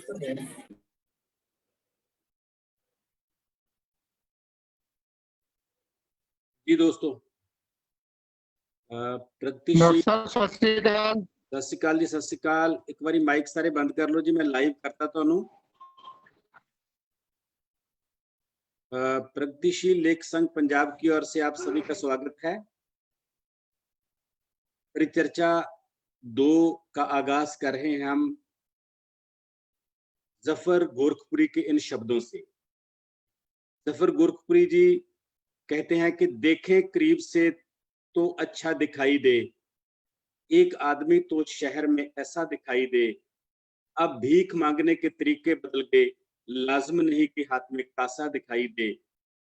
जी दोस्तों, डॉक्टर साहब सत श्री अकाल। सत श्री अकाल जी, सत श्री अकाल। एक बारी माइक सारे बंद कर लो जी, मैं लाइव करता ਤੁਹਾਨੂੰ। प्रगतिशील लेख संघ पंजाब की ओर से आप सभी का स्वागत है। परिचर्चा 2 का आगाज कर रहे हैं हम जफर गोरखपुरी के इन शब्दों से। जफर गोरखपुरी जी कहते हैं कि देखें करीब से तो अच्छा दिखाई दे, एक आदमी तो शहर में ऐसा दिखाई दे, अब भीख मांगने के तरीके बदल गए, लाजम नहीं कि हाथ में कासा दिखाई दे,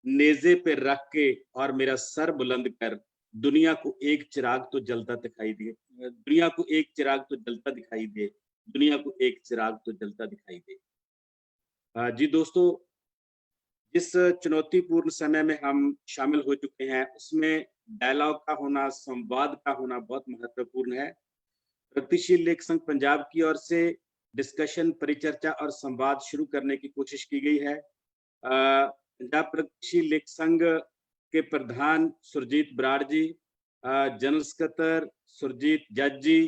नेजे पे रख के और मेरा सर बुलंद कर, दुनिया को एक चिराग तो जलता दिखाई दे, दुनिया को एक चिराग तो जलता दिखाई दे, दुनिया को एक चिराग तो जलता दिखाई दे। जी दोस्तों, जिस चुनौतीपूर्ण समय में हम शामिल हो चुके हैं उसमें डायलॉग का होना, संवाद का होना बहुत महत्वपूर्ण है। प्रगतिशील लेख संघ पंजाब की ओर से डिस्कशन, परिचर्चा और संवाद शुरू करने की कोशिश की गई है। पंजाब प्रगतिशील लेख संघ के प्रधान सुरजीत बराड़ जी, जनरल सकत्तर सुरजीत जज जी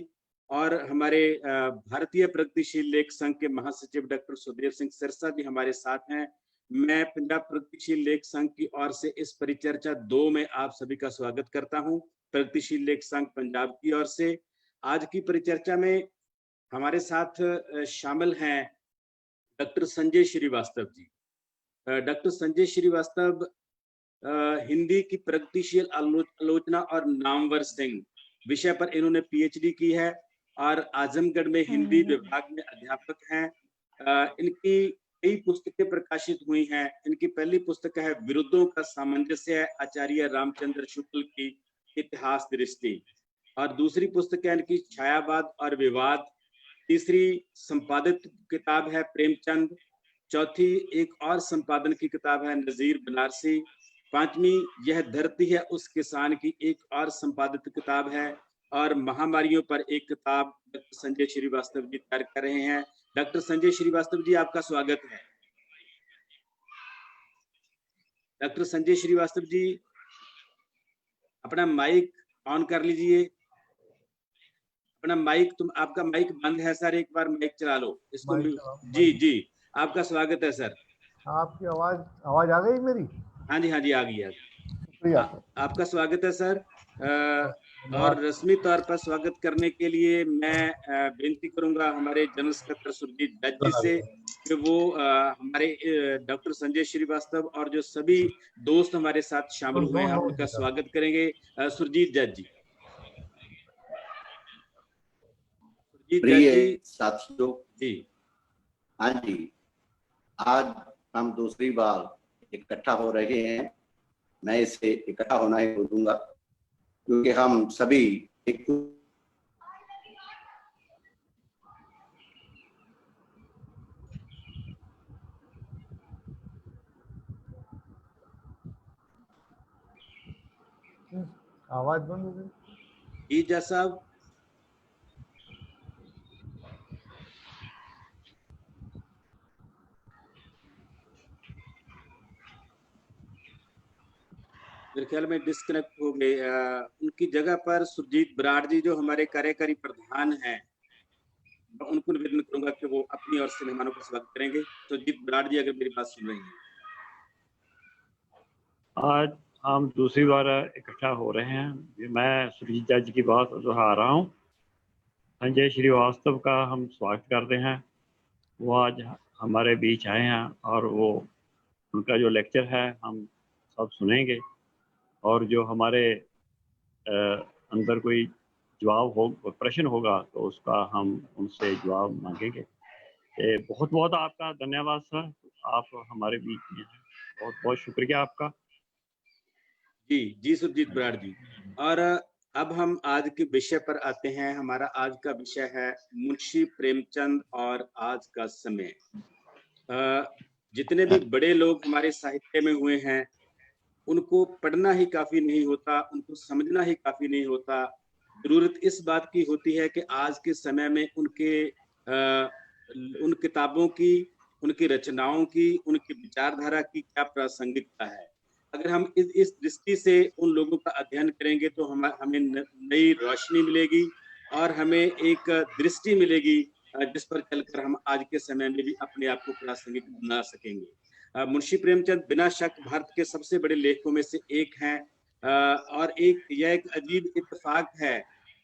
और हमारे भारतीय प्रगतिशील लेख संघ के महासचिव डॉक्टर सुखदेव सिंह सिरसा जी हमारे साथ हैं। मैं पंजाब प्रगतिशील लेख संघ की ओर से इस परिचर्चा 2 में आप सभी का स्वागत करता हूं। प्रगतिशील लेख संघ पंजाब की ओर से आज की परिचर्चा में हमारे साथ शामिल हैं डॉक्टर संजय श्रीवास्तव जी। डॉक्टर संजय श्रीवास्तव हिंदी की प्रगतिशील आलोचना और नामवर सिंह विषय पर इन्होंने पीएचडी की है और आजमगढ़ में हिंदी विभाग में अध्यापक हैं। इनकी कई पुस्तकें प्रकाशित हुई हैं। इनकी पहली पुस्तक है विरुद्धों का सामंजस्य, आचार्य रामचंद्र शुक्ल की इतिहास दृष्टि, और दूसरी पुस्तक है इनकी छायावाद और विवाद। तीसरी संपादित किताब है प्रेमचंद। चौथी एक और संपादन की किताब है नजीर बनारसी। पांचवी यह धरती है उस किसान की एक और संपादित किताब है, और महामारियों पर एक किताब डॉक्टर संजय श्रीवास्तव जी तैयार कर रहे हैं। डॉक्टर संजय श्रीवास्तव जी, आपका स्वागत है। डॉक्टर संजय श्रीवास्तव जी, अपना माइक ऑन कर लीजिए। अपना माइक, आपका माइक बंद है सर, एक बार माइक चला लो इसको। जी जी, आपका स्वागत है सर। आपकी आवाज आ गई मेरी? हाँ जी, हाँ जी, आ गई। आपका स्वागत है सर। और रस्मी तौर पर स्वागत करने के लिए मैं बेनती करूंगा हमारे जनरल सकत्तर सुरजीत जज जी से कि वो हमारे डॉक्टर संजय श्रीवास्तव और जो सभी दोस्त हमारे साथ शामिल हुए हैं उनका स्वागत करेंगे। सुरजीत जज जी। प्रिय साथियों जी, हाँ जी, आज हम दूसरी बार इकट्ठा हो रहे हैं। मैं इसे इकट्ठा होना ही बोलूंगा क्योंकि हम सभी एक आवाज बंद हो गई। जी जज साहब। मेरे ख्याल में डिस्कनेक्ट हो गए। उनकी जगह पर सुरजीत बराड़ जी जो हमारे कार्यकारी प्रधान हैं, उनको निवेदन करूंगा कि वो अपनी ओर से मेहमानों का स्वागत करेंगे। सुरजीत बराड़ जी, अगर मेरी बात सुन रही हैं। आज हम दूसरी बार इकट्ठा हो रहे हैं। मैं सुरजीत जज की बात दोहरा रहा हूँ। संजय श्रीवास्तव का हम स्वागत करते हैं। वो आज हमारे बीच आए हैं और वो उनका जो लेक्चर है हम सब सुनेंगे, और जो हमारे अंदर कोई जवाब हो, प्रश्न होगा तो उसका हम उनसे जवाब मांगेंगे। बहुत बहुत आपका धन्यवाद सर, आप हमारे बीच में हैं। बहुत बहुत शुक्रिया आपका। जी जी सुरजीत बराड़ जी। और अब हम आज के विषय पर आते हैं। हमारा आज का विषय है मुंशी प्रेमचंद और आज का समय। जितने भी बड़े लोग हमारे साहित्य में हुए हैं उनको पढ़ना ही काफी नहीं होता, उनको समझना ही काफी नहीं होता। जरूरत इस बात की होती है कि आज के समय में उनके किताबों की, उनकी रचनाओं की, उनकी विचारधारा की क्या प्रासंगिकता है। अगर हम इस दृष्टि से उन लोगों का अध्ययन करेंगे तो हमें नई रोशनी मिलेगी और हमें एक दृष्टि मिलेगी जिस पर चलकर हम आज के समय में भी अपने आप को प्रासंगिक बना सकेंगे। मुंशी प्रेमचंद बिना शक भारत के सबसे बड़े लेखकों में से एक हैं और यह एक अजीब इत्तेफाक है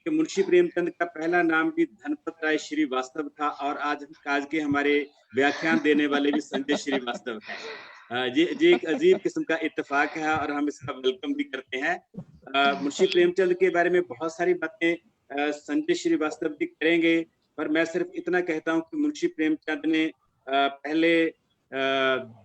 कि मुंशी प्रेमचंद का पहला नाम भी धनपत राय श्रीवास्तव था और आज के हमारे व्याख्यान देने वाले भी संजय श्रीवास्तव हैं। ये एक अजीब किस्म का इत्तेफाक है और हम इसका वेलकम भी करते हैं। मुंशी प्रेमचंद के बारे में बहुत सारी बातें संजय श्रीवास्तव भी करेंगे, पर मैं सिर्फ इतना कहता हूं कि मुंशी प्रेमचंद ने पहले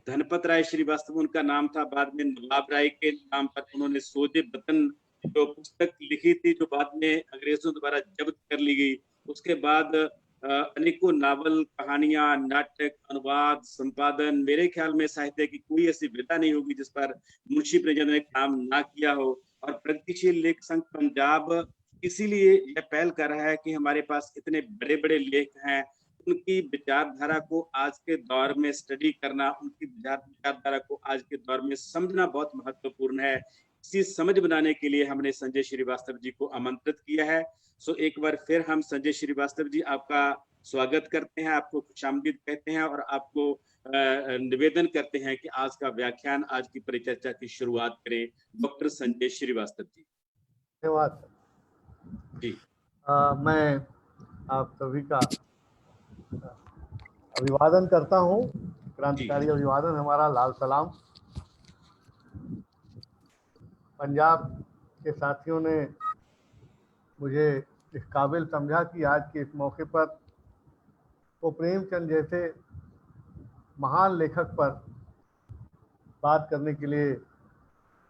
धनपत राय श्रीवास्तव उनका नाम था, बाद में नवाब राय के नाम पर उन्होंने सोजे बतन जो पुस्तक लिखी थी, जो बाद में अंग्रेजों द्वारा जब्त कर ली गई। उसके बाद अनेकों नावल, कहानियां, नाटक, अनुवाद, संपादन, मेरे ख्याल में साहित्य की कोई ऐसी विधा नहीं होगी जिस पर मुंशी प्रेमचंद ने काम ना किया हो। और प्रगतिशील लेख संघ पंजाब इसीलिए यह पहल कर रहा है कि हमारे पास इतने बड़े बड़े लेख हैं, उनकी विचारधारा को आज के दौर में स्टडी करना, उनकी विचारधारा को आज के दौर में समझना बहुत महत्वपूर्ण है। इसी समझ बनाने के लिए हमने संजय श्रीवास्तव जी को आमंत्रित किया है। सो एक बार फिर हम संजय श्रीवास्तव जी आपका स्वागत करते हैं, आपको खुशामदीद कहते हैं और आपको निवेदन करते हैं कि आज का व्याख्यान, आज की परिचर्चा की शुरुआत करें। डॉक्टर संजय श्रीवास्तव जी। धन्यवाद जी। मैं आप सभी का अभिवादन करता हूँ। क्रांतिकारी अभिवादन हमारा, लाल सलाम। पंजाब के साथियों ने मुझे इस काबिल समझा कि आज के इस मौके पर वो प्रेमचंद जैसे महान लेखक पर बात करने के लिए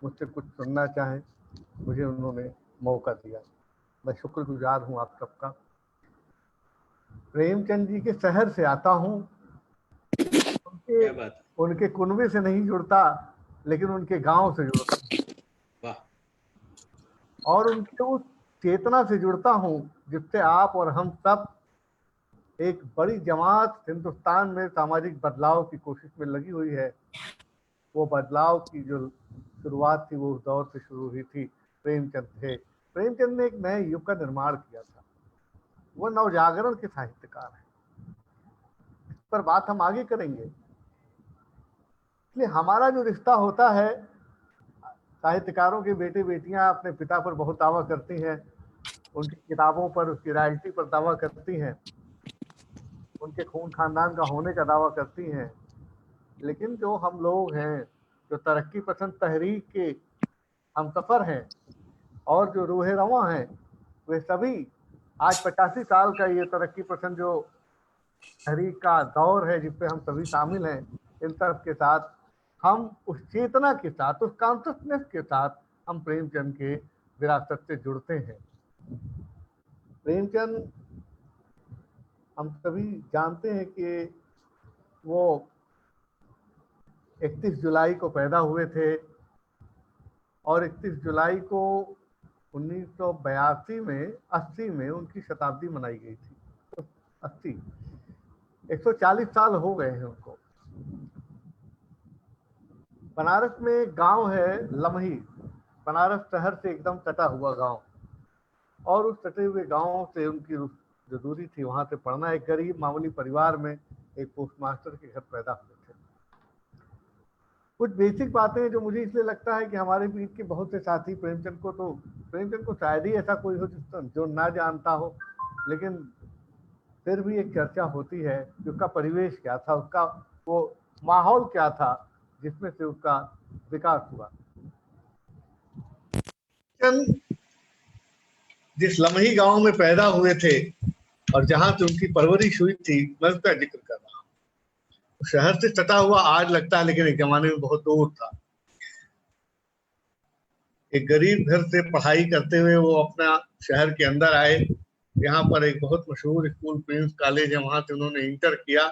मुझसे कुछ सुनना चाहें। मुझे उन्होंने मौका दिया, मैं शुक्रगुजार हूँ आप सबका। प्रेमचंद जी के शहर से आता हूँ, उनके कुनबे से नहीं जुड़ता, लेकिन उनके गांव से जुड़ता और उनके उस चेतना से जुड़ता हूँ जिससे आप और हम सब एक बड़ी जमात हिंदुस्तान में सामाजिक बदलाव की कोशिश में लगी हुई है। वो बदलाव की जो शुरुआत थी वो उस दौर से शुरू हुई थी। प्रेमचंद थे। प्रेमचंद ने एक नए युग का निर्माण किया था। वो नवजागरण के साहित्यकार हैं। इस पर बात हम आगे करेंगे। इसलिए हमारा जो रिश्ता होता है, साहित्यकारों के बेटे बेटियां अपने पिता पर बहुत दावा करती हैं, उनकी किताबों पर, उसकी रॉयल्टी पर दावा करती हैं, उनके खून खानदान का होने का दावा करती हैं। लेकिन जो हम लोग हैं, जो तरक्की पसंद तहरीक के हम सफर हैं और जो रूहे रवां हैं, वे सभी आज 85 साल का ये तरक्की पसंद जो तहरीक का दौर है जिसपे हम सभी शामिल हैं, इन सब के साथ हम उस चेतना के साथ, उस कॉन्शसनेस के साथ हम प्रेमचंद के विरासत से जुड़ते हैं। प्रेमचंद हम सभी जानते हैं कि वो 31 जुलाई को पैदा हुए थे और 31 जुलाई को 1982 में 80 में उनकी शताब्दी मनाई गई थी। तो 80 140 साल हो गए हैं उनको। बनारस में गांव है लमही, बनारस शहर से एकदम सटा हुआ गांव, और उस सटे हुए गांव से उनकी जो दूरी थी वहां से पढ़ना, एक गरीब मामूली परिवार में एक पोस्टमास्टर के घर पैदा हुए थे। कुछ बेसिक बातें जो मुझे इसलिए लगता है कि हमारे बीच के बहुत से साथी प्रेमचंद को शायद ही ऐसा कोई हो जो ना जानता हो, लेकिन फिर भी एक चर्चा होती है कि उसका परिवेश क्या था, उसका वो माहौल क्या था जिसमें से उसका विकास हुआ। जिस लमही गांव में पैदा हुए थे और जहां से उनकी परवरिश हुई थी, मैं उसका जिक्र कर रहा हूँ। शहर से सटा हुआ आज लगता है, लेकिन एक जमाने में बहुत दूर था। एक गरीब घर से पढ़ाई करते हुए वो अपना शहर के अंदर आए। यहाँ पर एक बहुत मशहूर स्कूल प्रिंस कॉलेज है, वहां से उन्होंने इंटर किया।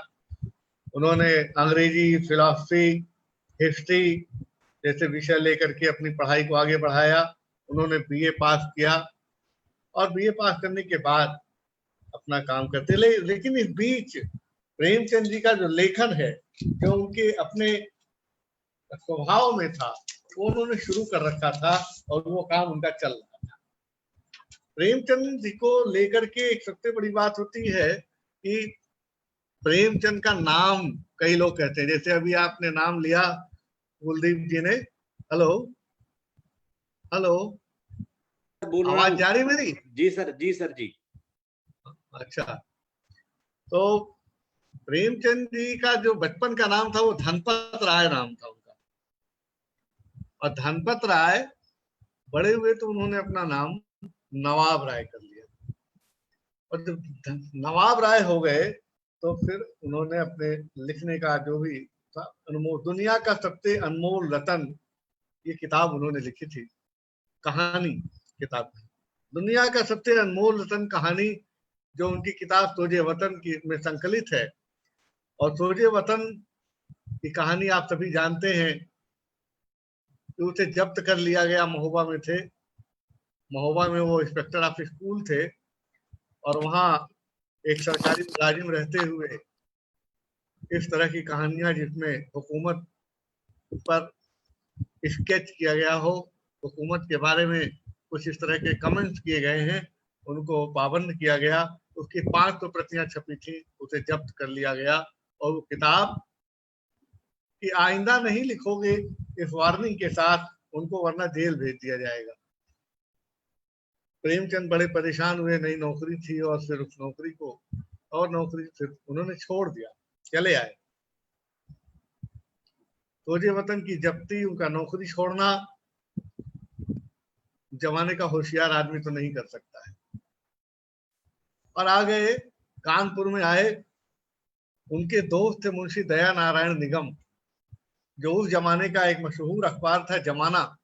उन्होंने अंग्रेजी, फिलॉसफी, हिस्ट्री जैसे विषय लेकर के अपनी पढ़ाई को आगे बढ़ाया। उन्होंने बीए पास किया और बीए पास करने के बाद अपना काम करते। लेकिन इस बीच प्रेमचंद जी का जो लेखन है, जो उनके अपने स्वभाव में था, वो उन्होंने शुरू कर रखा था और वो काम उनका चल रहा था। प्रेमचंद जी को लेकर के एक सबसे बड़ी बात होती है कि प्रेमचंद का नाम कई लोग कहते हैं, जैसे अभी आपने नाम लिया कुलदीप जी ने। हेलो हेलो, बोल रहा आवाज हूँ। जा रही मेरी? जी सर, जी सर, जी। अच्छा, तो प्रेमचंद जी का जो बचपन का नाम था वो धनपत राय नाम था उनका, और धनपत राय बड़े हुए तो उन्होंने अपना नाम नवाब राय कर लिया, और जब नवाब राय हो गए तो फिर उन्होंने अपने लिखने का जो भी था, अनमोल दुनिया का सबसे अनमोल रतन, ये किताब उन्होंने लिखी थी, कहानी किताब, दुनिया का सबसे अनमोल रतन कहानी, जो उनकी किताब सोजे वतन की में संकलित है। और सोजे वतन की कहानी आप सभी जानते हैं कि उसे जब्त कर लिया गया, महोबा में थे, महोबा में वो इंस्पेक्टर ऑफ स्कूल थे, और वहाँ एक सरकारी मुलाजिम रहते हुए इस तरह की कहानियां जिसमें हुकूमत पर स्केच किया गया हो, हुकूमत के बारे में कुछ इस तरह के कमेंट्स किए गए हैं, उनको पाबंद किया गया। उसकी 500 प्रतियां छपी थी, उसे जब्त कर लिया गया, और वो किताब कि आइंदा नहीं लिखोगे इस वार्निंग के साथ उनको, वरना जेल भेज दिया जाएगा। प्रेमचंद बड़े परेशान हुए, नई नौकरी थी, और फिर उस नौकरी को और नौकरी फिर उन्होंने छोड़ दिया, चले आए। सोजे वतन की जब्ती, उनका नौकरी छोड़ना, जमाने का होशियार आदमी तो नहीं कर सकता है। और आ गए, कानपुर में आए, उनके दोस्त थे मुंशी दया नारायण निगम, जो उस जमाने का एक मशहूर अखबार था जमाना,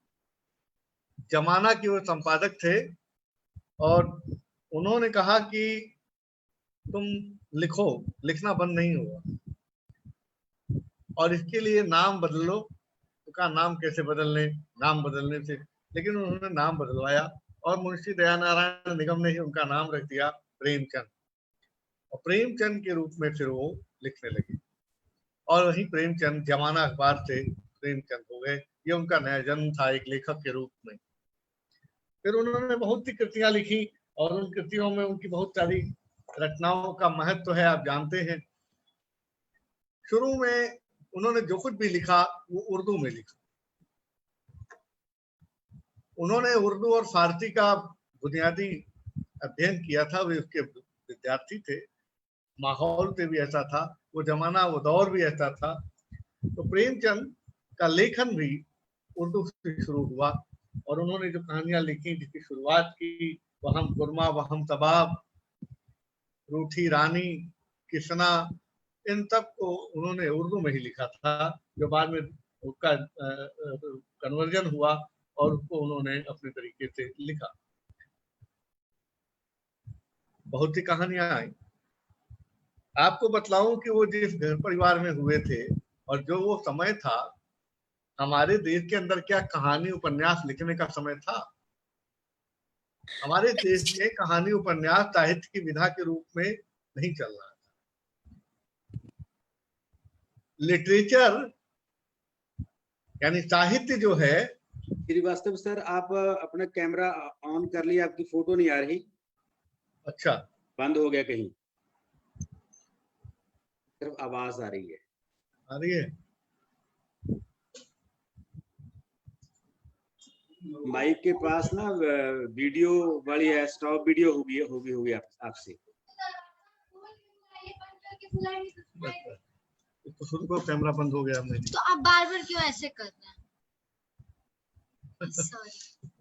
जमाना के वो संपादक थे। और उन्होंने कहा कि तुम लिखो, लिखना बंद नहीं होगा, और इसके लिए नाम बदलो। तो कहा नाम कैसे बदलने, नाम बदलने से, लेकिन उन्होंने नाम बदलवाया, और मुंशी दयानारायण निगम ने ही उनका नाम रख दिया प्रेमचंद, और प्रेमचंद के रूप में फिर वो लिखने लगे, और वही प्रेमचंद जमाना अखबार से प्रेमचंद हो गए। ये उनका नया जन्म था एक लेखक के रूप में। फिर उन्होंने बहुत सी कृतियां लिखी, और उन कृतियों में उनकी बहुत सारी रचनाओं का महत्व है, आप जानते हैं। शुरू में उन्होंने जो कुछ भी लिखा वो उर्दू में लिखा। उन्होंने उर्दू और फारसी का बुनियादी अध्ययन किया था, वे उसके विद्यार्थी थे, माहौल से भी ऐसा था, वो जमाना वो दौर भी ऐसा था। तो प्रेमचंद का लेखन भी उर्दू से शुरू हुआ, और उन्होंने जो कहानियां लिखी जिसकी शुरुआत की, वहम गुरमा, वहम तबाब, रूठी रानी, किसना, इन सब को उन्होंने उर्दू में ही लिखा था, जो बाद में उसका कन्वर्जन हुआ और उसको उन्होंने अपने तरीके से लिखा। बहुत सी कहानियां आई। आपको बतलाऊं कि वो जिस घर परिवार में हुए थे, और जो वो समय था, हमारे देश के अंदर क्या कहानी उपन्यास लिखने का समय था? हमारे देश में कहानी उपन्यास साहित्य की विधा के रूप में नहीं चल रहा था। लिटरेचर यानी साहित्य जो है। श्रीवास्तव सर, आप अपना कैमरा ऑन कर लिया, आपकी फोटो नहीं आ रही। अच्छा, बंद हो गया कहीं, सिर्फ आवाज आ रही है। आ रही है? माइक के पास ना वीडियो वाली है, स्टॉप वीडियो होगी आपसे। तो शुरू को कैमरा बंद हो गया मेरी। तो आप बार बार क्यों ऐसे कर रहे हैं?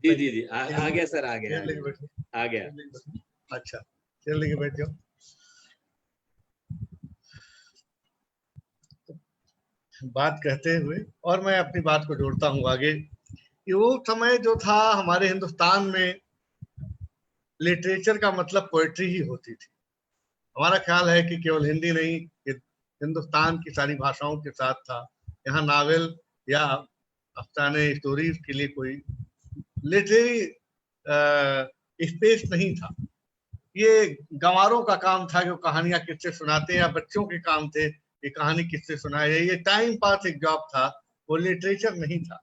जी जी जी, आ गया सर, आ गया। अच्छा, चल लेके बैठ जाओ। बात कहते हुए, और मैं अपनी बात को जोड़ता हूँ आगे, कि वो समय जो था हमारे हिंदुस्तान में, लिटरेचर का मतलब पोएट्री ही होती थी। हमारा ख्याल है कि केवल हिंदी नहीं, हिंदुस्तान की सारी भाषाओं के साथ था। यहाँ नावल या अफसाने स्टोरीज के लिए कोई लिटरेरी स्पेस नहीं था। ये गंवारों का काम था कि वो कहानियां किससे सुनाते हैं, या बच्चों के काम थे ये कहानी किससे सुनाए। ये टाइम पास एक जॉब था, वो लिटरेचर नहीं था।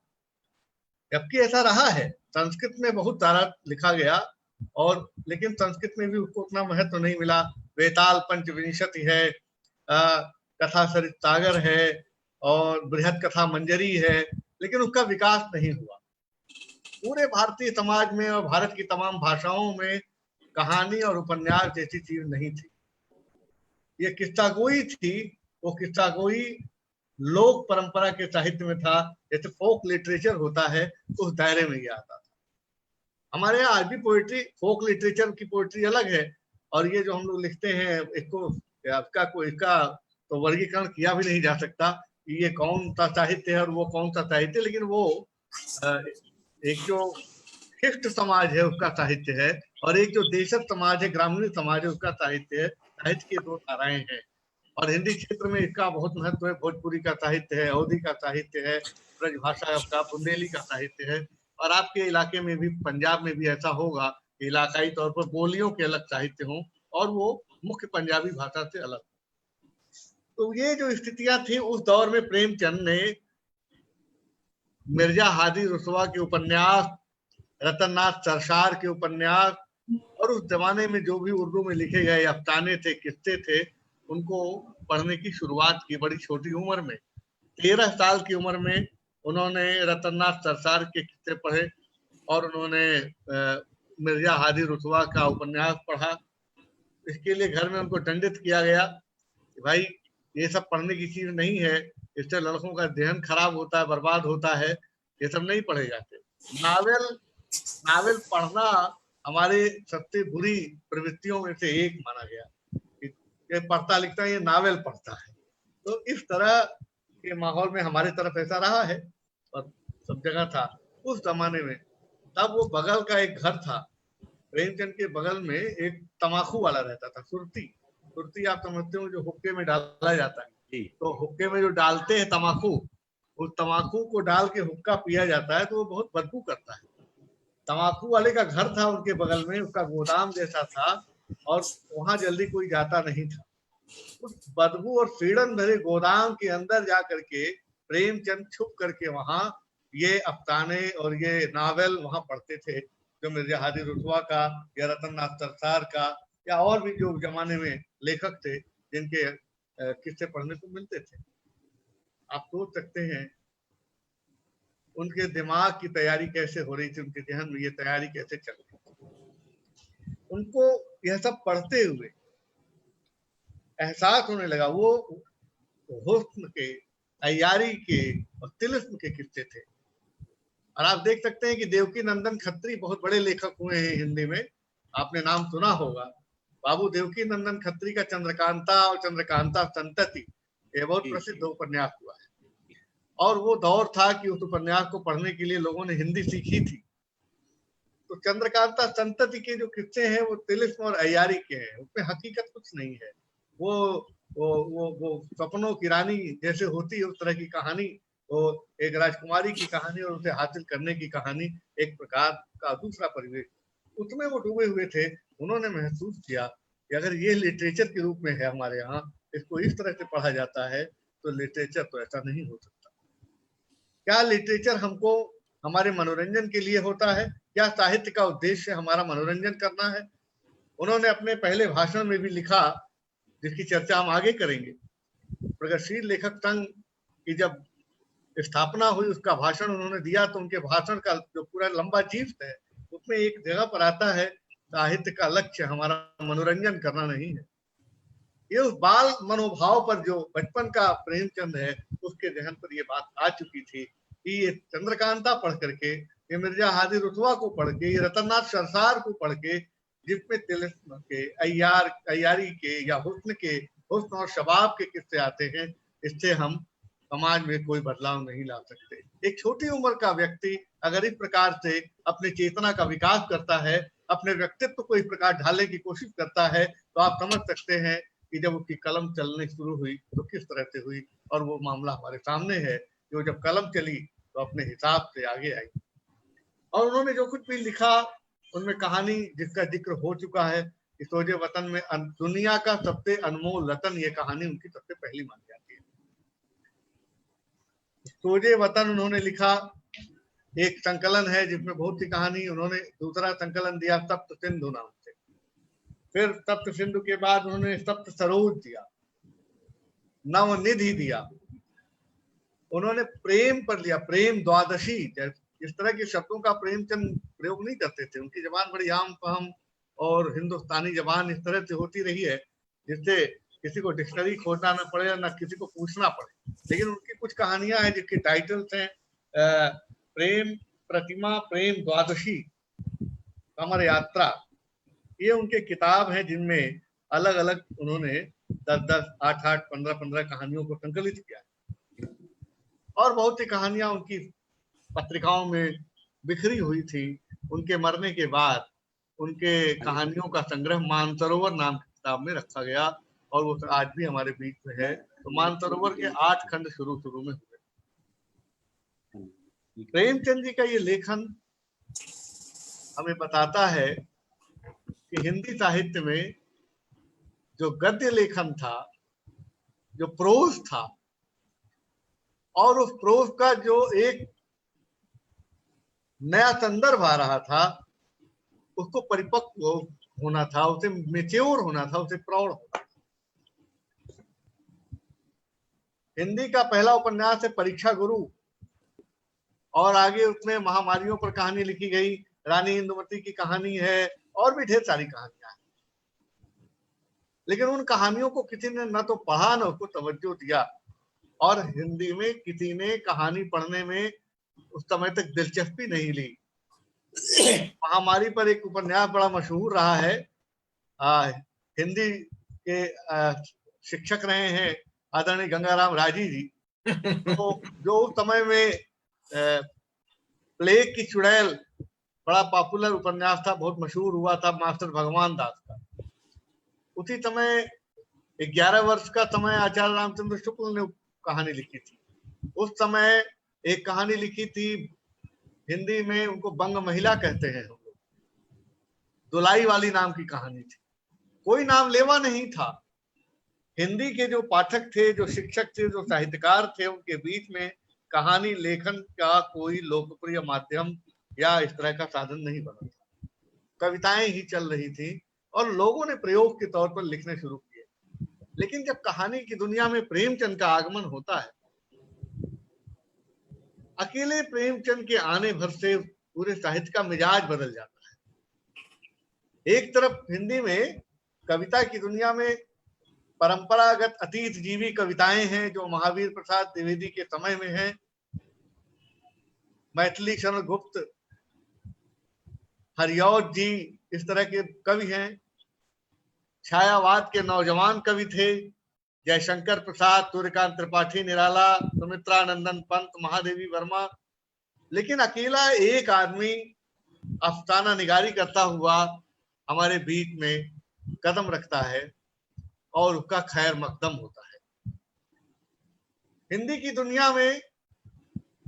जबकि ऐसा रहा है, संस्कृत में बहुत सारा लिखा गया, और लेकिन संस्कृत में भी उसको उतना महत्व नहीं मिला। वेताल पंचविंशति है, कथा सरित सागर है, और बृहद कथा मंजरी है, लेकिन उसका विकास नहीं हुआ। पूरे भारतीय समाज में और भारत की तमाम भाषाओं में कहानी और उपन्यास जैसी चीज नहीं थी। ये किस्सागोई थी, वो किस्सागोई लोक परंपरा के साहित्य में था, जैसे फोक लिटरेचर होता है, उस दायरे में ये आता था। हमारे यहाँ आज भी पोएट्री, फोक लिटरेचर की पोएट्री अलग है, और ये जो हम लोग लिखते हैं इसको, इसका तो वर्गीकरण किया भी नहीं जा सकता कि ये कौन सा साहित्य है और वो कौन सा साहित्य, लेकिन वो एक जो शिष्ट समाज है उसका साहित्य है, और एक जो देशज समाज है, ग्रामीण समाज है, उसका साहित्य है। साहित्य की दो धाराएं हैं, और हिंदी क्षेत्र में इसका बहुत महत्व है। भोजपुरी का साहित्य है, अवधी का साहित्य है, ब्रजभाषा का, बुंदेली का साहित्य है। और आपके इलाके में भी, पंजाब में भी ऐसा होगा कि इलाकाई तौर पर बोलियों के अलग साहित्य हों और वो मुख्य पंजाबी भाषा से अलग। तो ये जो स्थितियां थी उस दौर में, प्रेमचंद ने मिर्जा हादी रुसवा के उपन्यास, रतननाथ सरसार के उपन्यास, और उस जमाने में जो भी उर्दू में लिखे गए अफसाने थे, किस्से थे, उनको पढ़ने की शुरुआत की बड़ी छोटी उम्र में। 13 साल की उम्र में उन्होंने रतननाथ सरसार के किस्से पढ़े, और उन्होंने मिर्जा हादी रुसवा का उपन्यास पढ़ा। इसके लिए घर में उनको दंडित किया गया कि भाई ये सब पढ़ने की चीज नहीं है, इससे लड़कों का ध्यान खराब होता है, बर्बाद होता है, ये सब नहीं पढ़े जाते। नावल पढ़ना हमारे सबसे बुरी प्रवृत्तियों में से एक माना गया। ये पढ़ता लिखता है, ये नावल पढ़ता है। तो इस तरह के माहौल में हमारे तरफ ऐसा रहा है, और सब जगह था उस जमाने में। तब वो बगल का एक घर था, प्रेमचंद के बगल में एक तमाकू वाला रहता था, सुरती। सुरती आप समझते हो, जो हुक्के में डाला जाता है। तो हुक्के में जो डालते हैं तमाकू, उस तमाकू को डाल के हुक्का पिया जाता है, तो वो बहुत बदबू करता है। तमाकू वाले का घर था उनके बगल में, उसका गोदाम जैसा था, और वहां जल्दी कोई जाता नहीं था। उस बदबू और सीड़न भरे गोदाम के अंदर जा करके प्रेमचंद छुप करके वहां ये अफसाने और ये नावल वहां पढ़ते थे, जो मिर्जा हादी रुसवा का या रतननाथ सरसार का, या और भी जो जमाने में लेखक थे जिनके किस्से पढ़ने को मिलते थे। आप सोच सकते हैं उनके दिमाग की तैयारी कैसे हो रही थी, उनके जहन में ये तैयारी कैसे चल रही थी। उनको यह सब पढ़ते हुए एहसास होने लगा, वो हुस्न के, अय्यारी के और तिलिस्म के किस्से थे। और आप देख सकते हैं कि देवकी नंदन खत्री बहुत बड़े लेखक हुए हैं हिंदी में, आपने नाम सुना होगा। बाबू देवकी नंदन खत्री का चंद्रकांता और चंद्रकांता संतति ये बहुत प्रसिद्ध उपन्यास हुआ है, और वो दौर था कि उस उपन्यास को पढ़ने के लिए लोगों ने हिंदी सीखी थी। तो चंद्रकांता संतति के जो किस्से हैं वो तिलिस्म और अय्यारी के हैं, उसमें हकीकत कुछ नहीं है। वो सपनों की रानी जैसे होती है उस तरह की कहानी, वो एक राजकुमारी की कहानी और उसे हासिल करने की कहानी, एक प्रकार का दूसरा परिवेश, उसमें वो डूबे हुए थे। उन्होंने महसूस किया कि अगर ये लिटरेचर के रूप में है हमारे यहाँ, इसको इस तरह से पढ़ा जाता है, तो लिटरेचर तो ऐसा नहीं हो सकता। क्या लिटरेचर हमको हमारे मनोरंजन के लिए होता है? क्या साहित्य का उद्देश्य हमारा मनोरंजन करना है? उन्होंने अपने पहले भाषण में भी लिखा, जिसकी चर्चा हम आगे करेंगे। प्रगतिशील लेखक संघ की जब स्थापना हुई, उसका भाषण उन्होंने दिया, तो उनके भाषण का जो पूरा लंबा जीव है उसमें एक जगह पर आता है, साहित्य का लक्ष्य हमारा मनोरंजन करना नहीं है। ये उस बाल मनोभाव पर जो बचपन का प्रेमचंद है, उसके जहन पर ये बात आ चुकी थी कि ये चंद्रकांता पढ़ करके, ये मिर्जा हादी रुसवा को पढ़ के, ये रतननाथ सरसार को पढ़ के, जिसमें तिलिस्म के, अय्यारी के या हुस्न और शबाब के किस्से आते हैं, इससे हम समाज में कोई बदलाव नहीं ला सकते। एक छोटी उम्र का व्यक्ति अगर इस प्रकार से अपनी चेतना का विकास करता है, अपने व्यक्तित्व को इस प्रकार ढालने की कोशिश करता है, तो आप समझ सकते हैं कि जब उसकी कलम चलने शुरू हुई तो किस तरह से हुई। और वो मामला हमारे सामने है कि वो जब कलम चली तो अपने हिसाब से आगे आई, और उन्होंने जो कुछ भी लिखा उनमें कहानी जिसका जिक्र हो चुका है, सोजे वतन में दुनिया का सबसे अनमोल रतन, ये कहानी उनकी सबसे पहली मानी जाती है। सोजे वतन उन्होंने लिखा, एक संकलन है जिसमें बहुत सी कहानी। उन्होंने दूसरा संकलन दिया सप्त सिंधु नाम से। फिर सप्त सिंधु के बाद उन्होंने सप्त सरोज दिया, नवनिधि दिया। उन्होंने प्रेम पर लिया, प्रेम द्वादशी। इस तरह के शब्दों का प्रेमचंद प्रयोग नहीं करते थे। उनकी जबान बड़ी आम फहम और हिंदुस्तानी जबान इस तरह से होती रही है जिससे किसी को डिक्शनरी खोजना न पड़े, न किसी को पूछना पड़े। लेकिन उनकी कुछ कहानियां हैं जिसके टाइटल्स हैं प्रेम प्रतिमा, प्रेम द्वादशी, कमर यात्रा। ये उनके किताब हैं जिनमें अलग अलग उन्होंने 10-10, 8-8, 15-15 कहानियों को संकलित किया। और बहुत सी कहानियां उनकी पत्रिकाओं में बिखरी हुई थी। उनके मरने के बाद उनके कहानियों का संग्रह मानसरोवर नाम की किताब में रखा गया और वो आज भी हमारे बीच में है। तो मानसरोवर के 8 खंड शुरू में हुए। प्रेमचंद जी का ये लेखन हमें बताता है कि हिंदी साहित्य में जो गद्य लेखन था, जो प्रोज था, और उस प्रोज का जो एक नया संदर्भ आ रहा था, उसको परिपक्व होना था, उसे मेच्योर होना था, उसे प्रौढ़ होना था। हिंदी का पहला उपन्यास है परीक्षा गुरु, और आगे उसमें महामारियों पर कहानी लिखी गई, रानी इंदुमती की कहानी है, और भी ढेर सारी कहानियां हैं। लेकिन उन कहानियों को किसी ने न तो पढ़ा, न उसको तवज्जो दिया, और हिंदी में किसी ने कहानी पढ़ने में उस समय तक दिलचस्पी नहीं ली। महामारी पर एक उपन्यास बड़ा मशहूर रहा है। हिंदी के शिक्षक रहे हैं आदरणीय गंगाराम राजी जी। तो जो उस समय में प्लेग की चुड़ैल बड़ा पॉपुलर उपन्यास था, बहुत मशहूर हुआ था, मास्टर भगवान दास का। उसी समय 11 वर्ष का समय आचार्य रामचंद्र शुक्ल ने कहानी लिखी थी। उस समय एक कहानी लिखी थी हिंदी में, उनको बंग महिला कहते हैं हम लोग, दुलाई वाली नाम की कहानी थी। कोई नाम लेवा नहीं था। हिंदी के जो पाठक थे, जो शिक्षक थे, जो साहित्यकार थे, उनके बीच में कहानी लेखन का कोई लोकप्रिय माध्यम या इस तरह का साधन नहीं बना था। कविताएं ही चल रही थी और लोगों ने प्रयोग के तौर पर लिखने शुरू किए। लेकिन जब कहानी की दुनिया में प्रेमचंद का आगमन होता है, अकेले प्रेमचंद के आने भर से पूरे साहित्य का मिजाज बदल जाता है। एक तरफ हिंदी में कविता की दुनिया में परंपरागत अतीत जीवी कविताएं हैं जो महावीर प्रसाद द्विवेदी के समय में हैं। मैथिली शरण गुप्त, हरिऔध जी इस तरह के कवि हैं। छायावाद के नौजवान कवि थे, जयशंकर प्रसाद, सूर्यकांत त्रिपाठी निराला, सुमित्रानंदन पंत, महादेवी वर्मा। लेकिन अकेला एक आदमी अफसाना निगारी करता हुआ हमारे बीच में कदम रखता है और उसका खैर मकदम होता है। हिंदी की दुनिया में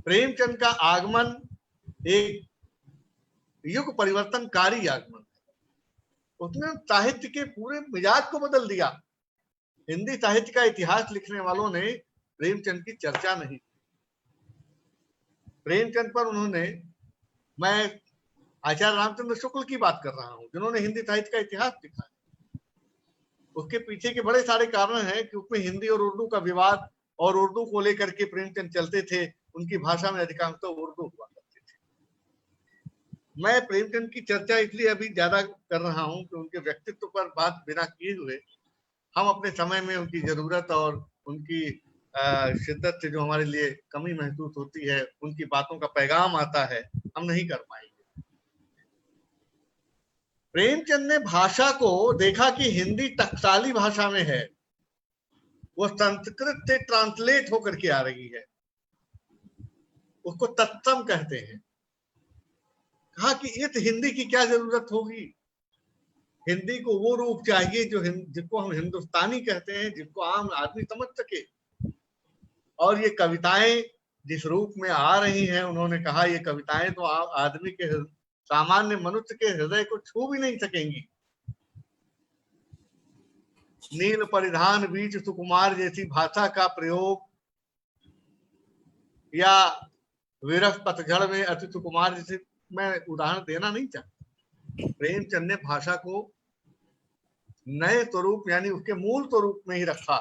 प्रेमचंद का आगमन एक युग परिवर्तनकारी आगमन है। उसने साहित्य के पूरे मिजाज को बदल दिया। हिंदी साहित्य का इतिहास लिखने वालों ने प्रेमचंद की चर्चा नहीं। प्रेमचंद पर उन्होंने, मैं आचार्य रामचंद्र शुक्ल की बात कर रहा हूं जिन्होंने हिंदी साहित्य का इतिहास लिखा है। उसके पीछे के बड़े सारे कारण हैं कि उसमें हिंदी और उर्दू का विवाद और उर्दू को लेकर के प्रेमचंद चलते थे। उनकी भाषा में अधिकांशतः उर्दू हुआ करती थी। मैं प्रेमचंद की चर्चा इसलिए अभी ज्यादा कर रहा हूं कि उनके व्यक्तित्व पर बात बिना किए हुए हम अपने समय में उनकी जरूरत और उनकी शिद्दत से जो हमारे लिए कमी महसूस होती है, उनकी बातों का पैगाम आता है, हम नहीं कर पाएंगे। प्रेमचंद ने भाषा को देखा कि हिंदी टकसाली भाषा में है, वो संस्कृत से ट्रांसलेट होकर के आ रही है, उसको तत्सम कहते हैं। कहा कि इस हिंदी की क्या जरूरत होगी, हिंदी को वो रूप चाहिए जो जिसको हम हिंदुस्तानी कहते हैं, जिसको आम आदमी समझ सके। और ये कविताएं जिस रूप में आ रही हैं, उन्होंने कहा ये कविताएं तो आदमी के, सामान्य मनुष्य के हृदय को छू भी नहीं सकेंगी। नील परिधान बीच सुकुमार जैसी भाषा का प्रयोग, या विरह पतझड़ में अति सुकुमार जैसे, मैं उदाहरण देना नहीं चाहता। प्रेमचंद ने भाषा को नए स्वरूप यानी उसके मूल स्वरूप में ही रखा।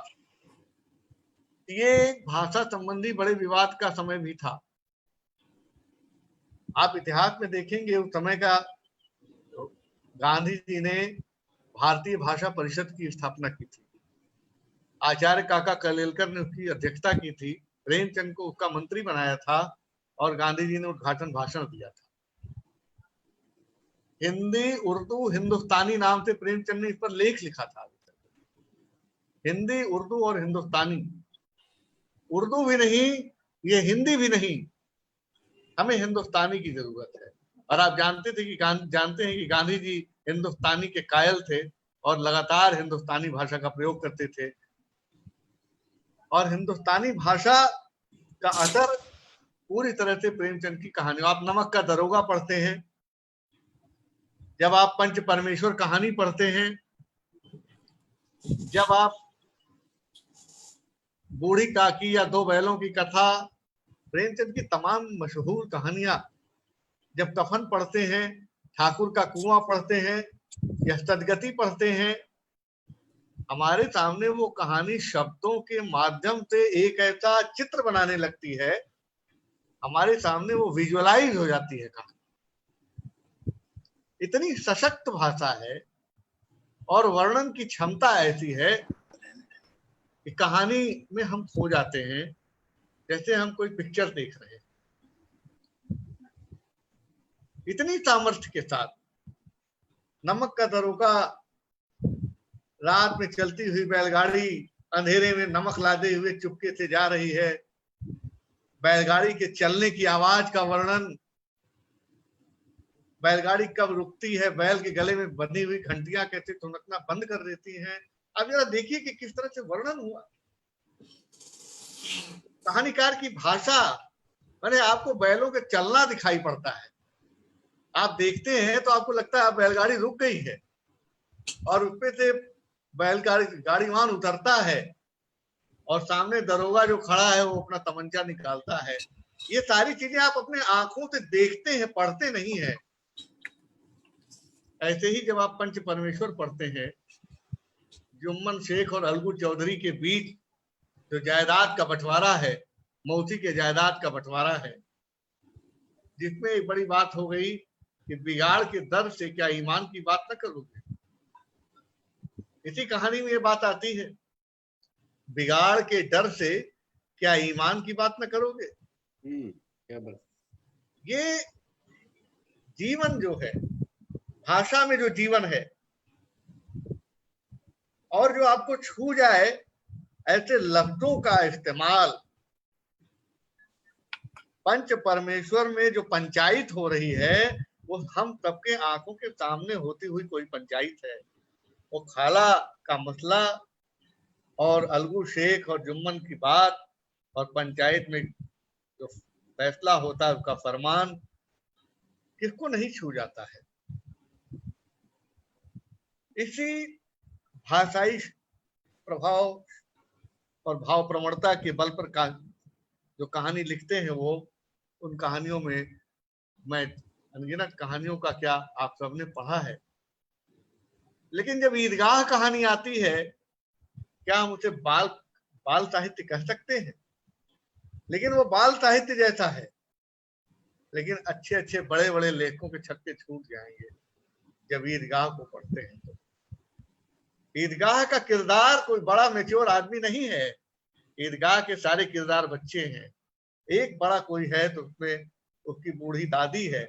ये भाषा संबंधी बड़े विवाद का समय भी था। आप इतिहास में देखेंगे उस समय का, गांधी जी ने भारतीय भाषा परिषद की स्थापना की थी, आचार्य काका कलेलकर ने उसकी अध्यक्षता की थी, प्रेमचंद को उसका मंत्री बनाया था और गांधी जी ने उद्घाटन भाषण दिया था। हिंदी, उर्दू, हिंदुस्तानी नाम से प्रेमचंद ने इस पर लेख लिखा था। हिंदी, उर्दू और हिंदुस्तानी, उर्दू भी नहीं, ये हिंदी भी नहीं, हमें हिंदुस्तानी की जरूरत है। और आप जानते हैं कि गांधी जी हिंदुस्तानी के कायल थे और लगातार हिंदुस्तानी भाषा का प्रयोग करते थे। और हिंदुस्तानी भाषा का असर पूरी तरह से प्रेमचंद की कहानी, आप नमक का दरोगा पढ़ते हैं, जब आप पंच परमेश्वर कहानी पढ़ते हैं, जब आप बूढ़ी काकी या दो बैलों की कथा, प्रेमचंद की तमाम मशहूर कहानियां, जब कफन पढ़ते हैं, ठाकुर का कुआं पढ़ते हैं या सदगति पढ़ते हैं, हमारे सामने वो कहानी शब्दों के माध्यम से एक ऐसा चित्र बनाने लगती है, हमारे सामने वो विजुअलाइज हो जाती है कहानी। इतनी सशक्त भाषा है और वर्णन की क्षमता ऐसी है कि कहानी में हम खो जाते हैं, जैसे हम कोई पिक्चर देख रहे हैं। इतनी सामर्थ्य के साथ नमक का दरोगा, रात में चलती हुई बैलगाड़ी अंधेरे में नमक लादे हुए चुपके से जा रही है, बैलगाड़ी के चलने की आवाज का वर्णन, बैलगाड़ी कब रुकती है, बैल के गले में बंधी हुई घंटियां कैसे ठुनकना बंद कर देती हैं। अब जरा देखिए कि किस तरह से वर्णन हुआ। कहानीकार की भाषा, मैंने आपको बैलों के चलना दिखाई पड़ता है, आप देखते हैं तो आपको लगता है बैलगाड़ी रुक गई है और उसपे से गाड़ीवान उतरता है और सामने दरोगा जो खड़ा है वो अपना तमंचा निकालता है। ये सारी चीजें आप अपने आंखों से देखते हैं, पढ़ते नहीं है। ऐसे ही जब आप पंच परमेश्वर पढ़ते हैं, जुम्मन शेख और अलगू चौधरी के बीच जो जायदाद का बंटवारा है, मौसी के जायदाद का बंटवारा है, जिसमें एक बड़ी बात हो गई कि बिगाड़ के दर से क्या ईमान की बात न करोगे। इसी कहानी में ये बात आती है, बिगाड़ के डर से क्या ईमान की बात न करोगे। क्या बात। ये जीवन जो है, भाषा में जो जीवन है और जो आपको छू जाए, ऐसे लफ्जों का इस्तेमाल। पंच परमेश्वर में जो पंचायत हो रही है वो हम सबके आंखों के सामने होती हुई कोई पंचायत है। वो खाला का मसला और अलगू शेख और जुम्मन की बात और पंचायत में जो फैसला होता है उसका फरमान किसको नहीं छू जाता है। इसी भाषाई प्रभाव और भाव प्रवणता के बल पर जो कहानी लिखते हैं वो, उन कहानियों में मैं अनगिनत कहानियों का क्या आप सबने पढ़ा है। लेकिन जब ईदगाह कहानी आती है, क्या हम उसे बाल साहित्य कह सकते हैं? लेकिन वो बाल साहित्य जैसा है, लेकिन अच्छे अच्छे बड़े बड़े लेखकों के छक्के छूट जाएंगे जब ईदगाह को पढ़ते हैं। तो ईदगाह का किरदार कोई बड़ा मैच्योर आदमी नहीं है, ईदगाह के सारे किरदार बच्चे हैं। एक बड़ा कोई है तो उसमें उसकी बूढ़ी दादी है,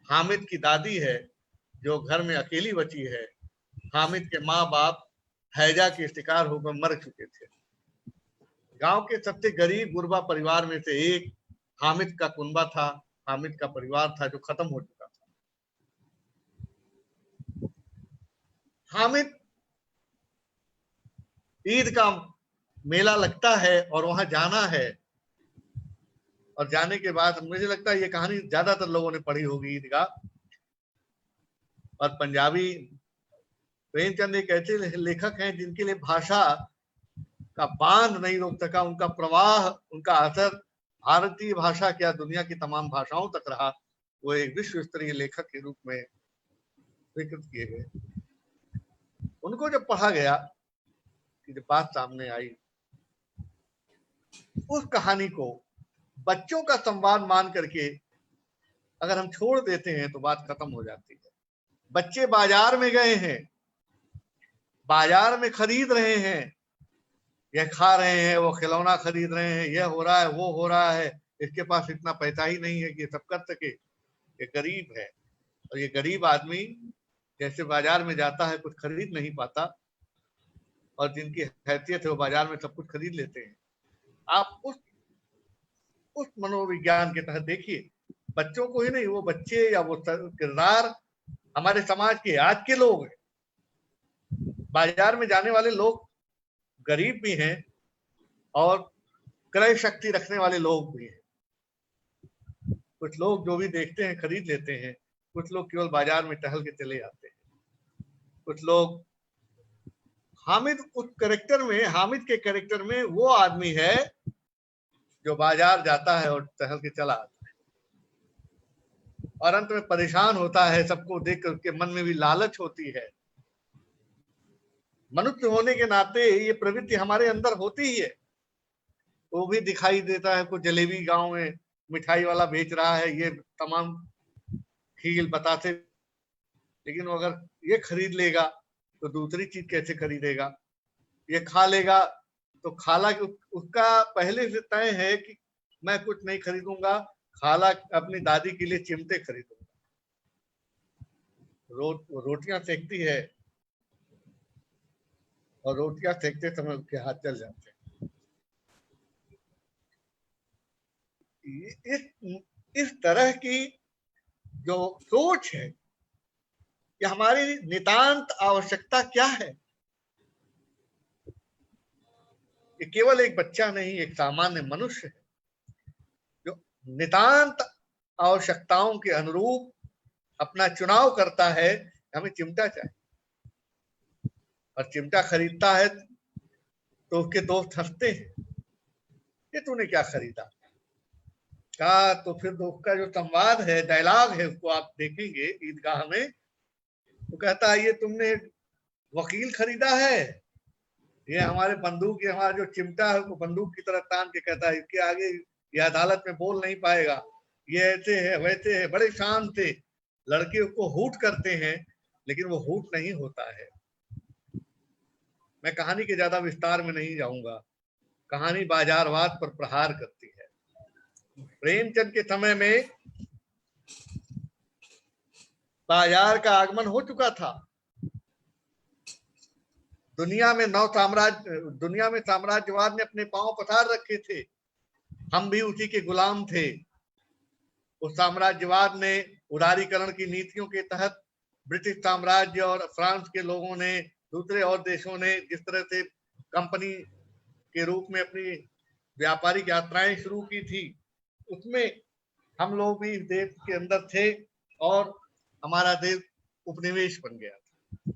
हामिद की दादी है जो घर में अकेली बची है। हामिद के माँ बाप हैजा के शिकार होकर मर चुके थे। गांव के सबसे गरीब गुरबा परिवार में से एक हामिद का कुनबा था, हामिद का परिवार था जो खत्म हो चुका था। हामिद, ईद का मेला लगता है और वहां जाना है, और जाने के बाद मुझे लगता है ये कहानी ज्यादातर लोगों ने पढ़ी होगी ईदगाह, और पंजाबी प्रेमचंद एक ऐसे लेखक हैं जिनके लिए भाषा का बांध नहीं रोक सका, उनका प्रवाह, उनका असर भारतीय भाषा क्या दुनिया की तमाम भाषाओं तक रहा। वो एक विश्व स्तरीय लेखक के रूप में स्वीकृत किए गए। उनको जब पढ़ा गया कि जब बात सामने आई, उस कहानी को बच्चों का संवाद मान करके अगर हम छोड़ देते हैं तो बात खत्म हो जाती है। बच्चे बाजार में गए हैं, बाजार में खरीद रहे हैं, यह खा रहे हैं, वो खिलौना खरीद रहे हैं, यह हो रहा है, वो हो रहा है। इसके पास इतना पैसा ही नहीं है कि ये सब कर सके, ये गरीब है। और ये गरीब आदमी जैसे बाजार में जाता है कुछ खरीद नहीं पाता, और जिनकी हैसियत है वो बाजार में सब कुछ खरीद लेते हैं। आप उस मनोविज्ञान के तहत देखिए, बच्चों को ही नहीं, वो बच्चे या वो किरदार हमारे समाज के आज के लोग हैं। बाजार में जाने वाले लोग गरीब भी हैं और क्रय शक्ति रखने वाले लोग भी हैं। कुछ लोग जो भी देखते हैं खरीद लेते हैं, कुछ लोग केवल बाजार में टहल के चले आते हैं। कुछ लोग हामिद हामिद के कैरेक्टर में वो आदमी है जो बाजार जाता है और टहल के चला आता है, और अंत में परेशान होता है। सबको देख कर उसके मन में भी लालच होती है। मनुष्य होने के नाते ये प्रवृत्ति हमारे अंदर होती ही है। वो भी दिखाई देता है, कुछ जलेबी गांव में मिठाई वाला बेच रहा है, ये तमाम खील बतासे, लेकिन वो अगर ये खरीद लेगा तो दूसरी चीज कैसे खरीदेगा? ये खा लेगा तो खाला उसका पहले से तय है कि मैं कुछ नहीं खरीदूंगा, खाला अपनी दादी के लिए चिमटे खरीदूंगा। रोटियां सेकती है और रोटियां सेकते समय उसके हाथ चल जाते हैं। इस तरह की जो सोच है कि हमारी नितांत आवश्यकता क्या है, ये केवल एक बच्चा नहीं, एक सामान्य मनुष्य है जो नितांत आवश्यकताओं के अनुरूप अपना चुनाव करता है। हमें चिमटा चाहिए, और चिमटा खरीदता है तो उसके दोस्त हंसते हैं, ये तूने क्या खरीदा? का तो फिर दोस्त का जो संवाद है, डायलॉग है, उसको आप देखेंगे ईदगाह में, वो कहता है ये तुमने वकील खरीदा है, ये हमारे बंदूक, ये हमारा जो चिमटा है उसको बंदूक की तरह तान के कहता है इसके आगे ये अदालत में बोल नहीं पाएगा, ये ऐसे है वैसे है। बड़े शांत थे लड़के, उसको हूट करते हैं, लेकिन वो हूट नहीं होता है। मैं कहानी के ज्यादा विस्तार में नहीं जाऊंगा। कहानी बाजारवाद पर प्रहार करती है। प्रेमचंद के समय में बाजार का आगमन हो चुका था। दुनिया में साम्राज्यवाद ने अपने पांव पसार रखे थे, हम भी उसी के गुलाम थे। उस साम्राज्यवाद ने उदारीकरण की नीतियों के तहत ब्रिटिश साम्राज्य और फ्रांस के लोगों ने, दूसरे और देशों ने जिस तरह से कंपनी के रूप में अपनी व्यापारिक यात्राएं शुरू की थी, उसमें हम लोग भी देश के अंदर थे और हमारा देश उपनिवेश बन गया था।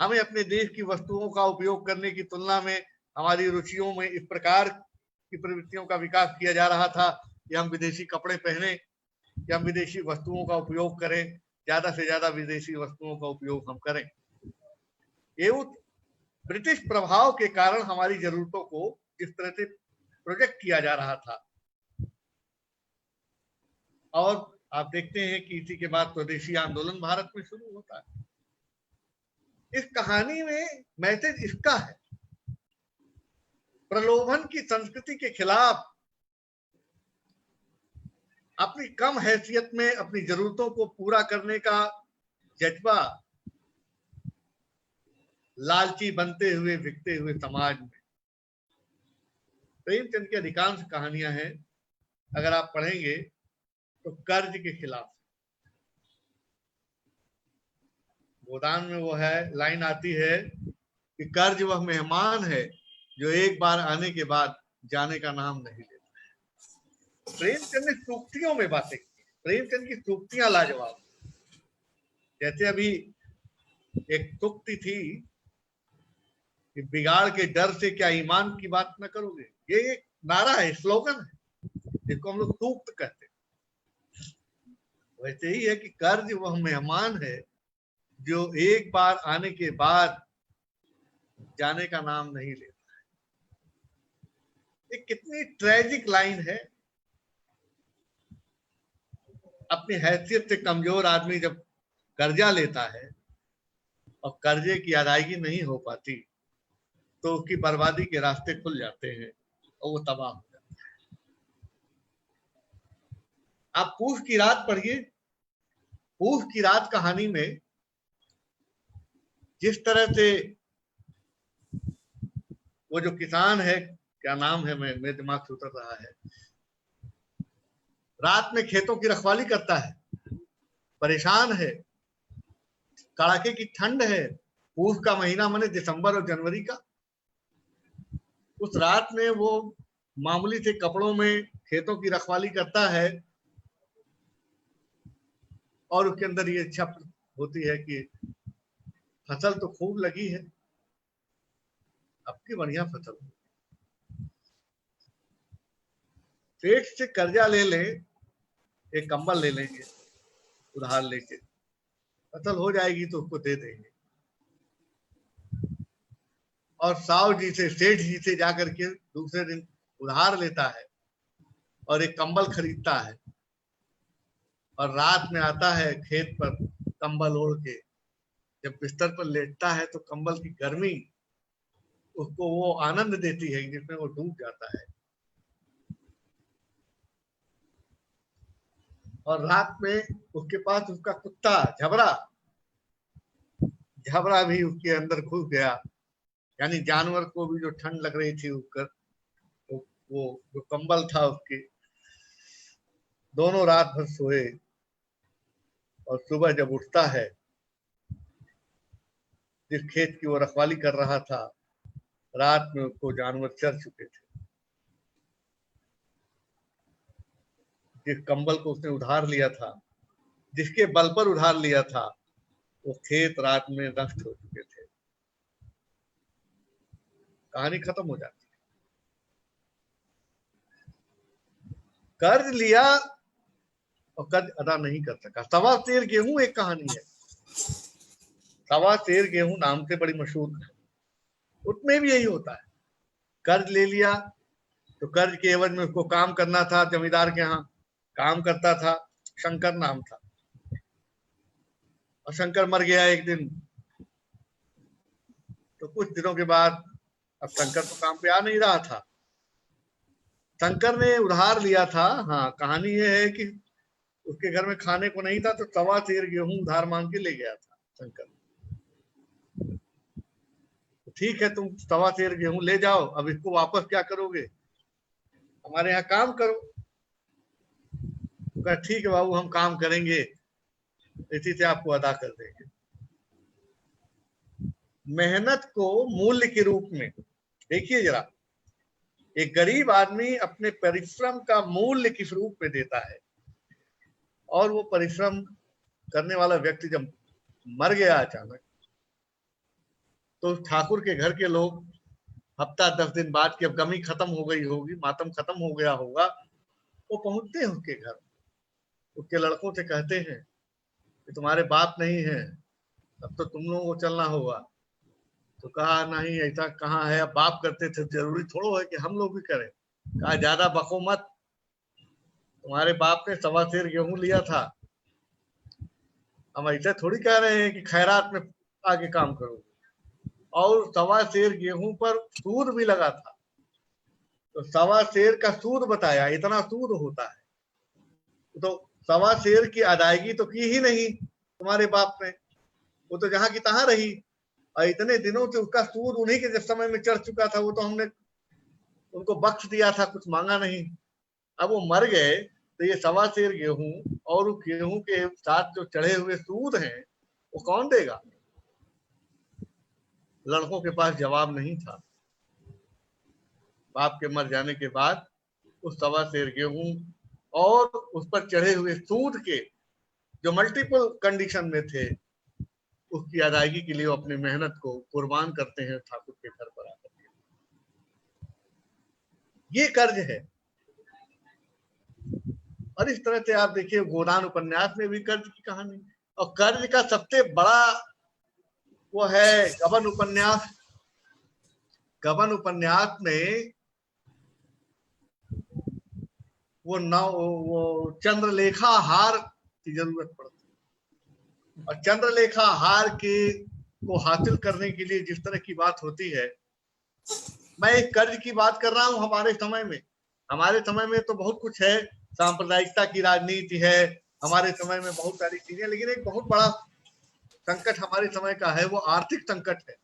हमें अपने देश की वस्तुओं का उपयोग करने की तुलना में हमारी रुचियों में इस प्रकार की प्रवृत्तियों का विकास किया जा रहा था कि हम विदेशी कपड़े पहने, कि हम विदेशी वस्तुओं का उपयोग करें, ज्यादा से ज्यादा विदेशी वस्तुओं का उपयोग हम करें। ये ब्रिटिश प्रभाव के कारण हमारी जरूरतों को जिस तरह से प्रोजेक्ट किया जा रहा था, और आप देखते हैं कि इसी के बाद स्वदेशी आंदोलन भारत में शुरू होता है। इस कहानी में मैसेज इसका है, प्रलोभन की संस्कृति के खिलाफ अपनी कम हैसियत में अपनी जरूरतों को पूरा करने का जज्बा लालची बनते हुए बिकते हुए समाज में। प्रेमचंद की अधिकांश कहानियां हैं, अगर आप पढ़ेंगे तो कर्ज के खिलाफ। गोदान में वो है लाइन आती है कि कर्ज वह मेहमान है जो एक बार आने के बाद जाने का नाम नहीं लेता। प्रेमचंद ने सूक्तियों में बातें की। प्रेमचंद की सूक्तियां लाजवाब। जैसे अभी एक तुक्ति थी कि बिगाड़ के डर से क्या ईमान की बात न करोगे। ये एक नारा है, स्लोगन है, जिसको हम लोग तूक्त कहते हैं। वैसे ही है कि कर्ज वह मेहमान है जो एक बार आने के बाद जाने का नाम नहीं लेता है। ये कितनी ट्रेजिक लाइन है। अपनी हैसियत से कमजोर आदमी जब कर्जा लेता है और कर्जे की अदायगी नहीं हो पाती तो उसकी बर्बादी के रास्ते खुल जाते हैं और वो तबाह हो जाता है। आप पूस की रात पढ़िए। पूस की रात कहानी में जिस तरह से वो जो किसान है, क्या नाम है, मेरे दिमाग से उतर रहा है, रात में खेतों की रखवाली करता है, परेशान है, कड़ाके की ठंड है, पूस का महीना माने दिसंबर और जनवरी का। उस रात में वो मामूली से कपड़ों में खेतों की रखवाली करता है और उसके अंदर ये इच्छा होती है कि फसल तो खूब लगी है, अब की बढ़िया फसल। सेठ से कर्जा ले ले, एक कंबल ले लेंगे उधार लेके, फसल हो जाएगी तो उसको दे देंगे। और साव जी से, सेठ जी से जाकर के दूसरे दिन उधार लेता है और एक कंबल खरीदता है और रात में आता है खेत पर कंबल ओढ़ के। जब बिस्तर पर लेटता है तो कंबल की गर्मी उसको वो आनंद देती है जिसमें वो डूब जाता है। और रात में उसके पास उसका कुत्ता झबरा भी उसके अंदर घुस गया। यानी जानवर को भी जो ठंड लग रही थी उसकर, वो जो कंबल था उसके, दोनों रात भर सोए। और सुबह जब उठता है, जिस खेत की वो रखवाली कर रहा था, रात में उसको जानवर चर चुके थे। जिस कंबल को उसने उधार लिया था, जिसके बल पर उधार लिया था, वो खेत रात में नष्ट हो चुके थे। कहानी खत्म हो जाती है। कर्ज लिया और कर्ज अदा नहीं कर सका। सवा सेर गेहूं एक कहानी है। सवा सेर गेहूं नाम से बड़ी मशहूर है। उसमें भी यही होता है, कर्ज ले लिया तो कर्ज के एवज में उसको काम करना था। जमींदार के यहाँ काम करता था, शंकर नाम था, और शंकर मर गया एक दिन। तो कुछ दिनों के बाद अब शंकर तो काम पे आ नहीं रहा था। शंकर ने उधार लिया था। हाँ, कहानी ये है कि उसके घर में खाने को नहीं था तो सवा सेर गेहूं उधार मांग के ले गया था शंकर। तो ठीक है, तुम सवा सेर गेहूं ले जाओ, अब इसको वापस क्या करोगे, हमारे यहाँ काम करो। कहा ठीक है बाबू, हम काम करेंगे, इसी से आपको अदा कर देंगे। मेहनत को मूल्य के रूप में देखिए जरा, एक गरीब आदमी अपने परिश्रम का मूल्य किस रूप में देता है। और वो परिश्रम करने वाला व्यक्ति जब मर गया अचानक, तो ठाकुर के घर के लोग हफ्ता 10 दिन बाद की अब गमी खत्म हो गई होगी, मातम खत्म हो गया होगा, वो पहुंचते हैं उसके घर, उसके लड़कों से कहते हैं कि तुम्हारे बाप नहीं है, अब तो तुम लोगों को चलना होगा। तो कहा नहीं, ऐसा कहाँ है, अब बाप करते थे, जरूरी थोड़ा है कि हम लोग भी करें। कहा ज्यादा बको मत, तुम्हारे बाप ने सवा सेर गेहूं लिया था, हम ऐसे थोड़ी कह रहे हैं कि खैरात में आगे काम करो। और सवा सेर गेहूं पर सूद भी लगा था, तो सवा सेर का सूद बताया, इतना सूद होता है। तो सवा सेर की अदायगी तो की ही नहीं तुम्हारे बाप ने, वो तो जहां की तहां रही। और इतने दिनों से उसका सूद उन्हीं के समय में चढ़ चुका था, वो तो हमने उनको बख्श दिया था, कुछ मांगा नहीं। अब वो मर गए तो ये सवा सेर गेहूं और गेहूं के साथ जो चढ़े हुए सूद हैं वो कौन देगा। लड़कों के पास जवाब नहीं था। बाप के मर जाने के बाद उस सवा सेर गेहूं और उस पर चढ़े हुए सूद के जो मल्टीपल कंडीशन में थे, उसकी अदायगी के लिए वो अपनी मेहनत को कुर्बान करते हैं ठाकुर के घर पर आकर। ये कर्ज है। और इस तरह से आप देखिए गोदान उपन्यास में भी कर्ज की कहानी, और कर्ज का सबसे बड़ा वो है गबन उपन्यास। गबन उपन्यास में वो चंद्रलेखा हार की जरूरत पड़ती है, और चंद्रलेखा हार के को हासिल करने के लिए जिस तरह की बात होती है, मैं एक कर्ज की बात कर रहा हूं। हमारे समय में तो बहुत कुछ है, सांप्रदायिकता की राजनीति है हमारे समय में, बहुत सारी चीजें, लेकिन एक बहुत बड़ा संकट हमारे समय का है, वो आर्थिक संकट है।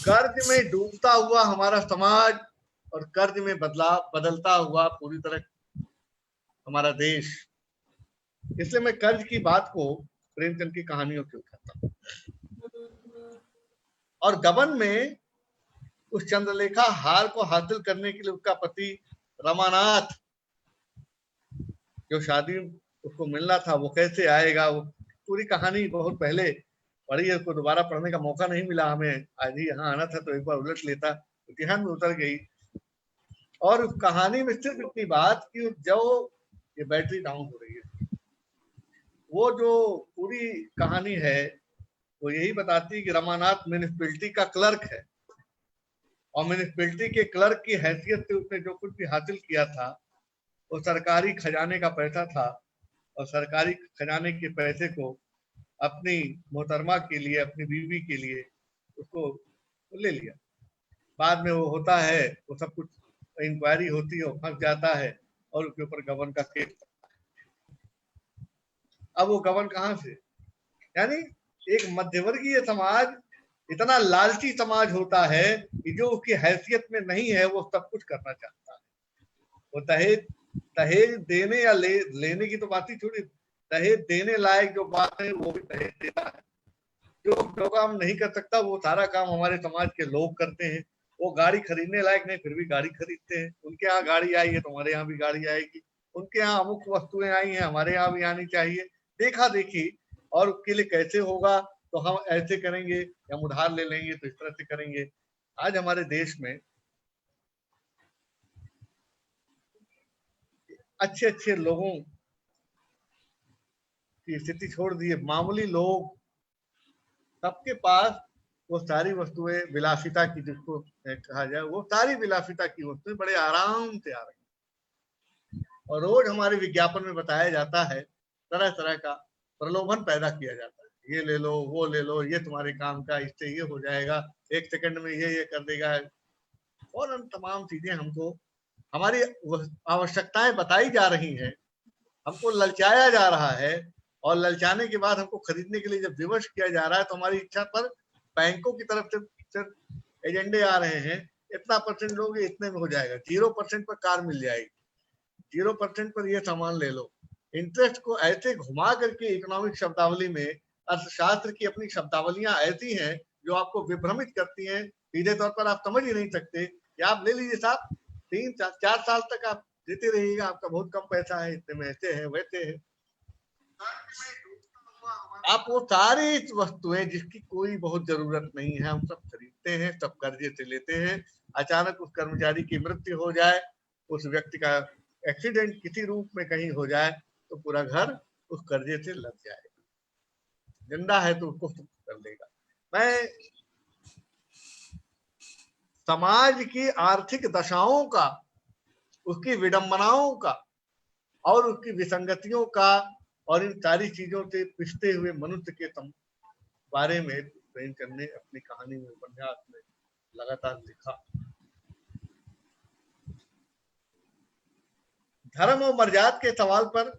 कर्ज में डूबता हुआ हमारा समाज और कर्ज में बदलता हुआ पूरी तरह हमारा देश। इसलिए मैं कर्ज की बात को प्रेमचंद की कहानियों से उठाता हूं। और गबन में उस चंद्रलेखा हार को हासिल करने के लिए उसका पति रमानाथ, जो शादी उसको मिलना था, वो कैसे आएगा, वो पूरी कहानी बहुत पहले पढ़ी है, उसको दोबारा पढ़ने का मौका नहीं मिला हमें। आज ही यहाँ आना था तो एक बार उलट लेता, इतिहास में उतर गई। और उस कहानी में सिर्फ इतनी बात कि जो ये बैटरी डाउन हो रही है, वो जो पूरी कहानी है वो यही बताती है कि रमानाथ म्युनिसिपैलिटी का क्लर्क है, और म्युनिसिपैलिटी के क्लर्क की हैसियत से उसने जो कुछ भी हासिल किया था वो सरकारी खजाने का पैसा था, और सरकारी खजाने के पैसे को अपनी मोहतरमा के लिए, अपनी बीवी के लिए उसको ले लिया। बाद में वो होता है, वो सब कुछ इंक्वायरी होती है, वो फंस जाता है और उसके ऊपर गबन का केस। अब वो गबन कहां से, यानी एक मध्यवर्गीय समाज, इतना लालची समाज होता है कि जो उसकी हैसियत में नहीं है वो सब कुछ करना चाहता है। वो दहेज देने या लेने की तो बात ही छोड़ी, दहेज देने लायक जो बात है वो भी दहेज देता है। जो काम नहीं कर सकता वो सारा काम हमारे समाज के लोग करते हैं। वो गाड़ी खरीदने लायक नहीं, फिर भी गाड़ी खरीदते हैं। उनके यहाँ गाड़ी आई है तो हमारे यहाँ भी गाड़ी आएगी, उनके यहाँ अमुक वस्तुएं आई हैं हमारे यहाँ भी आनी चाहिए। देखा देखी, और उसके लिए कैसे होगा तो हम ऐसे करेंगे, या उधार ले लेंगे तो इस तरह से करेंगे। आज हमारे देश में अच्छे अच्छे लोगों की स्थिति छोड़ दिए, मामूली लोग, सबके पास वो सारी वस्तुएं विलासिता की, जिसको कहा जाए, वो सारी विलासिता की वस्तुएं बड़े आराम से आ रही, और रोज हमारे विज्ञापन में बताया जाता है, तरह तरह का प्रलोभन पैदा किया जाता है, ये ले लो, वो ले लो, ये तुम्हारे काम का, इससे ये हो जाएगा, 1 सेकंड में ये कर देगा, और तमाम चीजें हमको, हमारी आवश्यकताएं बताई जा रही हैं, हमको ललचाया जा रहा है, और ललचाने के बाद हमको खरीदने के लिए जब विवश किया जा रहा है तो हमारी इच्छा पर बैंकों की तरफ से एजेंडे आ रहे हैं, इतना परसेंट लोगे इतने में हो जाएगा, 0% पर कार मिल जाएगी, 0% पर ये सामान ले लो। इंटरेस्ट को ऐसे घुमा करके इकोनॉमिक शब्दावली में, अर्थशास्त्र की अपनी शब्दावलियां ऐसी हैं जो आपको विभ्रमित करती हैं, सीधे तौर पर आप समझ ही नहीं सकते कि आप ले लीजिए साहब, 3-4 साल तक आप देते रहिएगा, आपका बहुत कम पैसा है, इतने में ऐसे है वैसे है। आप वो सारी वस्तुएं जिसकी कोई बहुत जरूरत नहीं है हम सब खरीदते हैं, सब कर्जे से लेते हैं। अचानक उस कर्मचारी की मृत्यु हो जाए, उस व्यक्ति का एक्सीडेंट किसी रूप में कहीं हो जाए तो पूरा घर उस कर्जे से लग जाएगा। जिंदा है तो उसको कर देगा। मैं समाज की आर्थिक दशाओं का, उसकी विडंबनाओं का और उसकी विसंगतियों का और इन सारी चीजों से पिसते हुए मनुष्य के बारे में प्रेमचंद ने अपनी कहानी में, उपन्यास में लगातार लिखा। धर्म और मर्यादा के सवाल पर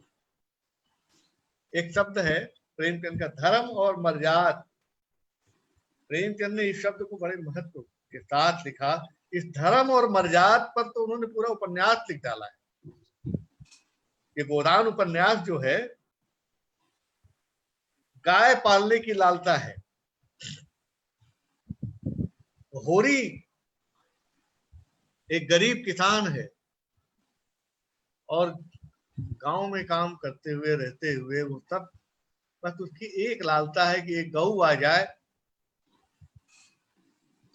एक शब्द है प्रेमचंद का, धर्म और मर्यादा। प्रेमचंद ने इस शब्द को बड़े महत्व के साथ लिखा। इस धर्म और मर्यादा पर तो उन्होंने पूरा उपन्यास लिख डाला है। ये गोदान उपन्यास जो है, गाय पालने की लालसा है। होरी एक गरीब किसान है और गांव में काम करते हुए रहते हुए वो सब बस उसकी एक लालसा है कि एक गऊ आ जाए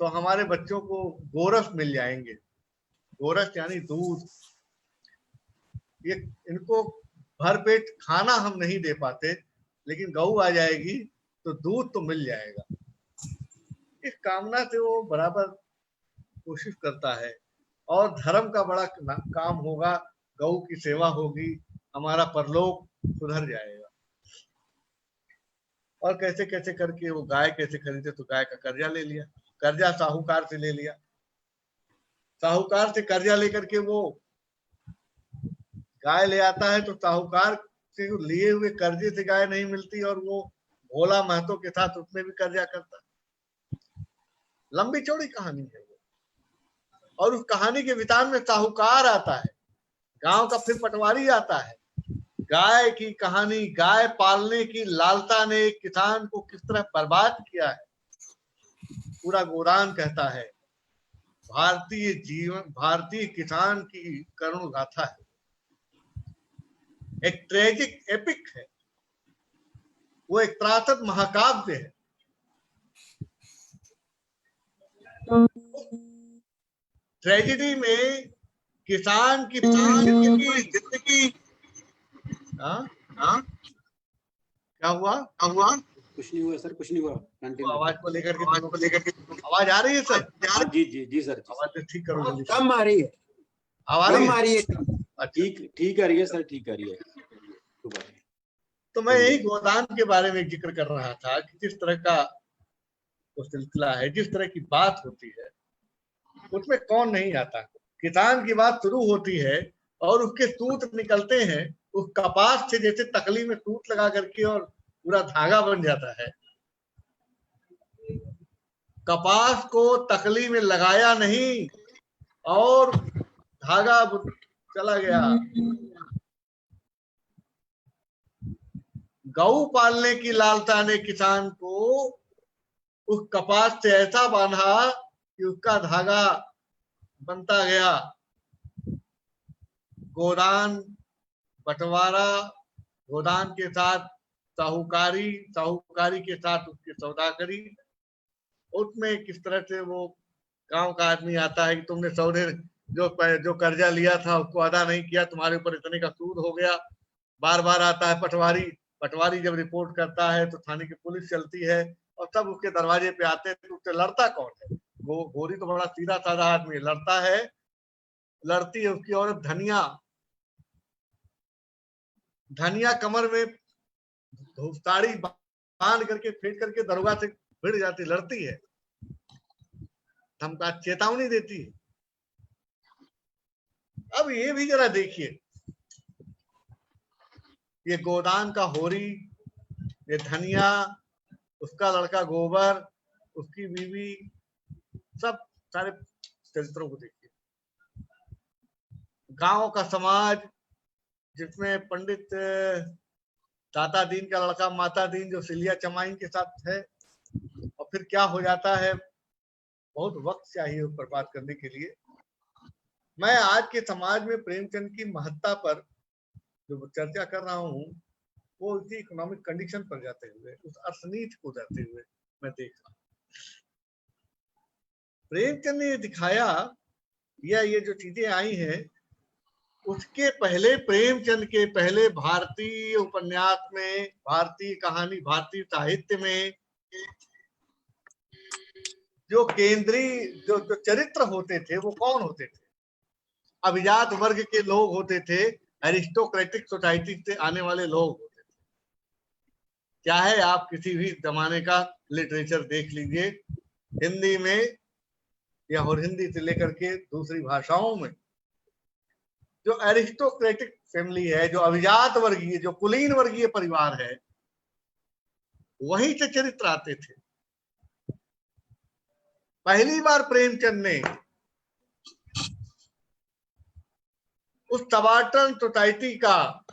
तो हमारे बच्चों को गोरस मिल जाएंगे। गोरस यानी दूध। ये इनको भरपेट खाना हम नहीं दे पाते, लेकिन गऊ आ जाएगी तो दूध तो मिल जाएगा। इस कामना से वो बराबर कोशिश करता है। और धर्म का बड़ा काम होगा, गऊ की सेवा होगी, हमारा परलोक सुधर जाएगा। और कैसे कैसे करके वो गाय कैसे खरीदे, तो गाय का कर्जा ले लिया, कर्जा साहूकार से ले लिया। साहूकार से कर्जा लेकर के वो गाय ले आता है, तो साहूकार से लिए हुए कर्जे से गाय नहीं मिलती और वो भोला महतो के साथ उसमें भी कर्जा करता। लंबी चौड़ी कहानी है वो। और उस कहानी के वितान में साहूकार आता है, गांव का फिर पटवारी आता है। गाय की कहानी, गाय पालने की लालसा ने एक किसान को किस तरह बर्बाद किया है, पूरा गोदान कहता है। भारतीय जीवन, भारतीय किसान की करुण गाथा है, एक ट्रेजिक एपिक है, वो एक त्रासद महाकाव्य है। ट्रेजेडी में किसान की पूरी जिंदगी क्या हुआ? कुछ नहीं हुआ सर, कुछ नहीं हुआ। तो आवाज को लेकर के आवाज आ रही है सर? जी जी जी सर। आवाज तो ठीक करो जल्दी। कम आ रही है, आवाज कम आ रही है। ठीक आ रही है सर, ठीक आ रही है। तो मैं यही गोदान के बारे में जिक्र कर रहा था कि जिस तरह का वो सिलसिला है, जिस तरह की बात होती है, उसमें कौन नहीं आता। किसान की बात शुरू होती है और उसके सूत निकलते हैं उस कपास से, जैसे तकली में सूत लगा करके और पूरा धागा बन जाता है। कपास को तकली में लगाया नहीं और धागा चला गया। गऊ पालने की लालसा ने किसान को उस कपास से ऐसा बांधा कि उसका धागा बनता गया। गोदान, बंटवारा, गोदान के साथ साहूकारी, साहूकारी के साथ उसकी सौदागरी, उसमें किस तरह से वो गांव का आदमी आता है कि तुमने सौदे जो कर्जा लिया था उसको अदा नहीं किया, तुम्हारे ऊपर इतने का सूद हो गया। बार बार आता है पटवारी, पटवारी जब रिपोर्ट करता है तो थाने की पुलिस चलती है और सब उसके दरवाजे पे आते हैं। तो उससे लड़ता कौन है? वो गोरी तो बड़ा सीधा साधा आदमी लड़ता है, लड़ती है उसकी औरत धनिया। धनिया कमर में धूपताड़ी बांध करके फेंक करके दरोगा से भिड़ जाती, लड़ती है, धमका चेतावनी देती है। अब ये भी जरा देखिए, ये गोदान का होरी, ये धनिया, उसका लड़का गोबर, उसकी बीवी, सब सारे चरित्रों को देखिए। गांव का समाज जिसमें पंडित दाता दीन का लड़का माता दीन जो सिलिया चमाइन के साथ है, और फिर क्या हो जाता है, बहुत वक्त चाहिए उस पर बात करने के लिए। मैं आज के समाज में प्रेमचंद की महत्ता पर जो चर्चा कर रहा हूँ, वो उसी इकोनॉमिक कंडीशन पर जाते हुए, उस अर्थनीति को जाते हुए मैं देख रहा हूँ। प्रेमचंद ने दिखाया, या ये जो चीजें आई हैं, उसके पहले प्रेमचंद के पहले भारतीय उपन्यास में, भारतीय कहानी, भारतीय साहित्य में जो केंद्रीय जो चरित्र होते थे वो कौन होते थे? अभिजात वर्ग के लोग होते थे, एरिस्टोक्रेटिक सोसाइटी से आने वाले लोग होते थे। चाहे आप किसी भी जमाने का लिटरेचर देख लीजिए, हिंदी में या और हिंदी से लेकर के दूसरी भाषाओं में, जो एरिस्टोक्रेटिक फैमिली है, जो अभिजात वर्गीय, जो कुलीन वर्गीय परिवार है, वही से चरित्र आते थे। पहली बार प्रेमचंद ने उस सबाल्टर्न सोसाइटी का,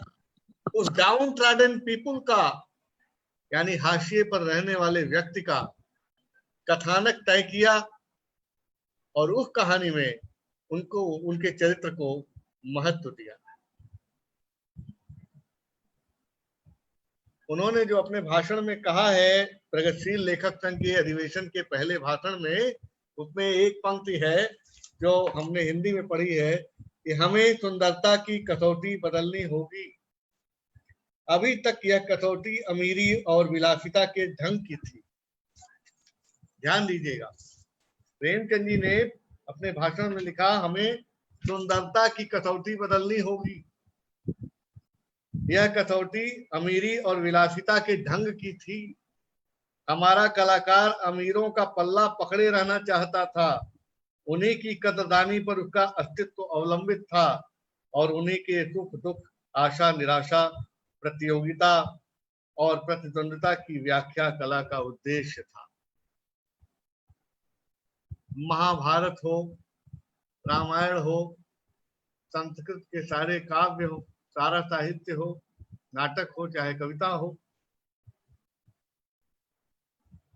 उस डाउन ट्रॉडन पीपुल का, यानी हाशिए पर रहने वाले व्यक्ति का कथानक तय किया और उस कहानी में उनको, उनके चरित्र को महत्व दिया। उन्होंने जो अपने भाषण में कहा है प्रगतिशील लेखक संघ के अधिवेशन के पहले भाषण में, उसमें एक पंक्ति है जो हमने हिंदी में पढ़ी है कि हमें सुंदरता की कसौटी बदलनी होगी। अभी तक यह कसौटी अमीरी और विलासिता के ढंग की थी। ध्यान दीजिएगा, प्रेमचंद जी ने अपने भाषण में लिखा हमें सुंदरता की कसौटी बदलनी होगी। यह कसौटी अमीरी और विलासिता के ढंग की थी। हमारा कलाकार अमीरों का पल्ला पकड़े रहना चाहता था, उन्हीं की कदरदानी पर उसका अस्तित्व अवलंबित था और उन्हीं के सुख दुख, आशा निराशा, प्रतियोगिता और प्रतिद्वंद्विता की व्याख्या कला का उद्देश्य था। महाभारत हो, रामायण हो, संस्कृत के सारे काव्य हो, सारा साहित्य हो, नाटक हो चाहे कविता हो,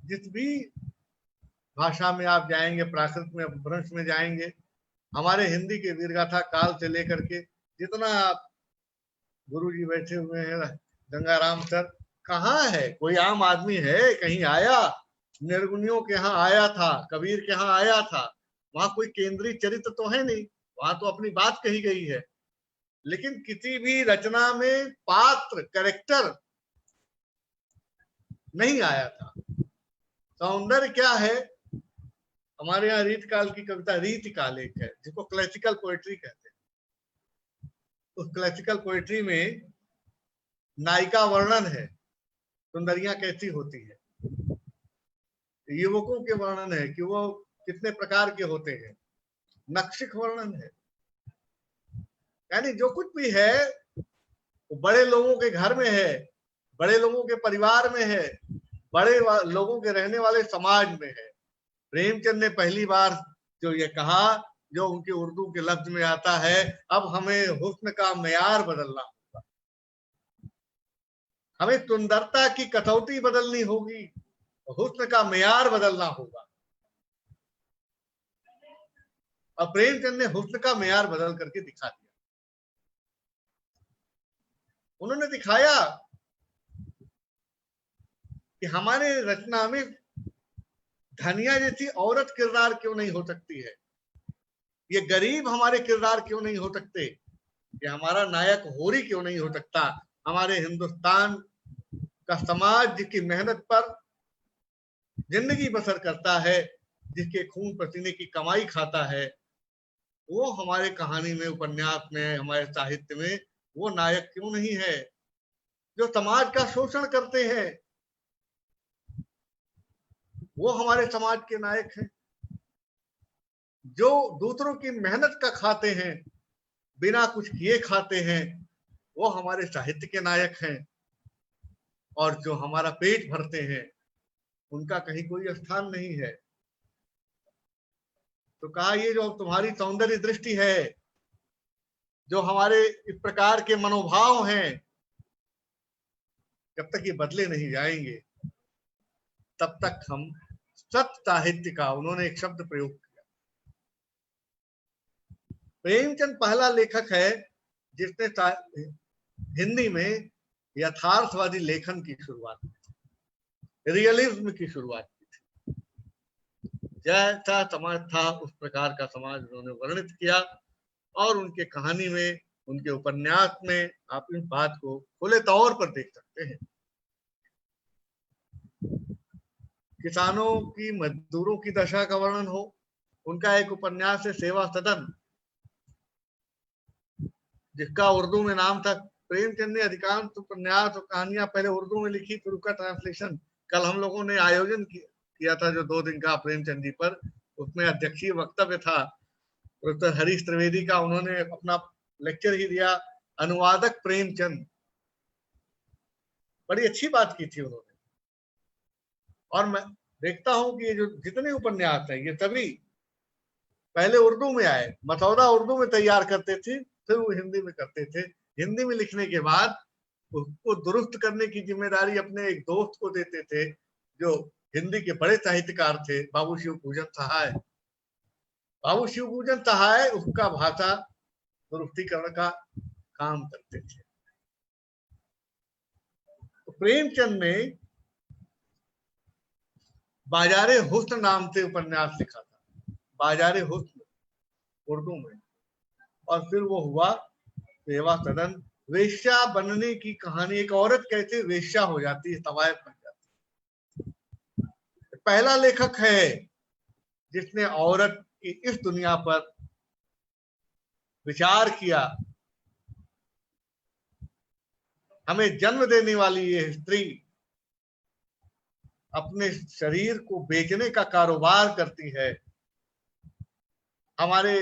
जिस भी भाषा में आप जाएंगे, प्राकृत में, अपभ्रंश में जाएंगे, हमारे हिंदी के वीरगाथा काल से लेकर के जितना आप, गुरु जी बैठे हुए हैं गंगाराम सर, कहाँ है कोई आम आदमी है कहीं आया? निर्गुणियों के यहाँ आया था, कबीर के यहाँ आया था, वहां कोई केंद्रीय चरित्र तो है नहीं, वहां तो अपनी बात कही गई है। लेकिन किसी भी रचना में पात्र, कैरेक्टर नहीं आया था। सौंदर्य क्या है? हमारे यहाँ रीतकाल की कविता रीतिकाल एक है जिसको क्लासिकल पोएट्री कहते हैं। उस क्लासिकल पोएट्री में नायिका वर्णन है, सुंदरियां कैसी होती है, युवकों के वर्णन है कि वो कितने प्रकार के होते हैं, नक्शिक वर्णन है। यानी जो कुछ भी है वो बड़े लोगों के घर में है, बड़े लोगों के परिवार में है, बड़े लोगों के रहने वाले समाज में है। प्रेमचंद ने पहली बार जो ये कहा, जो उनके उर्दू के लफ्ज में आता है, अब हमें हुस्न का मेयार बदलना होगा, हमें सुंदरता की कसौटी बदलनी होगी, हुस्न का मेयार बदलना होगा। और प्रेमचंद ने हुस्न का मेयार बदल करके दिखा दिया। उन्होंने दिखाया कि हमारे रचना में धनिया जैसी औरत किरदार क्यों नहीं हो सकती है, ये गरीब हमारे किरदार क्यों नहीं हो सकते, ये हमारा नायक होरी क्यों नहीं हो सकता। हमारे हिंदुस्तान का समाज जिसकी मेहनत पर जिंदगी बसर करता है, जिसके खून पसीने की कमाई खाता है, वो हमारे कहानी में, उपन्यास में, हमारे साहित्य में वो नायक क्यों नहीं है? जो समाज का शोषण करते हैं वो हमारे समाज के नायक हैं। जो दूसरों की मेहनत का खाते हैं, बिना कुछ किए खाते हैं, वो हमारे साहित्य के नायक हैं। और जो हमारा पेट भरते हैं उनका कहीं कोई स्थान नहीं है। तो कहा ये जो तुम्हारी सौंदर्य दृष्टि है, जो हमारे इस प्रकार के मनोभाव हैं, जब तक ये बदले नहीं जाएंगे तब तक हम सत्य साहित्य का, उन्होंने एक शब्द प्रयोग किया, प्रेमचंद पहला लेखक है जिसने हिंदी में यथार्थवादी लेखन की शुरुआत की, रियलिज्म की शुरुआत की थी। जैसा समाज था उस प्रकार का समाज उन्होंने वर्णित किया और उनके कहानी में, उनके उपन्यास में आप इस बात को खुले तौर पर देख सकते हैं। किसानों की, मजदूरों की दशा का वर्णन हो, उनका एक उपन्यास है सेवा सदन, जिसका उर्दू में नाम था। प्रेमचंद ने अधिकांश उपन्यास और कहानियां पहले उर्दू में लिखी, फिर उसका ट्रांसलेशन कल हम लोगों ने आयोजन किया था जो 2 दिन का प्रेमचंद जी पर, उसमें अध्यक्षीय वक्तव्य था प्रोफेसर हरीश त्रिवेदी का, उन्होंने अपना लेक्चर ही दिया, अनुवादक प्रेमचंद। बड़ी अच्छी बात की थी उन्होंने। और मैं देखता हूं कि ये जो जितने उपन्यास हैं ये सभी पहले उर्दू में आए, मसौदा उर्दू में तैयार करते थे, फिर वो हिंदी में करते थे। हिंदी में लिखने के बाद उसको दुरुस्त करने की जिम्मेदारी अपने एक दोस्त को देते थे जो हिंदी के बड़े साहित्यकार थे, बाबू शिवपूजन सहाय। बाबू शिवपूजन सहाय उसका भाषा दुरुस्तीकरण का काम करते थे। तो प्रेमचंद ने बाजारे हुस्न नाम से उपन्यास लिखा था, बाजारे हुस्न उर्दू में, और फिर वो हुआ सेवा सदन। वेश्या बनने की कहानी, एक औरत कैसे वेश्या हो जाती है, तवायफ बन जाती है। पहला लेखक है जिसने औरत की इस दुनिया पर विचार किया। हमें जन्म देने वाली ये स्त्री अपने शरीर को बेचने का कारोबार करती है, हमारे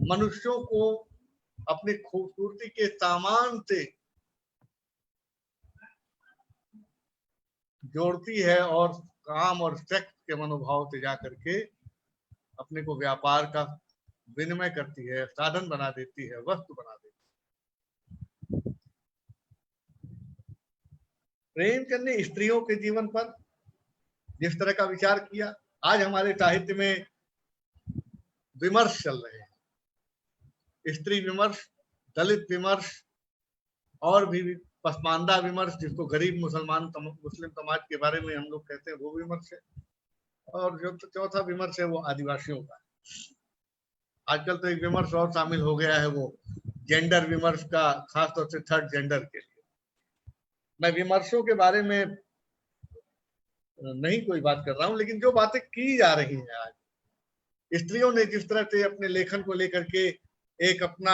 मनुष्यों को अपनी खूबसूरती के सामान से जोड़ती है और काम और सेक्स के मनोभाव से जाकर के अपने को व्यापार का विनिमय करती है, साधन बना देती है, वस्तु बना देती है। प्रेमचंद ने स्त्रियों के जीवन पर जिस तरह का विचार किया, आज हमारे साहित्य में विमर्श चल रहे हैं, स्त्री विमर्श, दलित विमर्श और भी पसमानदा विमर्श, जिसको गरीब मुस्लिम समाज के बारे में हम लोग कहते हैं, वो विमर्श है। और जो चौथा विमर्श है वो आदिवासियों का है। आजकल तो एक विमर्श और शामिल हो गया है, वो जेंडर विमर्श का, खासतौर से थर्ड जेंडर के लिए। मैं विमर्शों के बारे में नहीं कोई बात कर रहा हूं, लेकिन जो बातें की जा रही हैं आज, स्त्रियों ने जिस तरह से अपने लेखन को लेकर के एक अपना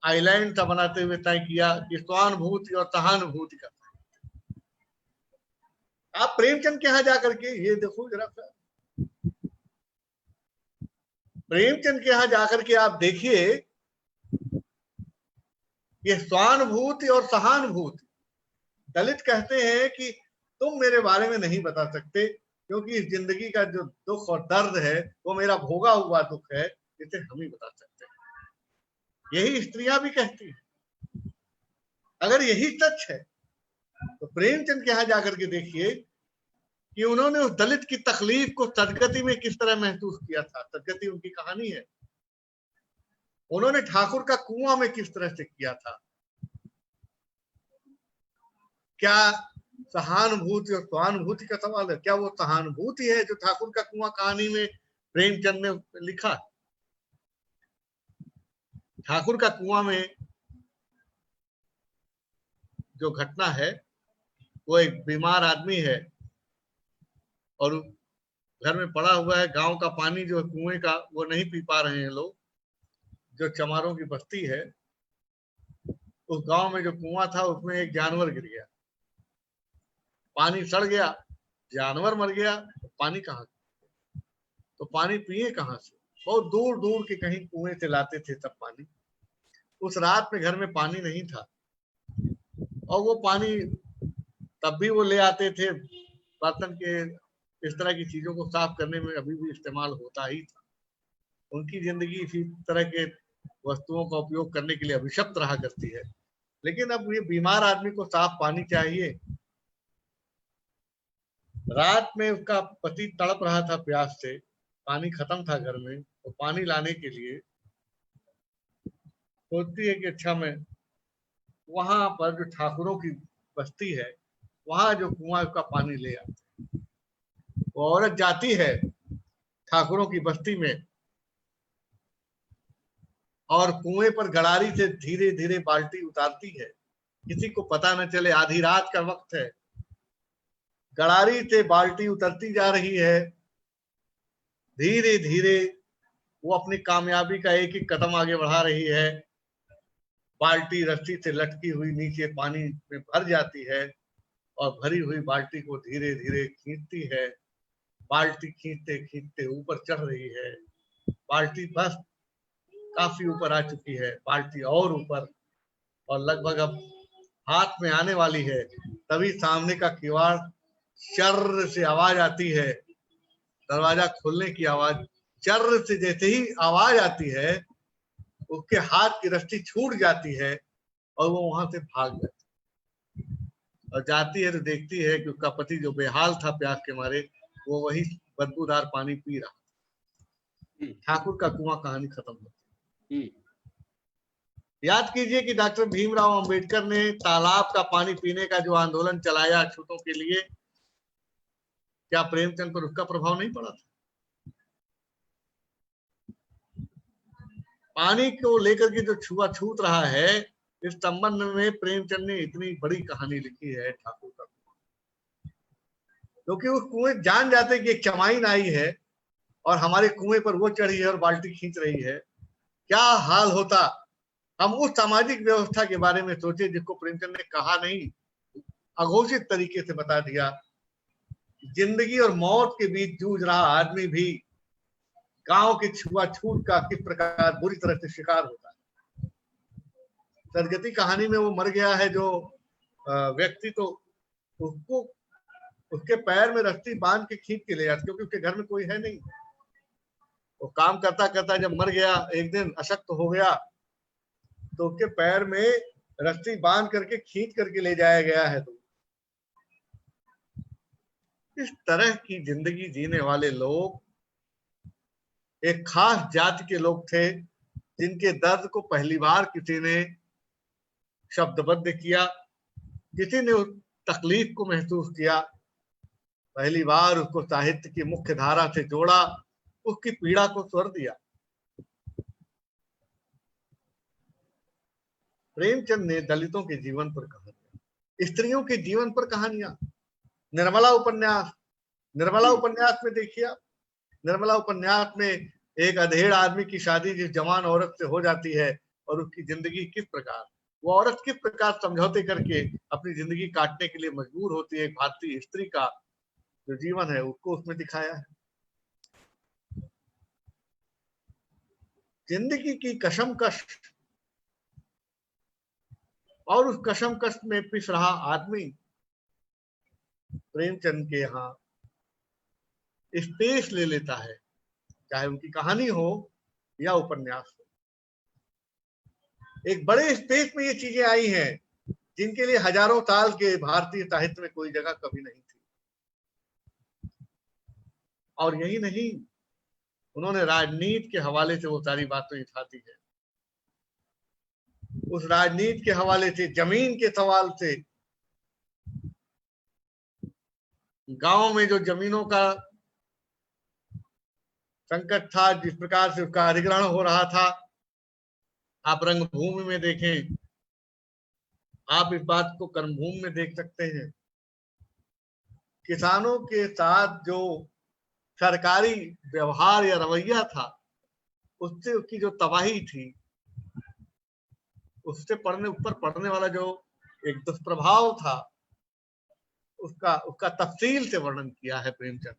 आइलैंड सा बनाते हुए तय किया कि स्वानुभूति और सहानुभूति का। आप प्रेमचंद के यहां जाकर के ये देखो जरा, प्रेमचंद के यहां जाकर के आप देखिए, ये स्वानुभूति और सहानुभूति। दलित कहते हैं कि तुम मेरे बारे में नहीं बता सकते, क्योंकि इस जिंदगी का जो दुख और दर्द है वो मेरा भोगा हुआ दुख है, जिसे हम ही बता सकते हैं। यही स्त्रियां भी कहती हैं। अगर यही सच है तो प्रेमचंद के यहां जाकर के देखिए कि उन्होंने उस दलित की तकलीफ को सदगति में किस तरह महसूस किया था। सदगति उनकी कहानी है। उन्होंने ठाकुर का कुआं में किस तरह से किया था। क्या सहानुभूति और स्वानुभूति का सवाल है, क्या वो सहानुभूति है जो ठाकुर का कुआं कहानी में प्रेमचंद ने लिखा। ठाकुर का कुआं में जो घटना है, वो एक बीमार आदमी है और घर में पड़ा हुआ है। गांव का पानी जो कुएं का वो नहीं पी पा रहे हैं लोग, जो चमारों की बस्ती है। उस गांव में जो कुआं था उसमें एक जानवर गिर गया, पानी सड़ गया, जानवर मर गया, तो पानी कहाँ, तो पानी पिए कहाँ से। बहुत दूर दूर के कहीं कुएं से लाते थे सब पानी। उस रात में घर में पानी नहीं था और वो पानी तब भी वो ले आते थे, बर्तन के इस तरह की चीजों को साफ करने में अभी भी इस्तेमाल होता ही था। उनकी जिंदगी इसी तरह के वस्तुओं का उपयोग करने के लिए अभिशप्त रहा करती है। लेकिन अब ये बीमार आदमी को साफ पानी चाहिए। रात में उसका पति तड़प रहा था प्यास से, पानी खत्म था घर में, तो पानी लाने के लिए सोचती है कि अच्छा मैं वहां पर जो ठाकुरों की बस्ती है वहां जो कुआं का पानी ले आते। वो औरत जाती है ठाकुरों की बस्ती में और कुएं पर गड़ारी से धीरे धीरे बाल्टी उतारती है, किसी को पता न चले। आधी रात का वक्त है, गड़ारी से बाल्टी उतरती जा रही है। धीरे धीरे वो अपनी कामयाबी का एक एक कदम आगे बढ़ा रही है। बाल्टी रस्सी से लटकी हुई नीचे पानी में भर जाती है और भरी हुई बाल्टी को धीरे धीरे खींचती है। बाल्टी खींचते खींचते ऊपर चढ़ रही है। बाल्टी बस काफी ऊपर आ चुकी है, बाल्टी और ऊपर, और लगभग अब हाथ में आने वाली है। तभी सामने का किवाड़ चर्र से आवाज आती है, दरवाजा खोलने की आवाज। चर्र से जैसे ही आवाज आती है उसके हाथ की रस्सी छूट जाती है और वो वहां से भाग जाती है। और जाती है तो देखती है कि उसका पति जो बेहाल था प्यास के मारे, वो वही बदबूदार पानी पी रहा। ठाकुर का कुआं कहानी खत्म होती है। याद कीजिए कि डॉक्टर भीमराव अंबेडकर ने तालाब का पानी पीने का जो आंदोलन चलाया अछूतों के लिए, क्या प्रेमचंद पर उसका प्रभाव नहीं पड़ा था? पानी को लेकर के जो छुआछूत रहा है, इस संबंध में प्रेमचंद ने इतनी बड़ी कहानी लिखी है ठाकुर का, क्योंकि उस कुएं जान जाते कि एक चमाइन आई है और हमारे कुएं पर वो चढ़ी है और बाल्टी खींच रही है, क्या हाल होता। हम उस सामाजिक व्यवस्था के बारे में सोचे जिसको प्रेमचंद ने कहा नहीं, अघोषित तरीके से बता दिया। जिंदगी और मौत के बीच जूझ रहा आदमी भी गांव के छुआछूत का किस प्रकार बुरी तरह से शिकार होता है। सदगति कहानी में वो मर गया है जो व्यक्ति, तो उसको उसके पैर में रस्सी बांध के खींच के ले जाते, क्योंकि उसके घर में कोई है नहीं। वो काम करता करता जब मर गया, एक दिन अशक्त हो गया, तो उसके पैर में रस्सी बांध करके खींच करके ले जाया गया है। तो इस तरह की जिंदगी जीने वाले लोग एक खास जाति के लोग थे, जिनके दर्द को पहली बार किसी ने शब्दबद्ध किया, किसी ने उस तकलीफ को महसूस किया, पहली बार उसको साहित्य की मुख्य धारा से जोड़ा, उसकी पीड़ा को स्वर दिया। प्रेमचंद ने दलितों के जीवन पर कहानियां, स्त्रियों के जीवन पर कहानियां, निर्मला उपन्यास में देखिए, निर्मला उपन्यास में एक अधेड़ आदमी की शादी जिस जवान औरत से हो जाती है और उसकी जिंदगी किस प्रकार, वो औरत किस प्रकार समझौते करके अपनी जिंदगी काटने के लिए मजबूर होती है, एक भारतीय स्त्री का जो जीवन है उसको उसमें दिखाया है। जिंदगी की कशमकश और उस कशमकश में पिस रहा आदमी प्रेमचंद के यहाँ स्पेस ले लेता है, चाहे उनकी कहानी हो या उपन्यास हो। एक बड़े स्पेस में ये चीजें आई हैं जिनके लिए हजारों साल के भारतीय साहित्य में कोई जगह कभी नहीं थी। और यही नहीं, उन्होंने राजनीति के हवाले से वो सारी बातें उठाती है। उस राजनीति के हवाले से, जमीन के सवाल से, गांव में जो जमीनों का संकट था, जिस प्रकार से उसका अधिग्रहण हो रहा था, आप रंगभूमि में देखें, आप इस बात को कर्मभूमि में देख सकते हैं। किसानों के साथ जो सरकारी व्यवहार या रवैया था, उससे उसकी जो तबाही थी, उससे ऊपर पड़ने वाला जो एक दुष्प्रभाव था, उसका तफसील से वर्णन किया है प्रेमचंद,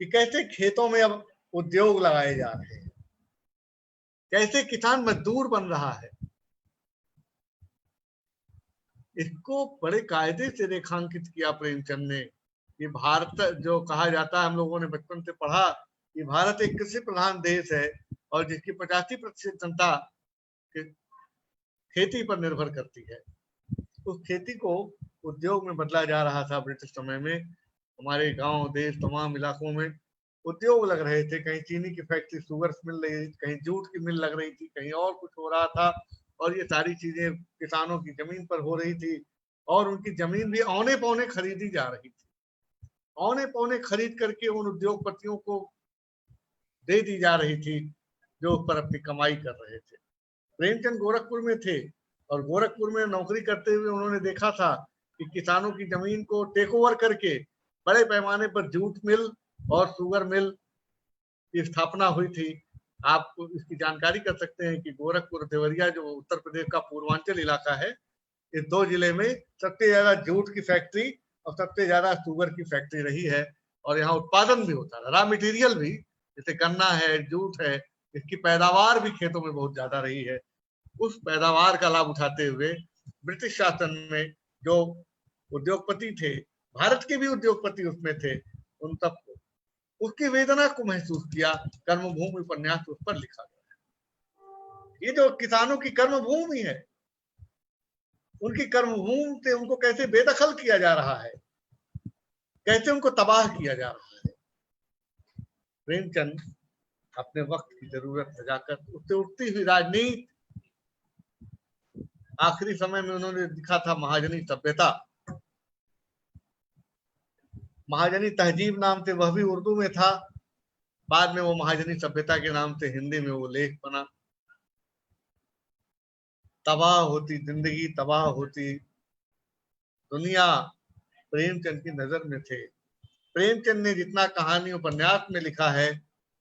कि कैसे खेतों में अब उद्योग लगाए जा रहे हैं, कैसे किसान मजदूर बन रहा है। इसको बड़े कायदे से रेखांकित किया प्रेमचंद ने। ये भारत जो कहा जाता है, हम लोगों ने बचपन से पढ़ा, कि भारत एक कृषि प्रधान देश है और जिसकी 85% जनता खेती पर निर्भर करती है। उस खेती को उद्योग में बदला जा रहा था। ब्रिटिश समय में हमारे गांव देश तमाम इलाकों में उद्योग लग रहे थे, कहीं चीनी की फैक्ट्री, शुगर मिल रही थी, कहीं जूट की मिल लग रही थी, कहीं और कुछ हो रहा था, और ये सारी चीजें किसानों की जमीन पर हो रही थी, और उनकी जमीन भी औने पौने खरीदी जा रही थी। औने पौने खरीद करके उन उद्योगपतियों को दे दी जा रही थी जो उस पर अपनी कमाई कर रहे थे। प्रेमचंद गोरखपुर में थे और गोरखपुर में नौकरी करते हुए उन्होंने देखा था कि किसानों की जमीन को टेक ओवर करके बड़े पैमाने पर जूट मिल और शुगर मिल की स्थापना हुई थी। आप इसकी जानकारी कर सकते हैं कि गोरखपुर देवरिया जो उत्तर प्रदेश का पूर्वांचल इलाका है, इस दो जिले में सबसे ज्यादा जूट की फैक्ट्री और सबसे ज्यादा शुगर की फैक्ट्री रही है, और यहाँ उत्पादन भी होता है, रॉ मटेरियल भी, जैसे गन्ना है, जूट है, इसकी पैदावार भी खेतों में बहुत ज्यादा रही है। उस पैदावार का लाभ उठाते हुए ब्रिटिश शासन में जो उद्योगपति थे, भारत के भी उद्योगपति उसमें थे, उन सबको उसकी वेदना को महसूस किया। कर्मभूमि उपन्यास उस पर लिखा गया। ये जो किसानों की कर्मभूमि है, उनकी कर्मभूमि से उनको कैसे बेदखल किया जा रहा है, कैसे उनको तबाह किया जा रहा है। प्रेमचंद अपने वक्त की जरूरत सजाकर उससे उठती हुई राजनीति। आखिरी समय में उन्होंने लिखा था महाजनी सभ्यता, महाजनी तहजीब नाम से वह भी उर्दू में था, बाद में वो महाजनी सभ्यता के नाम से हिंदी में वो लेख बना। तबाह होती जिंदगी, तबाह होती दुनिया, प्रेमचंद की नजर में थे। प्रेमचंद ने जितना कहानी उपन्यास में लिखा है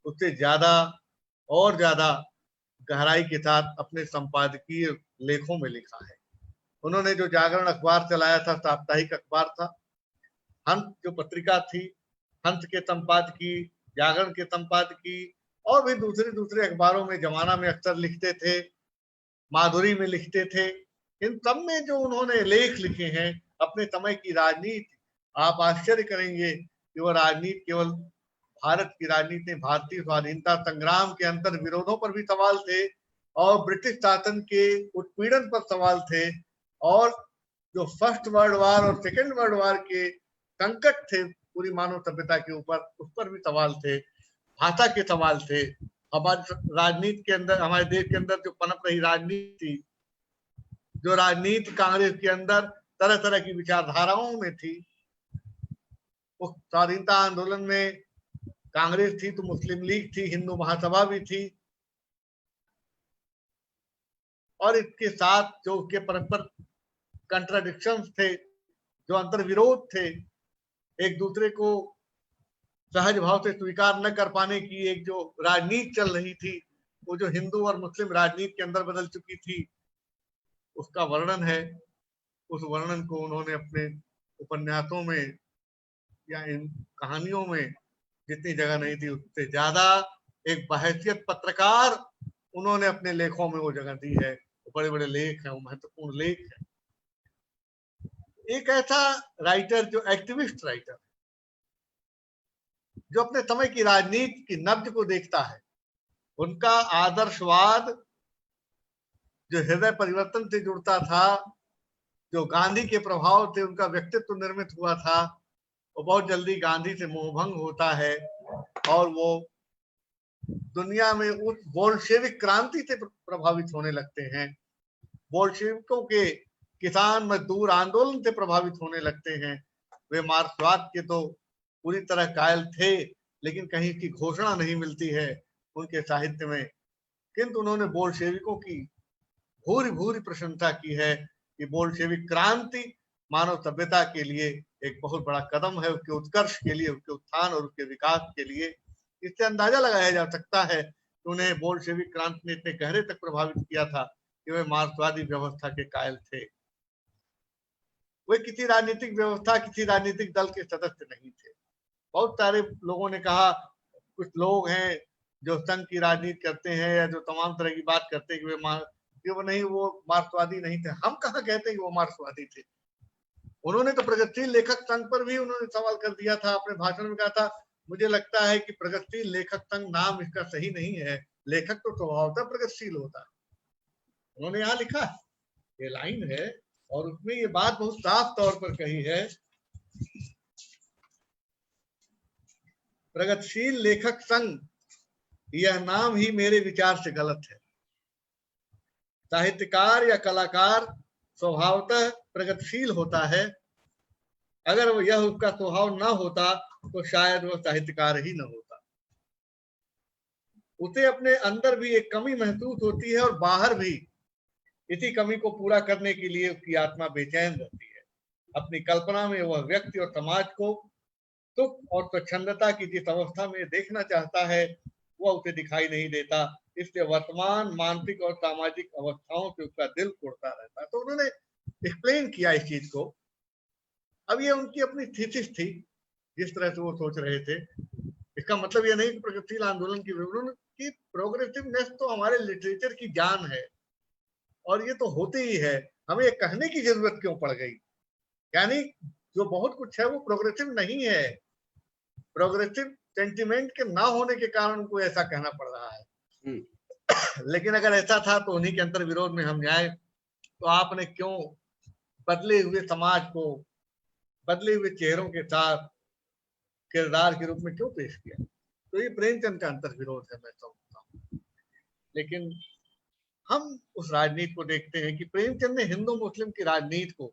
उससे ज्यादा और ज्यादा गहराई के साथ अपने संपादकीय लेखों में लिखा है। उन्होंने जो जागरण अखबार चलाया था, साप्ताहिक अखबार था, हंस जो पत्रिका थी, हंस के संपादकीय, जागरण के संपादकीय और भी दूसरे अखबारों में जमाना में अक्सर लिखते थे, माधुरी में लिखते थे। इन सब में जो उन्होंने लेख लिखे हैं अपने समय की राजनीति, आप आश्चर्य करेंगे कि वह राजनीति केवल भारत की राजनीति, भारतीय स्वाधीनता संग्राम के अंतर विरोधों पर भी सवाल थे और ब्रिटिश शासन के उत्पीड़न पर सवाल थे और जो फर्स्ट वर्ल्ड वार और सेकेंड वर्ल्ड वार के संकट थे पूरी मानव सभ्यता के ऊपर, उस पर भी सवाल थे, भाषा के सवाल थे। हमारी राजनीति के अंदर, हमारे देश के अंदर जो पनप रही राजनीति थी, जो राजनीति कांग्रेस के अंदर तरह तरह की विचारधाराओं में थी, उस स्वाधीनता आंदोलन में कांग्रेस थी तो मुस्लिम लीग थी, हिंदू महासभा भी थी और इसके साथ जो उसके परस्पर कंट्राडिक्शंस थे, जो अंतर विरोध थे, एक दूसरे को सहज भाव से स्वीकार न कर पाने की एक जो राजनीति चल रही थी, वो जो हिंदू और मुस्लिम राजनीति के अंदर बदल चुकी थी, उसका वर्णन है। उस वर्णन को उन्होंने अपने उपन्यासों में या इन कहानियों में जितनी जगह नहीं थी उससे ज्यादा एक बहैसियत पत्रकार उन्होंने अपने लेखों में वो जगह दी है। बड़े बड़े लेख हैं, वो महत्वपूर्ण लेख है। एक ऐसा राइटर जो एक्टिविस्ट राइटर, जो अपने समय की राजनीति की नब्ज को देखता है, उनका आदर्शवाद जो हृदय परिवर्तन से जुड़ता था, जो गांधी के प्रभाव से उनका व्यक्तित्व निर्मित हुआ था, वो बहुत जल्दी गांधी से मोहभंग होता है और वो दुनिया में उस बोल्शेविक क्रांति से प्रभावित होने लगते हैं। बोल्शेविकों के किसान मजदूर आंदोलन से प्रभावित होने लगते हैं। वे मार्क्सवाद के तो पूरी तरह कायल थे, लेकिन कहीं की घोषणा नहीं मिलती है उनके साहित्य में, किंतु उन्होंने बोल्शेविकों की भूरी भूरी प्रशंसा की है कि बोल्शेविक क्रांति मानव सभ्यता के लिए एक बहुत बड़ा कदम है, उसके उत्कर्ष के लिए, उसके उत्थान और उसके विकास के लिए। इससे अंदाजा लगाया जा सकता है कि उन्हें बोल्शेविक क्रांति ने इतने गहरे तक प्रभावित किया था कि वे मार्क्सवादी व्यवस्था के कायल थे। वे किसी राजनीतिक व्यवस्था, किसी राजनीतिक दल के सदस्य नहीं थे। बहुत सारे लोगों ने कहा, कुछ लोग हैं जो संघ की राजनीति करते हैं या जो तमाम तरह की बात करते हैं कि वो नहीं, वो मार्क्सवादी नहीं थे। हम कहाँ कहते हैं कि वो मार्क्सवादी थे। उन्होंने तो प्रगतिशील लेखक संघ पर भी उन्होंने सवाल कर दिया था, अपने भाषण में कहा था, मुझे लगता है कि प्रगतिशील लेखक संघ नाम इसका सही नहीं है, लेखक तो स्वभावतः प्रगतिशील होता है। उन्होंने यहाँ लिखा है, ये लाइन है और उसमें ये बात बहुत साफ तौर पर कही है, प्रगतिशील लेखक संघ यह नाम ही मेरे विचार से गलत है। साहित्यकार या कलाकार स्वभावतः प्रगतिशील होता है, अगर वो यह उसका स्वभाव न होता तो शायद वह साहित्यकार ही न होता। उसे अपने अंदर भी एक कमी महसूस होती है और बाहर भी इसी कमी को पूरा करने के लिए उसकी आत्मा बेचैन रहती है। अपनी कल्पना में वह व्यक्ति और समाज को सुख और स्वच्छंदता की जिस अवस्था में देखना चाहता है वह उसे दिखाई नहीं देता, इसलिए वर्तमान मानसिक और सामाजिक अवस्थाओं से उसका दिल उड़ता रहता है। तो उन्होंने एक्सप्लेन किया इस चीज को। अब ये उनकी अपनी थीसिस थी, जिस तरह से वो सोच रहे थे। इसका मतलब ये नहीं कि प्रगतिशील आंदोलन की प्रोग्रेसिवनेस तो हमारे लिटरेचर की जान है और ये तो होते ही है। हमें ये कहने की जरूरत क्यों पड़ गई, यानी जो बहुत कुछ है वो प्रोग्रेसिव नहीं है, प्रोग्रेसिव सेंटिमेंट के ना होने के कारण उनको ऐसा कहना पड़ रहा है। लेकिन अगर ऐसा था तो उन्हीं के अंतर विरोध में हम जाए तो आपने क्यों बदले हुए समाज को बदले हुए चेहरों के साथ किरदार के रूप में क्यों पेश किया। तो ये प्रेमचंद का अंतर्विरोध है, मैं समझता हूँ। लेकिन हम उस राजनीति को देखते हैं कि प्रेमचंद ने हिंदू मुस्लिम की राजनीति को,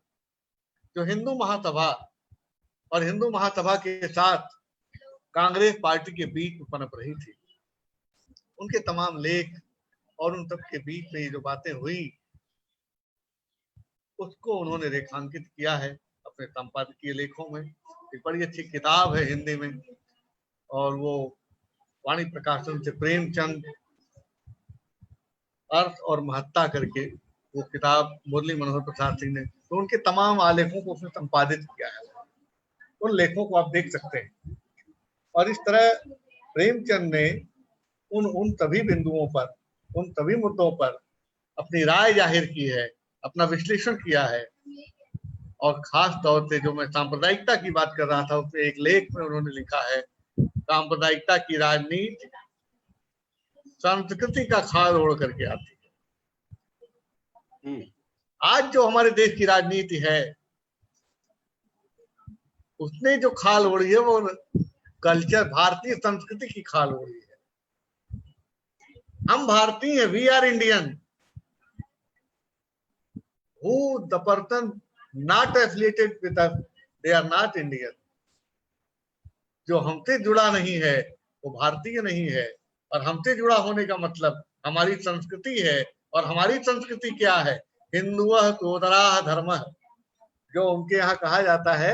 जो हिंदू महासभा और हिंदू महासभा के साथ कांग्रेस पार्टी के बीच में पनप रही थी, उनके तमाम लेख और उन सब के बीच में जो बातें हुई उसको उन्होंने रेखांकित किया है अपने संपादकीय लेखों में। एक बड़ी अच्छी किताब है हिंदी में, और वो वाणी प्रकाशन से प्रेमचंद अर्थ और महत्ता करके वो किताब मुरली मनोहर प्रसाद सिंह ने, तो उनके तमाम आलेखों को उसने संपादित किया है। उन लेखों को आप देख सकते हैं। और इस तरह प्रेमचंद ने उन सभी बिंदुओं पर, उन सभी मुद्दों पर अपनी राय जाहिर की है, अपना विश्लेषण किया है। और खास तौर से जो मैं सांप्रदायिकता की बात कर रहा था, उसमें एक लेख में उन्होंने लिखा है, सांप्रदायिकता की राजनीति संस्कृति का खाल ओढ़ करके आती है। आज जो हमारे देश की राजनीति है, उसने जो खाल ओढ़ी है वो कल्चर, भारतीय संस्कृति की खाल ओढ़ी है। हम भारतीय हैं, we are Indian. Who the person not affiliated with us, they are not Indian. जो हमसे जुड़ा नहीं है वो भारतीय नहीं है। और हमसे जुड़ा होने का मतलब हमारी संस्कृति है। और हमारी संस्कृति क्या है? हिंदुवः सोदराः धर्मः, जो उनके यहाँ कहा जाता है,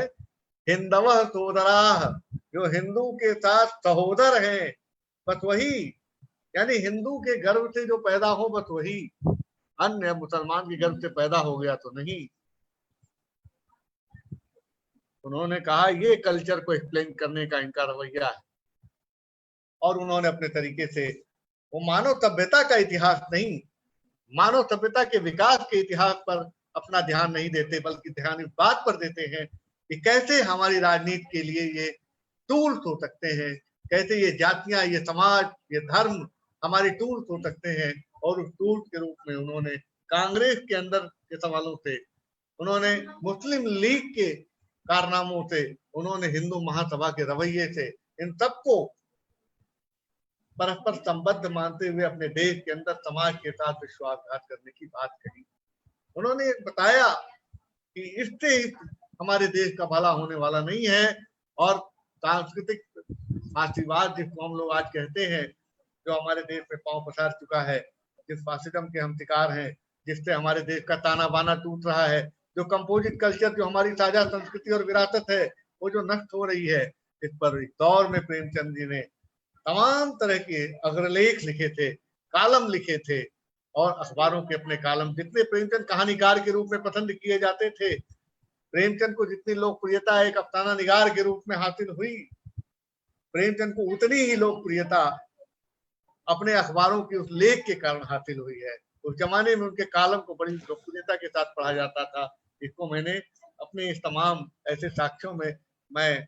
हिंदवः सोदराः, जो हिंदू के साथ सहोदर हैं, बस वही, यानी हिंदू के गर्भ से जो पैदा हो बस वही, अन्य मुसलमान के गर्भ से पैदा हो गया तो नहीं। उन्होंने कहा ये कल्चर को एक्सप्लेन करने का इनका रवैया है। और उन्होंने अपने तरीके से वो मानव सभ्यता का इतिहास नहीं, मानव सभ्यता के विकास के इतिहास पर अपना ध्यान नहीं देते, बल्कि ध्यान इस बात पर देते हैं कि कैसे हमारी राजनीति के लिए ये टूल्स हो सकते हैं, कैसे ये जातियां, ये समाज, ये धर्म हमारे टूल्स हो सकते हैं। और उस टूल्स के रूप में उन्होंने कांग्रेस के अंदर के सवालों से, उन्होंने मुस्लिम लीग के कारनामों से, उन्होंने हिंदू महासभा के रवैये से, इन सबको परस्पर संबद्ध मानते हुए अपने देश के अंदर समाज के साथ विश्वासघात करने की बात कही। उन्होंने बताया कि इससे हमारे देश का भला होने वाला नहीं है। और सांस्कृतिक फासीवाद जिसको हम लोग आज कहते हैं, जो हमारे देश में पांव पसार चुका है, जिस फासिज्म के हम शिकार हैं, जिससे हमारे देश का ताना बाना टूट रहा है, जो कंपोजिट कल्चर, जो हमारी साझा संस्कृति और विरासत है, वो जो नष्ट हो रही है, इस पर इस दौर में प्रेमचंद जी ने तमाम तरह के अग्रलेख लिखे थे, कालम लिखे थे। और अखबारों के अपने कालम, जितने प्रेमचंद कहानीकार के रूप में पसंद किए जाते थे, प्रेमचंद को जितनी लोकप्रियता एक अफसाना निगार के रूप में हासिल हुई, प्रेमचंद को उतनी ही लोकप्रियता अपने अखबारों के उस लेख के कारण हासिल हुई है। उस जमाने में उनके कालम को बड़ी लोकप्रियता के साथ पढ़ा जाता था। इसको मैंने अपने इस तमाम ऐसे साक्ष्यों में, मैं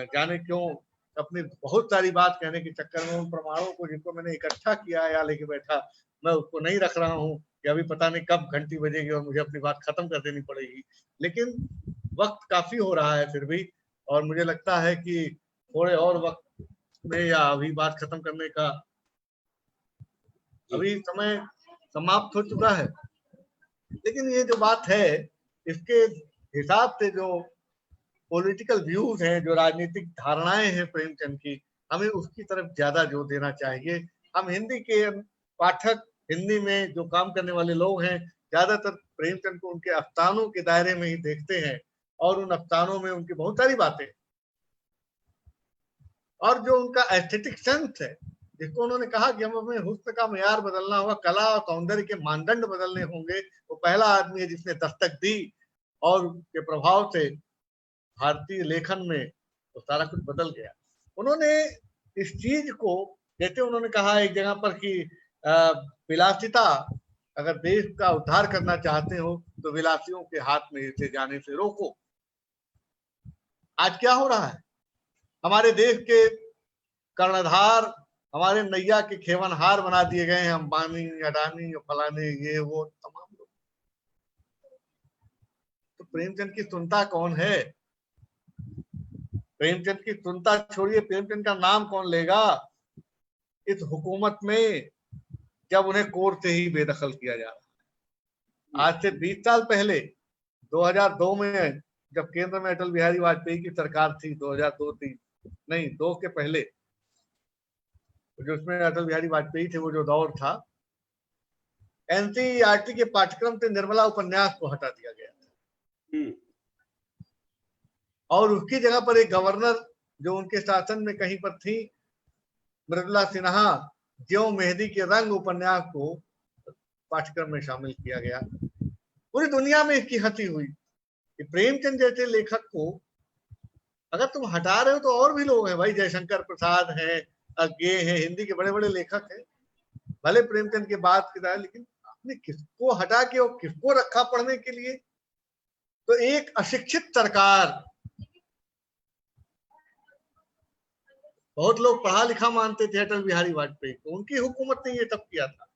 जाने क्यों अपनी बहुत सारी बात कहने के चक्कर में उन प्रमाणों को जिनको मैंने इकट्ठा किया या लेके बैठा, मैं उसको नहीं रख रहा हूँ कि अभी पता नहीं कब घंटी बजेगी और मुझे अपनी बात खत्म कर देनी पड़ेगी। लेकिन वक्त काफी हो रहा है फिर भी, और मुझे लगता है कि थोड़े और वक्त में या अभी बात खत्म करने का अभी समय समाप्त हो चुका है। लेकिन ये जो बात है, इसके हिसाब से जो पॉलिटिकल व्यूज हैं, जो राजनीतिक धारणाएं हैं प्रेमचंद की, हमें उसकी तरफ ज्यादा जोर देना चाहिए। हम हिंदी के पाठक, हिंदी में जो काम करने वाले लोग हैं, ज्यादातर प्रेमचंद को उनके अफसानों के दायरे में ही देखते हैं। और उन अफसानों में उनकी बहुत सारी बातें, और जो उनका एस्थेटिक सेंस है, जिसको उन्होंने कहा कि हम अपने हुस्न का मेयार बदलना होगा, कला और सौंदर्य के मानदंड बदलने होंगे, वो पहला आदमी है जिसने दस्तक दी। और के प्रभाव से भारतीय लेखन में तो सारा कुछ बदल गया। उन्होंने इस चीज को, जैसे उन्होंने कहा एक जगह पर कि विलासिता, अगर देश का उद्धार करना चाहते हो तो विलासियों के हाथ में इसे जाने से रोको। आज क्या हो रहा है? हमारे देश के कर्णधार, हमारे नैया के खेवनहार बना दिए गए हैं अंबानी, अडानी, फलाने, ये वो तमाम लोग। तो प्रेमचंद की सुनता कौन है? प्रेमचंद की सुनता छोड़िए, प्रेमचंद का नाम कौन लेगा? इस हुकूमत में जब उन्हें कोर्ट से ही बेदखल किया जा रहा है। आज से 20 साल पहले 2002 में जब केंद्र में अटल बिहारी वाजपेयी की सरकार थी, 2002-3 नहीं 2 के पहले जो उसमें अटल बिहारी वाजपेयी थे, वो जो दौर था, एनसीईआरटी के पाठ्यक्रम से निर्मला उपन्यास को हटा दिया गया था और उसकी जगह पर एक गवर्नर जो उनके शासन में कहीं पर थी, मृदुला सिन्हा, ज्यों मेहंदी के रंग उपन्यास को पाठ्यक्रम में शामिल किया गया। पूरी दुनिया में इसकी हंसी हुई कि प्रेमचंद जैसे लेखक को अगर तुम हटा रहे हो तो और भी लोग हैं भाई, जयशंकर प्रसाद हैं, अज्ञे हैं, हिंदी के बड़े बड़े लेखक हैं, भले प्रेमचंद के बाद की तरह, लेकिन आपने किसको हटा के और किसको रखा पढ़ने के लिए? तो एक अशिक्षित सरकार, बहुत लोग पढ़ा लिखा मानते थे अटल बिहारी वाजपेयी को, उनकी हुकूमत ने ये सब किया था।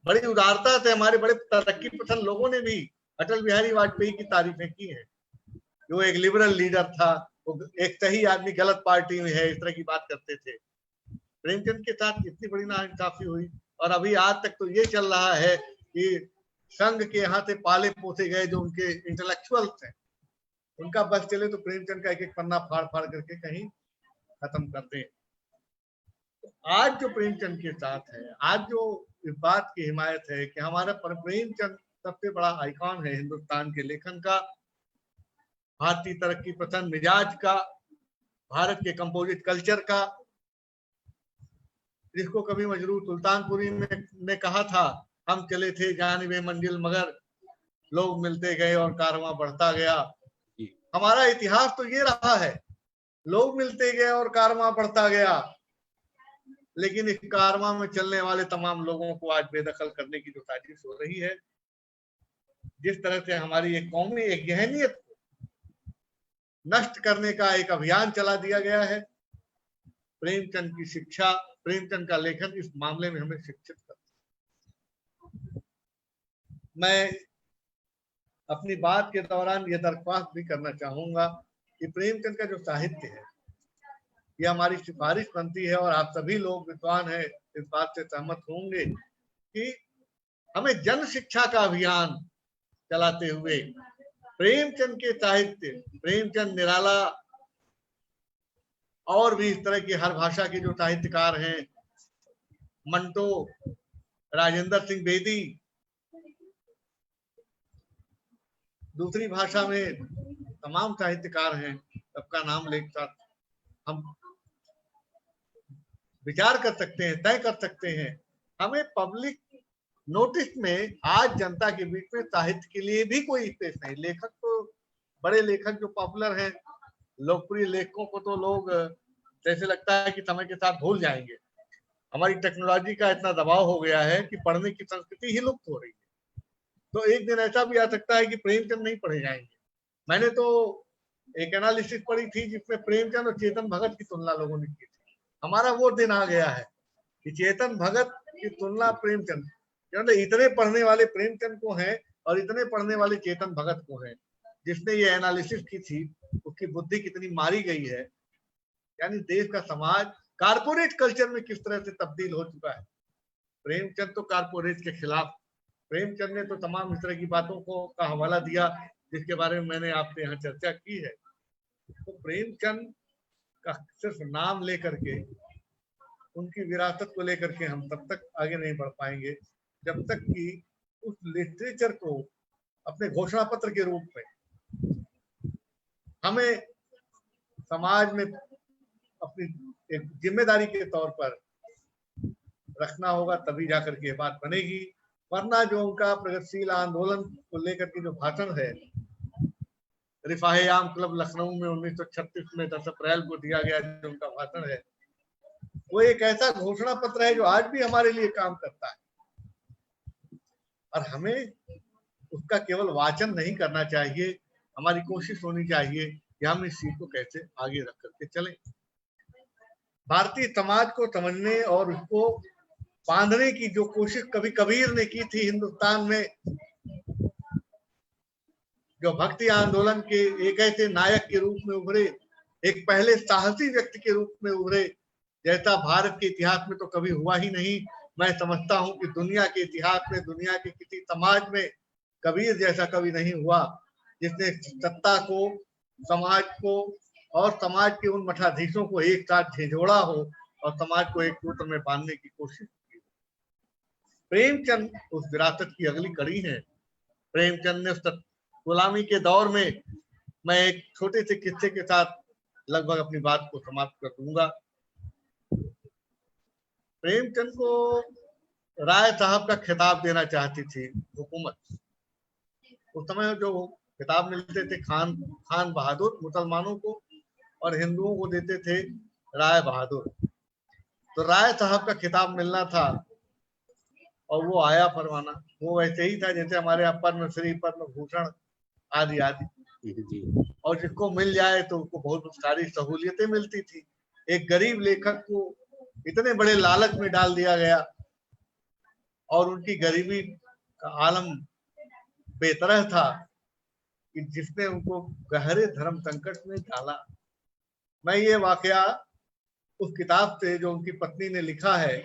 बड़ी उदारता से हमारे बड़े तरक्की पसंद लोगों ने भी अटल बिहारी वाजपेयी की तारीफें की हैं। जो एक लिबरल लीडर था, वो एक सही आदमी गलत पार्टी में है, इस तरह की बात करते थे। प्रेमचंद के साथ इतनी बड़ी नाइंसाफी हुई और अभी आज तक तो ये चल रहा है कि संघ के यहाँ से पाले पोसे गए जो उनके इंटेलेक्चुअल्स हैं, उनका बस चले तो प्रेमचंद का एक एक पन्ना फाड़ फाड़ करके कहीं खत्म करते हैं। तो आज जो प्रेमचंद के साथ है, आज जो इस बात की हिमायत है कि हमारा प्रेमचंद सबसे बड़ा आइकॉन है हिंदुस्तान के लेखन का, भारतीय तरक्की पसंद मिजाज का, भारत के कंपोजिट कल्चर का, जिसको कभी मजरूर सुल्तानपुरी ने कहा था, हम चले थे जानिबे मंजिल मगर लोग मिलते गए और कारवां बढ़ता गया। हमारा इतिहास तो ये रहा है, लोग मिलते गए और कारवां बढ़ता गया, लेकिन इस कारवां में चलने वाले तमाम लोगों को आज बेदखल करने की जो साजिश हो रही है, जिस तरह से हमारी एक कौमी एक जहनियत को नष्ट करने का एक अभियान चला दिया गया है, प्रेमचंद की शिक्षा, प्रेमचंद का लेखन इस मामले में हमें शिक्षित करता है। मैं अपनी बात के दौरान यह दरख्वास्त भी करना चाहूंगा कि प्रेमचंद का जो साहित्य है, ये हमारी सिफारिश बनती है और आप सभी लोग विद्वान हैं इस बात से सहमत होंगे कि हमें जन शिक्षा का अभियान चलाते हुए प्रेमचंद के साहित्य, प्रेमचंद, निराला और भी इस तरह की हर भाषा के जो साहित्यकार हैं, मंटो, राजेंद्र सिंह बेदी, दूसरी भाषा में तमाम साहित्यकार हैं, सबका नाम लेकर हम विचार कर सकते हैं, तय कर सकते हैं। हमें पब्लिक नोटिस में आज जनता के बीच में साहित्य के लिए भी कोई स्पेस नहीं। लेखक तो बड़े लेखक जो पॉपुलर हैं, लोकप्रिय लेखकों को तो लोग जैसे लगता है कि समय के साथ भूल जाएंगे। हमारी टेक्नोलॉजी का इतना दबाव हो गया है कि पढ़ने की संस्कृति ही लुप्त हो रही है। तो एक दिन ऐसा भी आ सकता है कि प्रेमचंद नहीं पढ़े जाएंगे। मैंने तो एक एनालिसिस पढ़ी थी जिसमें प्रेमचंद और चेतन भगत की तुलना लोगों ने की थी। हमारा वो दिन आ गया है कि चेतन भगत की तुलना प्रेमचंद, क्योंकि इतने पढ़ने वाले प्रेमचंद को हैं और इतने पढ़ने वाले चेतन भगत को हैं। जिसने ये एनालिसिस की थी उसकी बुद्धि कितनी मारी गई है, यानी देश का समाज कारपोरेट कल्चर में किस तरह से तब्दील हो चुका है। प्रेमचंद तो कारपोरेट के खिलाफ, प्रेमचंद ने तो तमाम इस तरह की बातों को का हवाला दिया जिसके बारे में मैंने आपसे यहाँ चर्चा की है। तो प्रेमचंद का सिर्फ नाम लेकर के, उनकी विरासत को लेकर के हम तब तक आगे नहीं बढ़ पाएंगे जब तक कि उस लिटरेचर को अपने घोषणा पत्र के रूप में हमें समाज में अपनी एक जिम्मेदारी के तौर पर रखना होगा, तभी जाकर के बात बनेगी। वरना जो उनका प्रगतिशील आंदोलन को लेकर के जो भाषण है, रिफाहे आम क्लब लखनऊ में 1936 में 10 अप्रैल को दिया गया जो उनका भाषण है, वो एक ऐसा घोषणा पत्र है जो आज भी हमारे लिए काम करता है। और हमें उसका केवल वाचन नहीं करना चाहिए, हमारी कोशिश होनी चाहिए कि हम इस चीज को कैसे आगे रख करके चलें। भारतीय समाज को समझने और उसको बांधने की जो कोशिश कभी कबीर ने की थी हिंदुस्तान में, जो भक्ति आंदोलन के एक ऐसे नायक के रूप में उभरे, एक पहले साहसी व्यक्ति के रूप में उभरे जैसा भारत के इतिहास में तो कभी हुआ ही नहीं। मैं समझता हूं कि दुनिया के इतिहास में, दुनिया के किसी समाज में कबीर जैसा कभी नहीं हुआ, जिसने सत्ता को, समाज को और समाज के उन मठाधीशों को एक साथ झिझोड़ा हो और समाज को एक सूत्र में बांधने की कोशिश की। प्रेमचंद उस विरासत की अगली कड़ी है। प्रेमचंद ने गुलामी के दौर में, मैं एक छोटे से किस्से के साथ लगभग अपनी बात को समाप्त कर दूंगा। प्रेमचंद को राय साहब का खिताब देना चाहती थी हुकूमत। उस समय जो खिताब मिलते थे खान बहादुर मुसलमानों को, और हिंदुओं को देते थे राय बहादुर। तो राय साहब का खिताब मिलना था और वो आया फरमाना। वो वैसे ही था जैसे हमारे यहाँ पद्मश्री, पद्म भूषण आदि आदि, और जिसको मिल जाए तो उसको बहुत सारी सहूलियतें मिलती थी। एक गरीब लेखक को इतने बड़े लालच में डाल दिया गया और उनकी गरीबी का आलम बेतरह था कि जिसने उनको गहरे धर्म संकट में डाला। मैं ये वाकया उस किताब से, जो उनकी पत्नी ने लिखा है,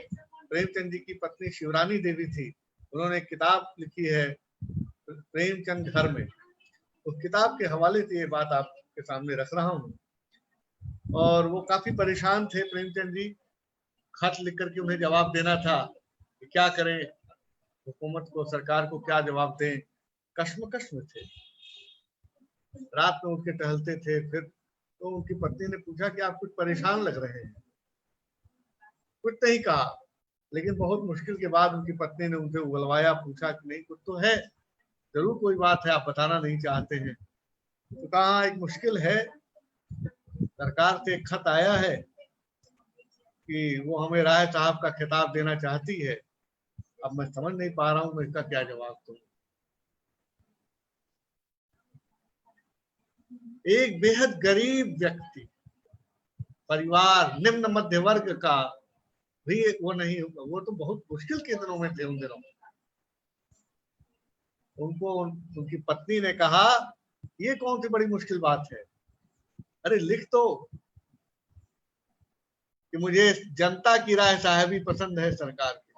प्रेमचंद जी की पत्नी शिवरानी देवी थी, उन्होंने एक किताब लिखी है प्रेमचंद घर में। उस किताब के हवाले से ये बात आपके सामने रख रहा हूँ। और वो काफी परेशान थे प्रेमचंद जी। खत लिख करके उन्हें जवाब देना था कि क्या करें, हुकूमत को, सरकार को क्या जवाब दें। कश्मकश में थे। रात में उठ के टहलते थे। फिर तो उनकी पत्नी ने पूछा कि आप कुछ परेशान लग रहे हैं। कुछ नहीं कहा, लेकिन बहुत मुश्किल के बाद उनकी पत्नी ने उनसे उगलवाया, पूछा कि नहीं कुछ तो है, जरूर कोई बात है, आप बताना नहीं चाहते हैं। तो कहा एक मुश्किल है, सरकार से एक खत आया है कि वो हमें राय साहब का खिताब देना चाहती है। अब मैं समझ नहीं पा रहा हूँ मैं इसका क्या जवाब दूं। एक बेहद गरीब व्यक्ति, परिवार, निम्न मध्य वर्ग का भी वो नहीं, वो तो बहुत मुश्किल के दिनों में थे उन दिनों। उनको उनकी पत्नी ने कहा ये कौन सी बड़ी मुश्किल बात है, अरे लिख तो कि मुझे जनता की राय साहबी पसंद है सरकार की।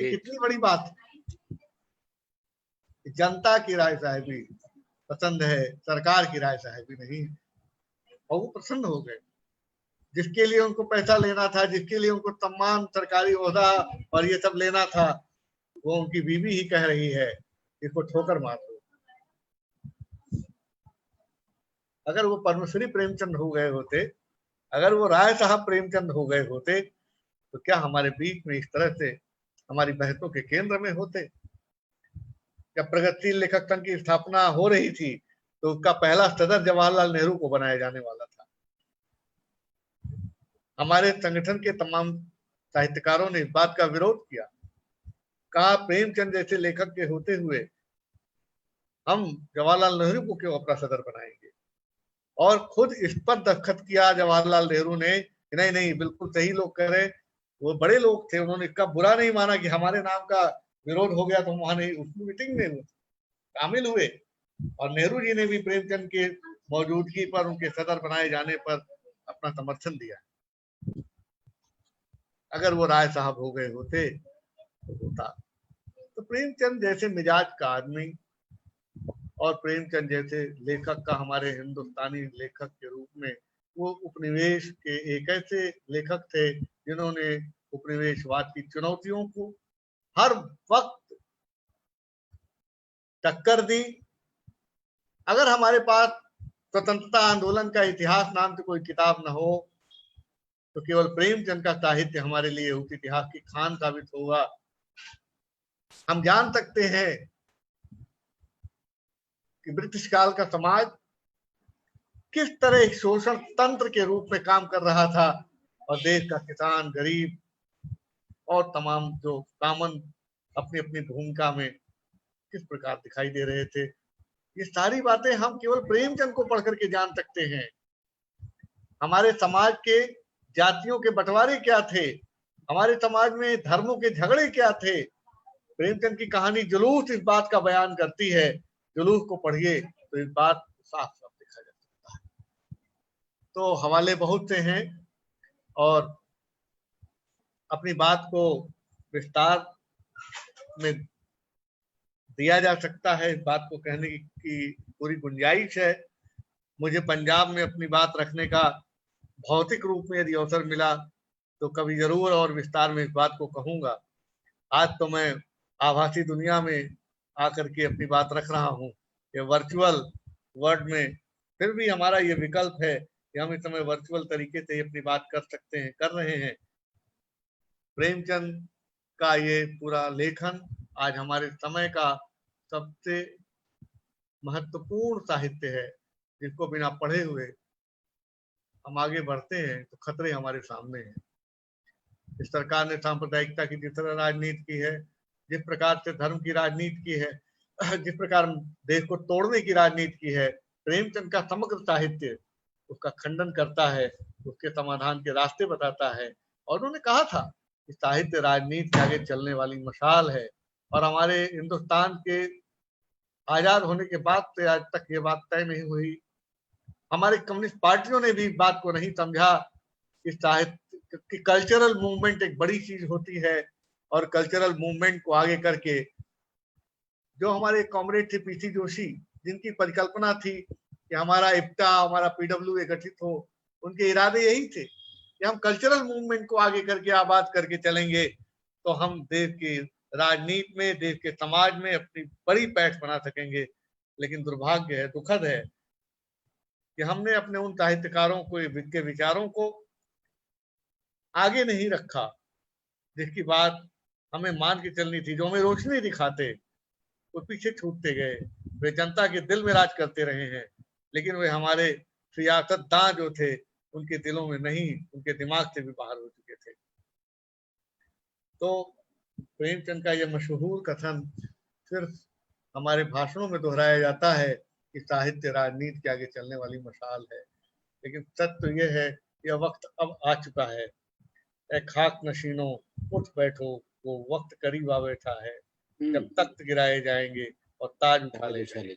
कितनी बड़ी बात है, जनता की राय साहबी पसंद है, सरकार की राय साहबी नहीं। और वो प्रसन्न हो गए। जिसके लिए उनको पैसा लेना था, जिसके लिए उनको तमाम सरकारी ओहदा और ये सब लेना था, वो उनकी बीवी ही कह रही है इसको ठोकर मार दो। अगर वो पद्मश्री प्रेमचंद हो गए होते, अगर वो राय साहब प्रेमचंद हो गए होते, तो क्या हमारे बीच में इस तरह से हमारी बहसों के केंद्र में होते। जब प्रगतिशील लेखक संघ की स्थापना हो रही थी तो उसका पहला सदस्य जवाहरलाल नेहरू को बनाया जाने वाला था। हमारे संगठन के तमाम साहित्यकारों ने इस बात का विरोध किया, कहा प्रेमचंद जैसे लेखक के होते हुए हम जवाहरलाल नेहरू को क्यों अपना सदर बनाएंगे। और खुद इस पर दस्तखत किया जवाहरलाल नेहरू ने, नहीं नहीं बिल्कुल सही लोग कह रहे। वो बड़े लोग थे, उन्होंने इसका बुरा नहीं माना कि हमारे नाम का विरोध हो गया तो वहां नहीं, उस मीटिंग में शामिल हुए। और नेहरू जी ने भी प्रेमचंद के मौजूदगी पर, उनके सदर बनाए जाने पर अपना समर्थन दिया। अगर वो राय साहब हो गए होते तो होता। तो प्रेमचंद जैसे मिजाज का आदमी और प्रेमचंद जैसे लेखक का, हमारे हिंदुस्तानी लेखक के रूप में, वो उपनिवेश के एक ऐसे लेखक थे जिन्होंने उपनिवेशवाद की चुनौतियों को हर वक्त टक्कर दी। अगर हमारे पास स्वतंत्रता आंदोलन का इतिहास नाम से कोई किताब न हो तो केवल प्रेमचंद का साहित्य हमारे लिए उस इतिहास की खान साबित होगा। हम जान सकते हैं कि ब्रिटिश काल का समाज किस तरह एक शोषण तंत्र के रूप में काम कर रहा था और देश का किसान, गरीब और तमाम जो कामन अपनी अपनी भूमिका में किस प्रकार दिखाई दे रहे थे। ये सारी बातें हम केवल प्रेमचंद को पढ़ करके जान सकते हैं। हमारे समाज के जातियों के बंटवारे क्या थे, हमारे समाज में धर्मों के झगड़े क्या थे। प्रेमचंद की कहानी जुलूस इस बात का बयान करती है। जुलूस को पढ़िए तो इस बात साफ साफ दिखा जा सकता है। तो हवाले बहुत से हैं और अपनी बात को विस्तार में दिया जा सकता है, इस बात को कहने की पूरी गुंजाइश है। मुझे पंजाब में अपनी बात रखने का भौतिक रूप में यदि अवसर मिला तो कभी जरूर और विस्तार में इस बात को कहूंगा। आज तो मैं आभासी दुनिया में आकर के अपनी बात रख रहा हूँ, ये वर्चुअल वर्ल्ड में, फिर भी हमारा ये विकल्प है कि हम इस समय वर्चुअल तरीके से अपनी बात कर सकते हैं, कर रहे हैं। प्रेमचंद का ये पूरा लेखन आज हमारे समय का सबसे महत्वपूर्ण साहित्य है, जिसको बिना पढ़े हुए हम आगे बढ़ते हैं तो खतरे हमारे सामने हैं। इस सरकार ने सांप्रदायिकता की जिस तरह राजनीति की है, जिस प्रकार से धर्म की राजनीति की है, जिस प्रकार देश को तोड़ने की राजनीति की है, प्रेमचंद का समग्र साहित्य उसका खंडन करता है, उसके समाधान के रास्ते बताता है। और उन्होंने कहा था कि साहित्य राजनीति के आगे चलने वाली मशाल है। और हमारे हिंदुस्तान के आजाद होने के बाद से आज तक ये बात तय नहीं हुई। हमारे कम्युनिस्ट पार्टियों ने भी इस बात को नहीं समझा कि साहित्य की कल्चरल मूवमेंट एक बड़ी चीज होती है, और कल्चरल मूवमेंट को आगे करके जो हमारे कॉमरेड थे पीसी जोशी, जिनकी परिकल्पना थी कि हमारा इप्टा, हमारा पीडब्ल्यूए गठित हो, उनके इरादे यही थे कि हम कल्चरल मूवमेंट को आगे करके आबाद करके चलेंगे तो हम देश की राजनीति में, देश के समाज में अपनी बड़ी पैठ बना सकेंगे। लेकिन दुर्भाग्य है, दुखद है कि हमने अपने उन साहित्यकारों को के विचारों को आगे नहीं रखा, जिसकी बात हमें मान के चलनी थी, जो हमें रोशनी दिखाते, वो पीछे छूटते गए। वे जनता के दिल में राज करते रहे हैं, लेकिन वे हमारे सियासतदां जो थे उनके दिलों में नहीं, उनके दिमाग से भी बाहर हो चुके थे। तो प्रेमचंद का यह मशहूर कथन सिर्फ हमारे भाषणों में दोहराया जाता है कि साहित्य राजनीति के आगे चलने वाली मशाल है, लेकिन सत्य तो यह है कि यह वक्त अब आ चुका है। ए खाक नशीनों उठ बैठो, वो वक्त करीब आ बैठा है, जब तख्त गिराए जाएंगे और ताज उठा ले जाएंगे।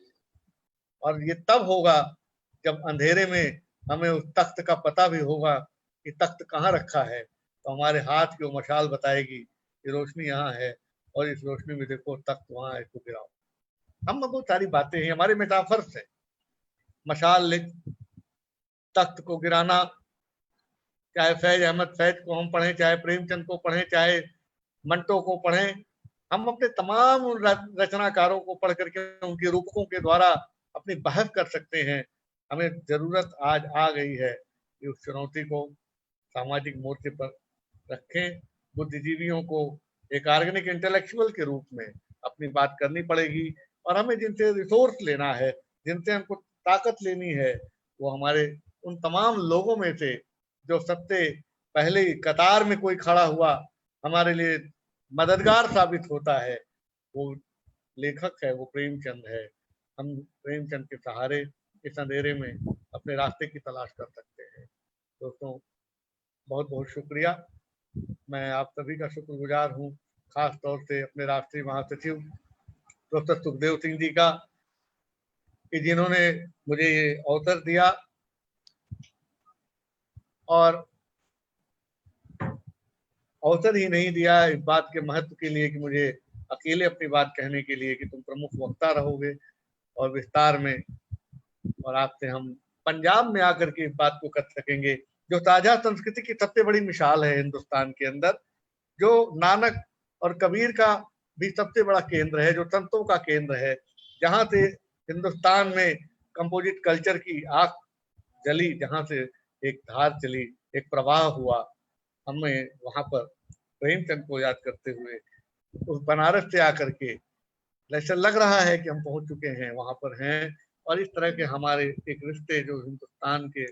और ये तब होगा जब अंधेरे में हमें उस तख्त का पता भी होगा कि तख्त कहाँ रखा है, तो हमारे हाथ की वो मशाल बताएगी कि रोशनी यहाँ है, और इस रोशनी में देखो तख्त वहां है, इसको गिराओ। हम बहुत सारी बातें हैं, हमारे मेटाफर्स है। मशाल तख्त को गिराना, चाहे फैज अहमद फैज को हम पढ़ें, चाहे प्रेमचंद को पढ़ें, चाहे मंटो को पढ़ें, हम अपने तमाम रचनाकारों को पढ़ करके उनके रूपकों के द्वारा अपनी बहस कर सकते हैं। हमें जरूरत आज आ गई है कि उस चुनौती को सामाजिक मोर्चे पर रखें। बुद्धिजीवियों को एक ऑर्गेनिक इंटेलेक्चुअल के रूप में अपनी बात करनी पड़ेगी, और हमें जिनसे रिसोर्स लेना है, जिनसे हमको ताकत लेनी है, वो हमारे उन तमाम लोगों में से जो सबसे पहले कतार में कोई खड़ा हुआ हमारे लिए मददगार साबित होता है, वो लेखक है, वो प्रेमचंद है। हम प्रेमचंद के सहारे इस अंधेरे में अपने रास्ते की तलाश कर सकते हैं। दोस्तों, बहुत बहुत शुक्रिया। मैं आप सभी का शुक्रगुजार हूँ, खास तौर से अपने राष्ट्रीय महासचिव डॉक्टर सुखदेव सिंह जी का, कि जिन्होंने मुझे ये अवसर दिया और अवसर ही नहीं दिया इस बात के महत्व के लिए कि मुझे अकेले अपनी बात कहने के लिए, कि तुम प्रमुख वक्ता रहोगे और विस्तार में, और आपसे हम पंजाब में आकर के इस बात को कर सकेंगे, जो ताजा संस्कृति की सबसे बड़ी मिसाल है हिंदुस्तान के अंदर, जो नानक और कबीर का भी सबसे बड़ा केंद्र है, जो संतों का केंद्र है, जहां से हिंदुस्तान में कंपोजिट कल्चर की आग जली, जहां से एक धार चली, एक प्रवाह हुआ। हमें वहां पर प्रेमचंद को याद करते हुए उस बनारस से आकर के ऐसा लग रहा है कि हम पहुंच चुके हैं, वहां पर हैं, और इस तरह के हमारे एक रिश्ते जो हिंदुस्तान के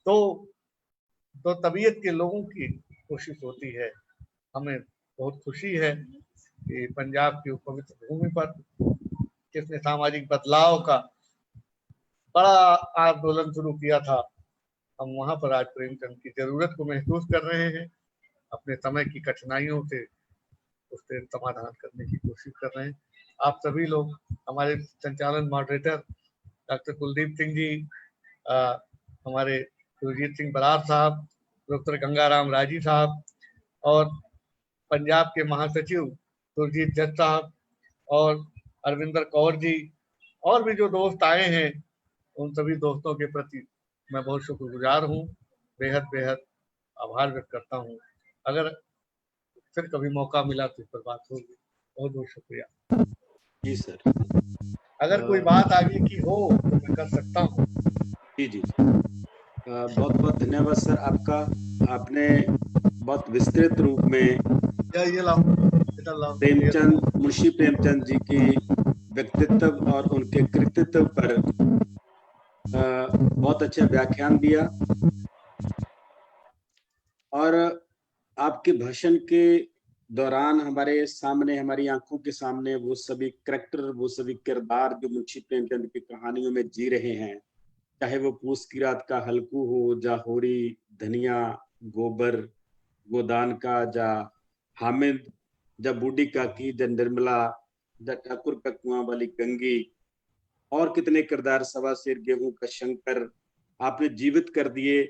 दो तबीयत के लोगों की कोशिश होती है। हमें बहुत खुशी है कि पंजाब की पवित्र भूमि पर जिसने सामाजिक बदलाव का बड़ा आंदोलन शुरू किया था, हम वहां पर आज प्रेमचंद की जरूरत को महसूस कर रहे हैं, अपने समय की कठिनाइयों से उससे समाधान करने की कोशिश कर रहे हैं। आप सभी लोग, हमारे संचालन मॉडरेटर डॉक्टर कुलदीप सिंह जी, हमारे सुरजीत सिंह बरार साहब, डॉक्टर गंगाराम राजी साहब और पंजाब के महासचिव सुरजीत जट साहब और अरविंदर कौर जी और भी जो दोस्त आए हैं, उन सभी दोस्तों के प्रति मैं बहुत शुक्रगुजार हूँ, बेहद बेहद आभार व्यक्त करता हूँ। अगर फिर कभी मौका मिला तो इस पर बात होगी। बहुत बहुत शुक्रिया। जी सर। अगर कोई बात आगे की हो तो मैं कर सकता हूँ। जी जी, बहुत बहुत धन्यवाद सर आपका। आपने बहुत विस्तृत रूप में ये लाओ, प्रेमचंद, मुंशी प्रेमचंद जी की व्यक्तित्व और उनके कृतित्व पर बहुत अच्छा व्याख्यान दिया और आपके भाषण के दौरान हमारे सामने, हमारी आंखों के सामने वो सभी करैक्टर, वो सभी किरदार जो मुंशी प्रेमचंद की कहानियों में जी रहे हैं, चाहे वो पूस की रात का हल्कू हो, जा होरी, धनिया, गोबर, गोदान का, जा हामिद, जा बूढ़ी काकी, जा निर्मला, जा ठाकुर का कुआं वाली गंगी और कितने किरदार, सवा शेर, गेहूं का शंकर, आपने जीवित कर दिए।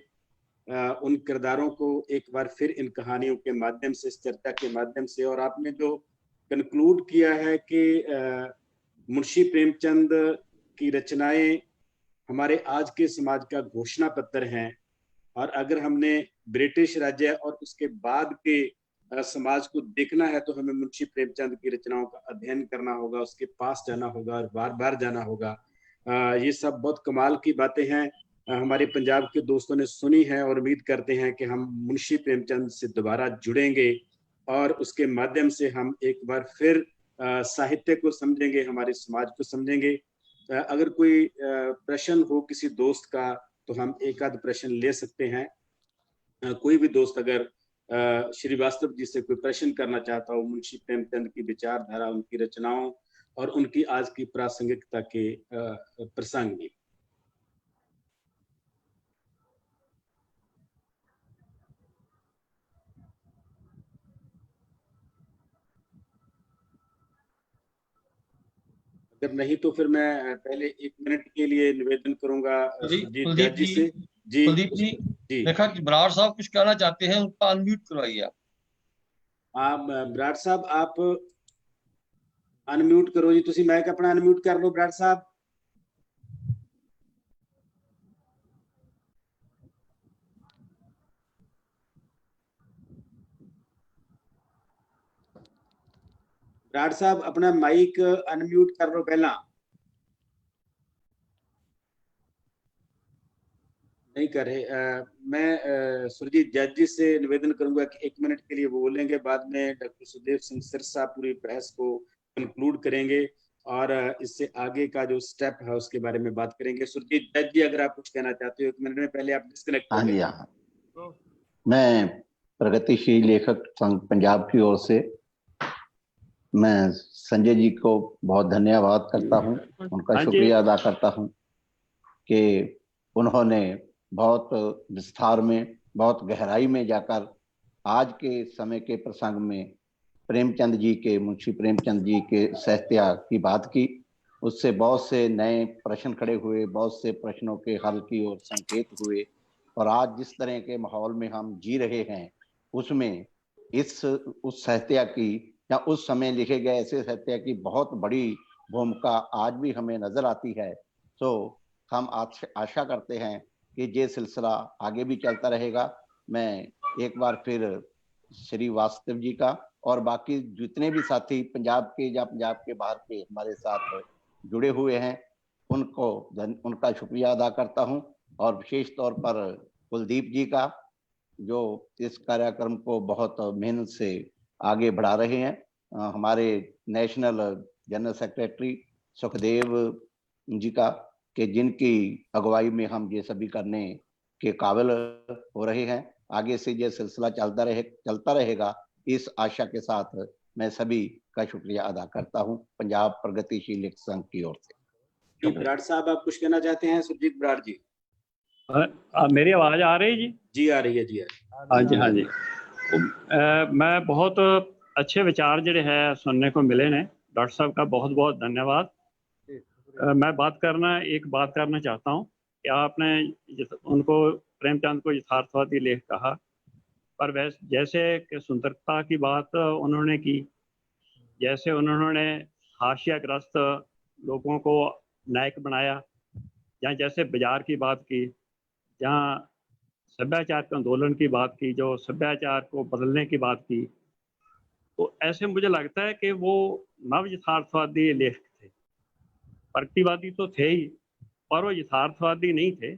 उन किरदारों को एक बार फिर इन कहानियों के माध्यम से, इस चर्चा के माध्यम से, और आपने जो कंक्लूड किया है कि मुंशी प्रेमचंद की रचनाएं हमारे आज के समाज का घोषणा पत्र हैं, और अगर हमने ब्रिटिश राज्य और उसके बाद के समाज को देखना है तो हमें मुंशी प्रेमचंद की रचनाओं का अध्ययन करना होगा, उसके पास जाना होगा और बार बार जाना होगा। ये सब बहुत कमाल की बातें हैं, हमारे पंजाब के दोस्तों ने सुनी है और उम्मीद करते हैं कि हम मुंशी प्रेमचंद से दोबारा जुड़ेंगे और उसके माध्यम से हम एक बार फिर साहित्य को समझेंगे, हमारे समाज को समझेंगे। अगर कोई प्रश्न हो किसी दोस्त का तो हम एक आध प्रश्न ले सकते हैं। कोई भी दोस्त अगर श्रीवास्तव जी से कोई प्रश्न करना चाहता हो मुंशी प्रेमचंद की विचारधारा, उनकी रचनाओं और उनकी आज की प्रासंगिकता के प्रसंग में। अगर नहीं तो फिर मैं पहले 1 मिनट के लिए निवेदन करूंगा कुलदीप जी से। जी कुलदीप जी, देखा कि बराड़ साहब कुछ कहना चाहते हैं, उनका अनम्यूट करवाइए आप। बराड़ साहब आप अनम्यूट करो जी, तुसी माइक अपना अनम्यूट कर लो बराड़ साहब। बराड़ साहब अपना माइक अनम्यूट कर लो पहला। नहीं कर रहे। मैं सुरजीत जज जी से निवेदन करूंगा कि 1 मिनट के लिए वो बोलेंगे, बाद में डॉक्टर सुदेव सिंह सिरसा पूरी बहस को कंक्लूड करेंगे और इससे आगे का जो स्टेप है उसके बारे में बात करेंगे। सुरजीत जज जी अगर आप कुछ कहना चाहते हो 1 मिनट में, पहले आप डिस्कनेक्ट हाँ जी, हाँ। मैं प्रगतिशील लेखक संघ पंजाब की ओर से मैं संजय जी को बहुत धन्यवाद करता हूँ, उनका शुक्रिया अदा करता हूँ कि उन्होंने बहुत विस्तार में, बहुत गहराई में जाकर आज के समय के प्रसंग में प्रेमचंद जी के, मुंशी प्रेमचंद जी के साहित्य की बात की। उससे बहुत से नए प्रश्न खड़े हुए, बहुत से प्रश्नों के हल की ओर संकेत हुए, और आज जिस तरह के माहौल में हम जी रहे हैं उसमें उस साहित्य की या उस समय लिखे गए ऐसे साहित्य की बहुत बड़ी भूमिका आज भी हमें नजर आती है। तो हम आशा करते हैं कि ये सिलसिला आगे भी चलता रहेगा। मैं एक बार फिर श्रीवास्तव जी का और बाकी जितने भी साथी पंजाब के या पंजाब के बाहर के हमारे साथ जुड़े हुए हैं उनका शुक्रिया अदा करता हूं, और विशेष तौर पर कुलदीप जी का, जो इस कार्यक्रम को बहुत मेहनत से आगे बढ़ा रहे हैं, हमारे national general secretary Sukhdev ji का, कि जिनकी अगुवाई में हम ये सभी करने के काबिल हो रहे हैं। आगे से ये सिलसिला चलता रहेगा, इस आशा के साथ मैं सभी का शुक्रिया अदा करता हूं पंजाब प्रगतिशील लेखक संघ की ओर से। बराड़ साहब आप कुछ कहना चाहते हैं? सुरजीत बराड़ जी, मेरी आवाज आ रही है जी? जी आ रही है जी। हाँ जी, हाँ जी। मैं बहुत अच्छे विचार जोड़े है सुनने को मिले ने। डॉक्टर साहब का बहुत बहुत धन्यवाद। मैं एक बात करना चाहता हूँ कि आपने उनको प्रेमचंद को यथार्थवादी लेख कहा, पर वैसे जैसे कि सुंदरता की बात उन्होंने की, जैसे उन्होंने हाशियाग्रस्त लोगों को नायक बनाया, या जैसे बाजार की बात की, जहाँ सभ्याचार के आंदोलन की बात की, जो सभ्याचार को बदलने की बात की, तो ऐसे मुझे लगता है कि वो नव यथार्थवादी लेखक थे। प्रगतिवादी तो थे ही, पर वो यथार्थवादी नहीं थे,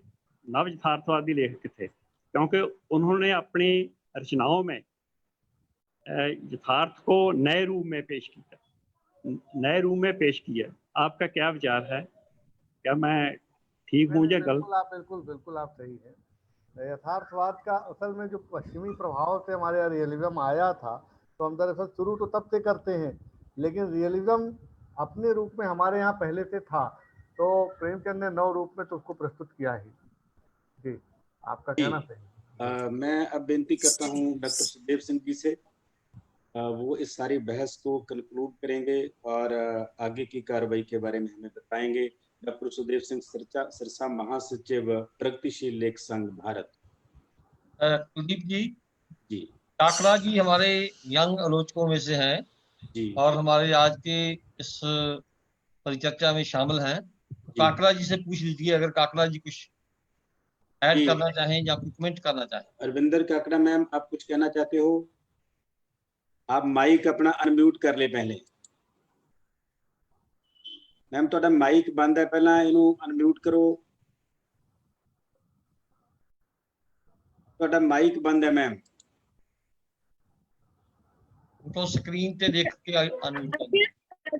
नव यथार्थवादी लेखक थे, क्योंकि उन्होंने अपनी रचनाओं में यथार्थ को नए रूप में पेश किया। आपका क्या विचार है? क्या मैं ठीक हूँ या गलत? बिल्कुल आप सही है। यथार्थवाद का असल में जो पश्चिमी प्रभाव से हमारे यहाँ रियलिज्म आया था, तो हम दरअसल शुरू तो तब से करते हैं, लेकिन रियलिज्म अपने रूप में हमारे यहाँ पहले से था, तो प्रेमचंद ने नव रूप में तो उसको प्रस्तुत किया ही। जी, आपका कहना सही। मैं अब बेनती करता हूँ डॉक्टर सुखदेव सिंह जी से, वो इस सारी बहस को कंक्लूड करेंगे और आगे की कार्रवाई के बारे में हमें बताएंगे। डॉक्टर सुखदेव सिंह सिरसा, महासचिव प्रगतिशील लेख संघ भारत। कुलदीप जी, जी काकड़ा जी हमारे यंग आलोचकों में से हैं जी और हमारे आज के इस परिचर्चा में शामिल हैं। काकड़ा जी से पूछ लीजिए अगर काकड़ा जी कुछ ऐड करना चाहें या कुछ कमेंट करना चाहें। अरविंदर काकड़ा मैम, आप कुछ कहना चाहते हो? आप माइक अपना अनम्यूट कर ले पहले। मैम ਤੁਹਾਡਾ माइक बंद है, पहला इनू अनम्यूट करो। ਤੁਹਾਡਾ माइक बंद है मैम। तो स्क्रीन पे देख के अनम्यूट कर।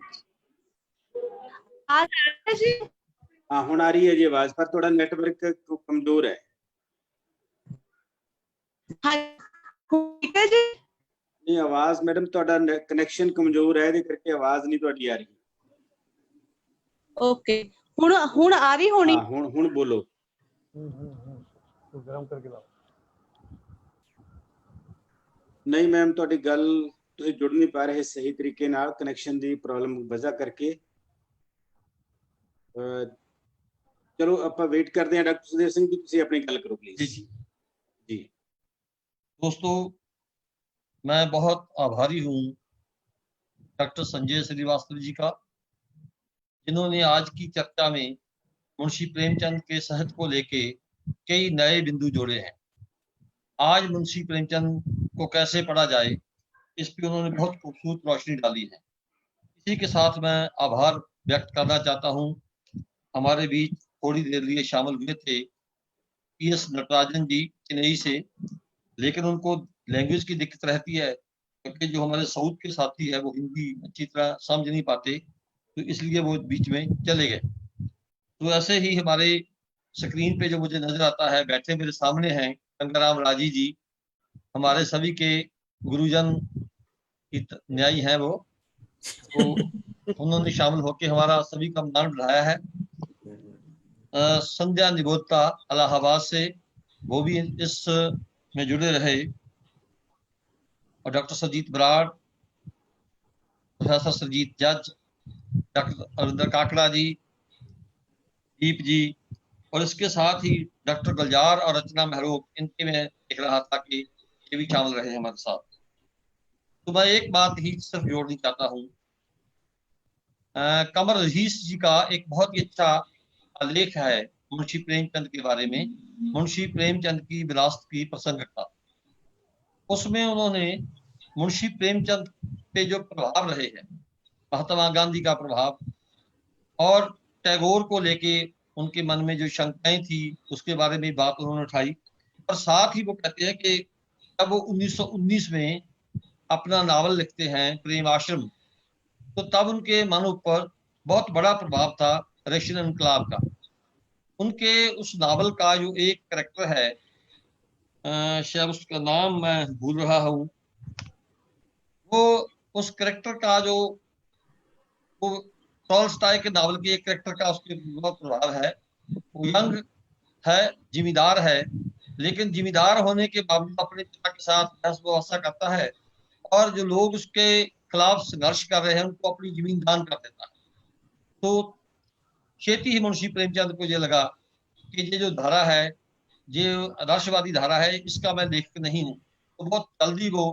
हाँ हुण आ रही है जी आवाज, पर थोड़ा नेटवर्क कमजोर है। ठीक है जी। नहीं आवाज मैडम ਤੁਹਾਡਾ कनेक्शन कमजोर है, ਇਹਦੇ करके आवाज नहीं ਤੁਹਾਡੀ आ रही। ओके, हुण आ रही होनी। हाँ हुण बोलो। तो गरम करके लाओ। नहीं मैम ਤੁਹਾਡੀ ਗੱਲ ਤੁਸੀਂ जुड़ नहीं पा रहे सही तरीके नाल, कनेक्शन ਦੀ प्रॉब्लम वजह करके। चलो ਆਪਾਂ वेट करते हैं। डॉक्टर सुखदेव सिंह जी ਤੁਸੀਂ अपनी गल करो प्लीज। जी जी दोस्तों, मैं बहुत आभारी हूँ डॉक्टर संजय श्रीवास्तव जी का, जिन्होंने आज की चर्चा में मुंशी प्रेमचंद के साहित्य को लेके कई नए बिंदु जोड़े हैं। आज मुंशी प्रेमचंद को कैसे पढ़ा जाए, इस पे उन्होंने बहुत खूबसूरत रोशनी डाली है। इसी के साथ मैं आभार व्यक्त करना चाहता हूँ, हमारे बीच थोड़ी देर लिए शामिल हुए थे PS नटराजन जी चेन्नई से, लेकिन उनको लैंग्वेज की दिक्कत रहती है, क्योंकि जो हमारे साउथ के साथी है वो हिंदी अच्छी तरह समझ नहीं पाते, तो इसलिए वो बीच में चले गए। तो ऐसे ही हमारे स्क्रीन पे जो मुझे नजर आता है, बैठे मेरे सामने हैं गंगाराम राजी जी, हमारे सभी के गुरुजन की न्यायी हैं वो, तो उन्होंने शामिल होकर हमारा सभी का मान बढ़ाया है। संध्या निगोत्ता इलाहाबाद से, वो भी इस में जुड़े रहे, और डॉक्टर सरजीत बराड़, प्रोफेसर सरजीत जज, डॉक्टर अरविंदर काकड़ा जी, दीप जी, और इसके साथ ही डॉक्टर गुलजार और रचना महरूब, इनके में देख रहा था कि ये भी शामिल रहे हमारे साथ। तो मैं एक बात ही सिर्फ जोड़नी चाहता हूँ, कमर रहीस जी का एक बहुत ही अच्छा लेख है मुंशी प्रेमचंद के बारे में, मुंशी प्रेमचंद की विरासत की प्रसंगता। उसमें उन्होंने मुंशी प्रेमचंद पे जो प्रभाव रहे हैं, महात्मा गांधी का प्रभाव और टैगोर को लेके उनके मन में जो शंकाएं थी, उसके बारे में बात उन्होंने उठाई। और साथ ही वो कहते हैं कि जब वो 1919 में अपना नावल लिखते हैं प्रेम आश्रम, तो तब उनके मन ऊपर बहुत बड़ा प्रभाव था रशियन इनकलाब का। उनके उस नावल का जो एक कैरेक्टर है, शायद उसका नाम मैं भूल रहा हूँ, वो उस कैरेक्टर का जो वो टॉल्स्टॉय के नावल के एक कैरेक्टर का उसके बहुत प्रभाव है। वो यंग है, जिम्मेदार है, लेकिन जिम्मेदार होने के बावजूद अपने पिता के साथ बहस व्यवस्था करता है, और जो लोग उसके खिलाफ संघर्ष कर रहे हैं उनको अपनी जमीन दान कर देता है। तो खेती ही मुंशी प्रेमचंद को ये लगा कि ये जो धारा है जो आदर्शवादी धारा है इसका मैं लेखक नहीं हूँ। तो बहुत जल्दी वो,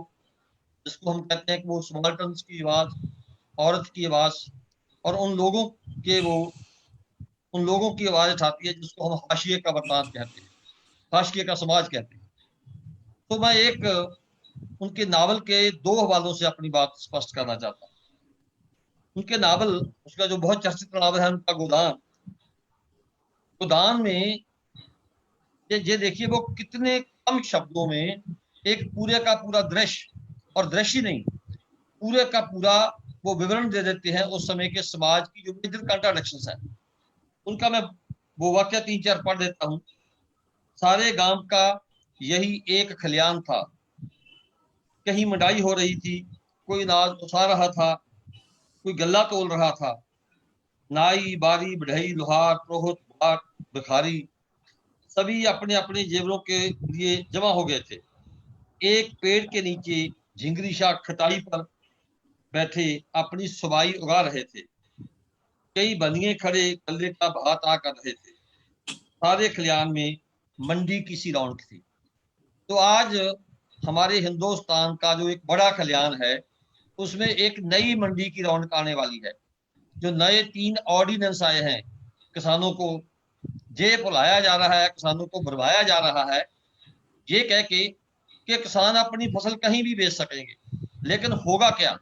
जिसको हम कहते हैं कि वो सबाल्टर्न्स की आवाज, औरत की आवाज और उन लोगों की आवाज उठाती है जिसको हम हाशिए का वतन कहते हैं, हाशिए का समाज कहते हैं। तो मैं एक उनके नावल के 2 हवालों से अपनी बात स्पष्ट करना चाहता हूँ। उनके नावल, उसका जो बहुत चर्चित नावल है उनका गोदान, गोदान में ये देखिए वो कितने कम शब्दों में एक पूरे का पूरा दृश्य, और दृश्य नहीं, पूरे का पूरा वो विवरण दे देते हैं उस समय के समाज की जो मेजर कॉन्ट्राडिक्शंस है उनका। मैं वो वाक्य 3-4 पढ़ देता हूँ। सारे गांव का यही एक खलियान था, कहीं मंडाई हो रही थी, कोई अनाज उठा रहा था, कोई गल्ला तोल रहा था। नाई, बारी, बढ़ई, लोहार, प्रोहत, बाट, भिखारी सभी अपने अपने जेवरों के लिए जमा हो गए थे। एक पेड़ के नीचे झिंगरी शाह खटाई पर बैठे अपनी सुबाई उगा रहे थे। कई बनिए खड़े गल्ले का भात आ कर रहे थे। सारे खलियान में मंडी की सी रौनक थी। तो आज हमारे हिंदुस्तान का जो एक बड़ा खलियान है उसमें एक नई मंडी की रौनक आने वाली है। जो नए 3 ऑर्डिनेंस आए हैं, किसानों को जे बुलाया जा रहा है, किसानों को भरवाया जा रहा है, ये कह के कि किसान अपनी फसल कहीं भी बेच सकेंगे। लेकिन होगा क्या,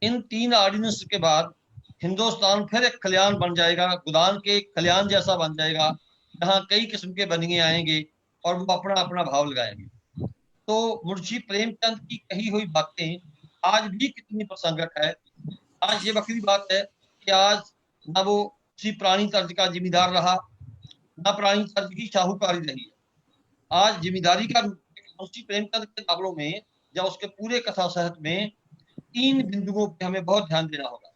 इन 3 ऑर्डिनेंस के बाद हिंदुस्तान फिर एक खलियान बन जाएगा, गोदान के खलियान जैसा बन जाएगा, जहाँ कई किस्म के बनिए आएंगे और वो अपना अपना भाव लगाएंगे। तो मुंशी प्रेमचंद की कही हुई बातें आज भी कितनी प्रासंगिक है। आज ये वक्री बात है कि आज ना वो किसी पुरानी तर्ज का जिम्मेदार रहा, ना पुरानी तर्ज की शाहूकारी रही है। आज जिम्मेदारी का मुंशी प्रेमचंद के नावलों में या उसके पूरे कथा साहित्य में 3 बिंदुओं पे हमें बहुत ध्यान देना होगा।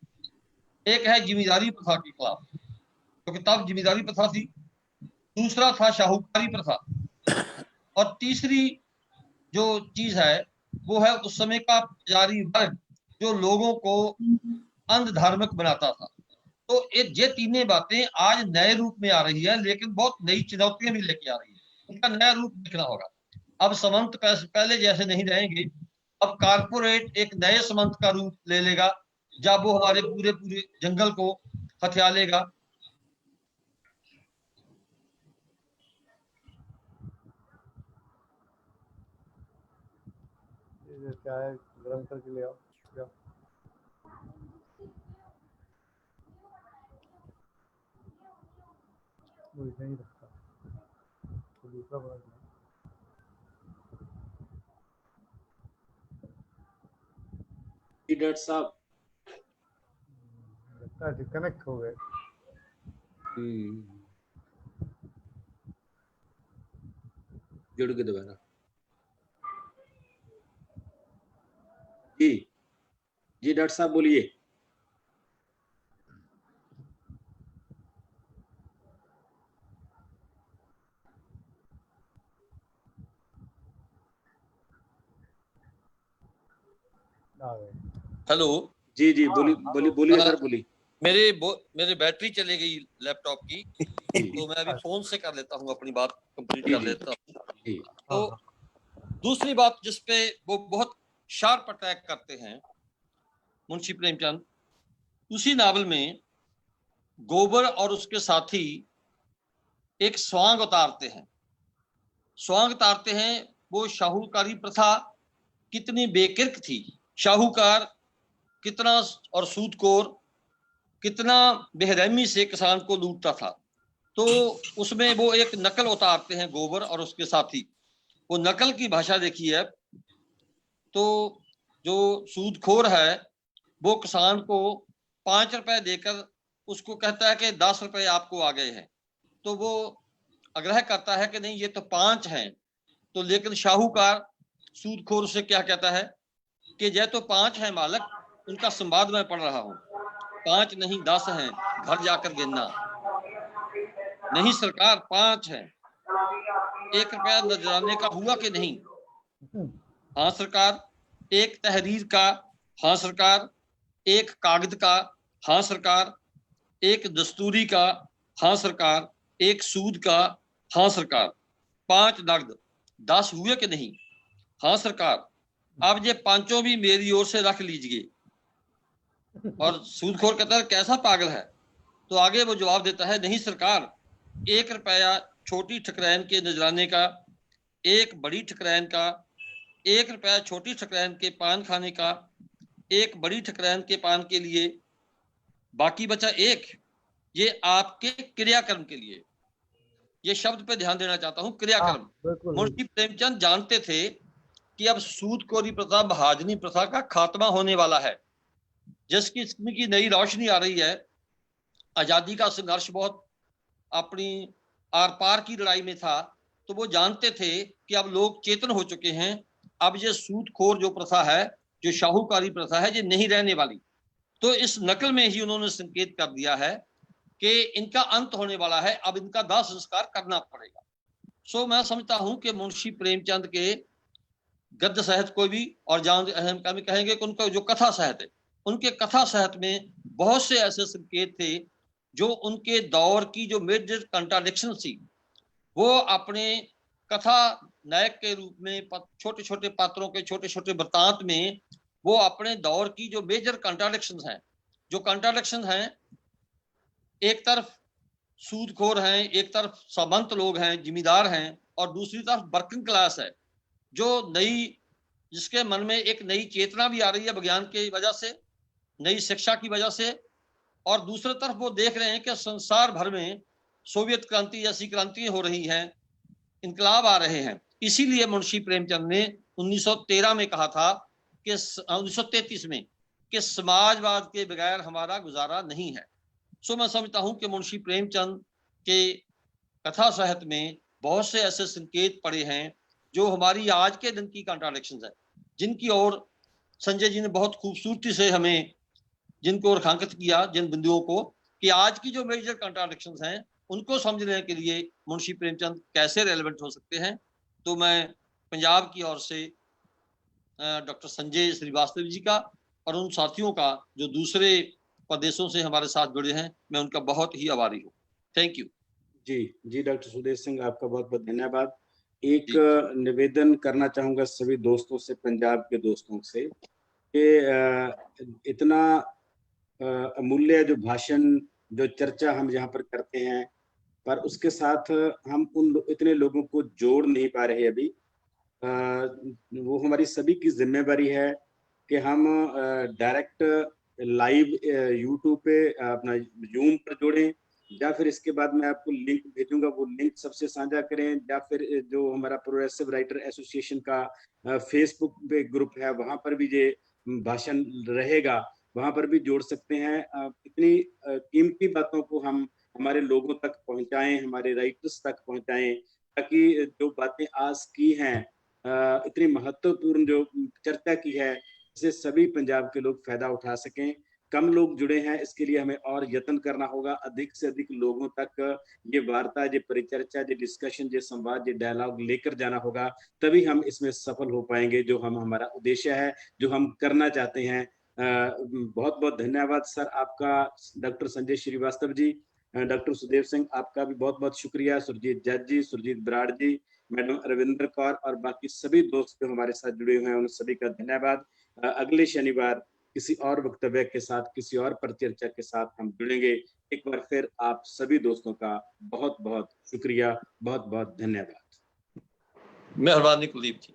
एक है जिम्मेदारी प्रथा के खिलाफ, क्योंकि तब जिम्मेदारी प्रथा थी। दूसरा था शाहूकारी प्रथा, और तीसरी जो चीज है वो है उस समय का पुजारी वर्ग जो लोगों को अंधधार्मिक बनाता था। तो ये तीनों बातें आज नए रूप में आ रही है, लेकिन बहुत नई चुनौतियां भी लेके आ रही है। उनका नया रूप देखना होगा। अब समंत पहले जैसे नहीं रहेंगे। अब कारपोरेट एक नए समंत का रूप ले लेगा, जब वो हमारे पूरे पूरे जंगल को हथिया लेगा। क्या है, गरम करके ले आओ। वो नहीं रखता तो दूसरा बना दिया। डॉक्टर साहब लगता है डिस्कनेक्ट हो गए। जुड़ के दोबारा। जी डॉक्टर साहब बोलिए। हेलो। जी बोलिए सर, बोलिए। मेरे बैटरी चली गई लैपटॉप की, तो मैं अभी फोन से कर लेता हूँ, अपनी बात कंप्लीट कर लेता हूँ। तो दूसरी बात जिसपे वो बहुत शार्प अटैक करते हैं मुंशी प्रेमचंद, उसी नावल में गोबर और उसके साथी एक स्वांग उतारते हैं। वो शाहूकारी प्रथा कितनी बेकिर्क थी, शाहूकार कितना और सूदखोर कितना बेरहमी से किसान को लूटता था। तो उसमें वो एक नकल उतारते हैं, गोबर और उसके साथी। वो नकल की भाषा देखी है। तो जो सूदखोर है वो किसान को 5 रुपए देकर उसको कहता है कि 10 रुपए आपको आ गए हैं। तो वो आग्रह करता है कि नहीं, ये तो 5 हैं। तो लेकिन शाहूकार सूदखोर से क्या कहता है कि ये तो 5 हैं मालिक, उनका संवाद मैं पढ़ रहा हूँ, 5 नहीं 10 हैं, घर जाकर गिनना। नहीं सरकार 5 हैं, 1 रुपया नजराने का हुआ कि नहीं? हाँ सरकार। 1 तहरीर का? हाँ सरकार। 1 कागज का? हाँ सरकार। 1 दस्तूरी का? हाँ सरकार। 1 सूद का? हाँ सरकार। 5 नगद 10 हुए कि नहीं? हाँ सरकार, अब ये पांचों भी मेरी ओर से रख लीजिए। और सूदखोर कहता है कैसा पागल है? तो आगे वो जवाब देता है, नहीं सरकार, 1 रुपया छोटी ठकरैन के नजराने का, 1 बड़ी ठकरैन का, 1 रुपया छोटी ठकरैन के पान खाने का, 1 बड़ी ठकरैन के पान के लिए, बाकी बचा 1, ये आपके क्रियाकर्म के लिए। ये शब्द पे ध्यान देना चाहता हूं, क्रियाकर्म। मुंशी प्रेमचंद जानते थे कि अब सूदखोरी प्रथा, महाजनी प्रथा का खात्मा होने वाला है, जिसकी नई रोशनी आ रही है। आजादी का संघर्ष बहुत अपनी आर पार की लड़ाई में था, तो वो जानते थे कि अब लोग चेतन हो चुके हैं, अब ये सूदखोर जो प्रथा है, जो शाहूकारी प्रथा है, ये नहीं रहने वाली। तो इस नकल में ही उन्होंने संकेत कर दिया है कि इनका अंत होने वाला है, अब इनका दाह संस्कार करना पड़ेगा। सो मैं समझता हूं कि मुंशी प्रेमचंद के गद्य साहित्य को भी, और जहां हम कहेंगे कि उनका जो कथा साहित्य है, उनके कथा साहित्य में बहुत से ऐसे संकेत थे जो उनके दौर की जो मेजर कंट्राडिक्शन थी, वो अपने कथा नायक के रूप में छोटे छोटे पात्रों के छोटे छोटे वृत्तांत में वो अपने दौर की जो मेजर कंट्राडिक्शन हैं, जो कंट्राडिक्शन हैं, एक तरफ सूदखोर हैं, एक तरफ सामंत लोग हैं, जिम्मेदार हैं, और दूसरी तरफ वर्किंग क्लास है जो नई, जिसके मन में एक नई चेतना भी आ रही है विज्ञान की वजह से, नई शिक्षा की वजह से। और दूसरी तरफ वो देख रहे हैं कि संसार भर में सोवियत क्रांति जैसी क्रांतियां हो रही हैं, इनकलाब आ रहे हैं। इसीलिए मुंशी प्रेमचंद ने 1913 में कहा था कि 1933 में कि समाजवाद के बगैर हमारा गुजारा नहीं है। सो मैं समझता हूं कि मुंशी प्रेमचंद के कथा साहित्य में बहुत से ऐसे संकेत पड़े हैं जो हमारी आज के दिन की कॉन्ट्राडिक्शंस है, जिनकी ओर संजय जी ने बहुत खूबसूरती से हमें जिनको रेखांकित किया, जिन बिंदुओं को, कि आज की जो मेजर कॉन्ट्राडिक्शंस हैं उनको समझने के लिए मुंशी प्रेमचंद कैसे रेलेवेंट हो सकते हैं। तो मैं पंजाब की ओर से डॉक्टर संजय श्रीवास्तव जी का और उन साथियों का जो दूसरे प्रदेशों से हमारे साथ जुड़े हैं, मैं उनका बहुत ही आभारी हूँ। Thank you. जी डॉक्टर सुदेश सिंह, आपका बहुत बहुत धन्यवाद। एक निवेदन करना चाहूंगा सभी दोस्तों से, पंजाब के दोस्तों से, कि इतना अमूल्य जो भाषण, जो चर्चा हम यहाँ पर करते हैं, पर उसके साथ हम इतने लोगों को जोड़ नहीं पा रहे अभी। वो हमारी सभी की जिम्मेवारी है कि हम डायरेक्ट लाइव यूट्यूब पे अपना जूम पर जोड़ें, या फिर इसके बाद मैं आपको लिंक भेजूंगा, वो लिंक सबसे साझा करें, या फिर जो हमारा प्रोग्रेसिव राइटर एसोसिएशन का फेसबुक पे ग्रुप है, वहां पर भी ये भाषण रहेगा, वहां पर भी जोड़ सकते हैं। इतनी कीमती बातों को हम हमारे लोगों तक पहुंचाएं, हमारे राइटर्स तक पहुंचाएं, ताकि जो बातें आज की हैं, इतनी महत्वपूर्ण जो चर्चा की है, इससे सभी पंजाब के लोग फायदा उठा सकें। कम लोग जुड़े हैं, इसके लिए हमें और यत्न करना होगा, अधिक से अधिक लोगों तक ये वार्ता, ये परिचर्चा, ये डिस्कशन, ये संवाद, ये डायलॉग लेकर जाना होगा, तभी हम इसमें सफल हो पाएंगे, जो हम हमारा उद्देश्य है, जो हम करना चाहते हैं। बहुत बहुत धन्यवाद सर आपका, डॉक्टर संजय श्रीवास्तव जी, डॉक्टर सुदेव सिंह, आपका भी बहुत बहुत शुक्रिया, सुरजीत जज जी, सुरजीत बराड़ जी, मैडम अरविंदर कौर, और बाकी सभी दोस्त जो हमारे साथ जुड़े हुए हैं, उन सभी का धन्यवाद। अगले शनिवार किसी और वक्तव्य के साथ, किसी और परिचर्चा के साथ हम जुड़ेंगे। एक बार फिर आप सभी दोस्तों का बहुत बहुत शुक्रिया, बहुत बहुत धन्यवाद। मेहरबानी कुलदीप जी।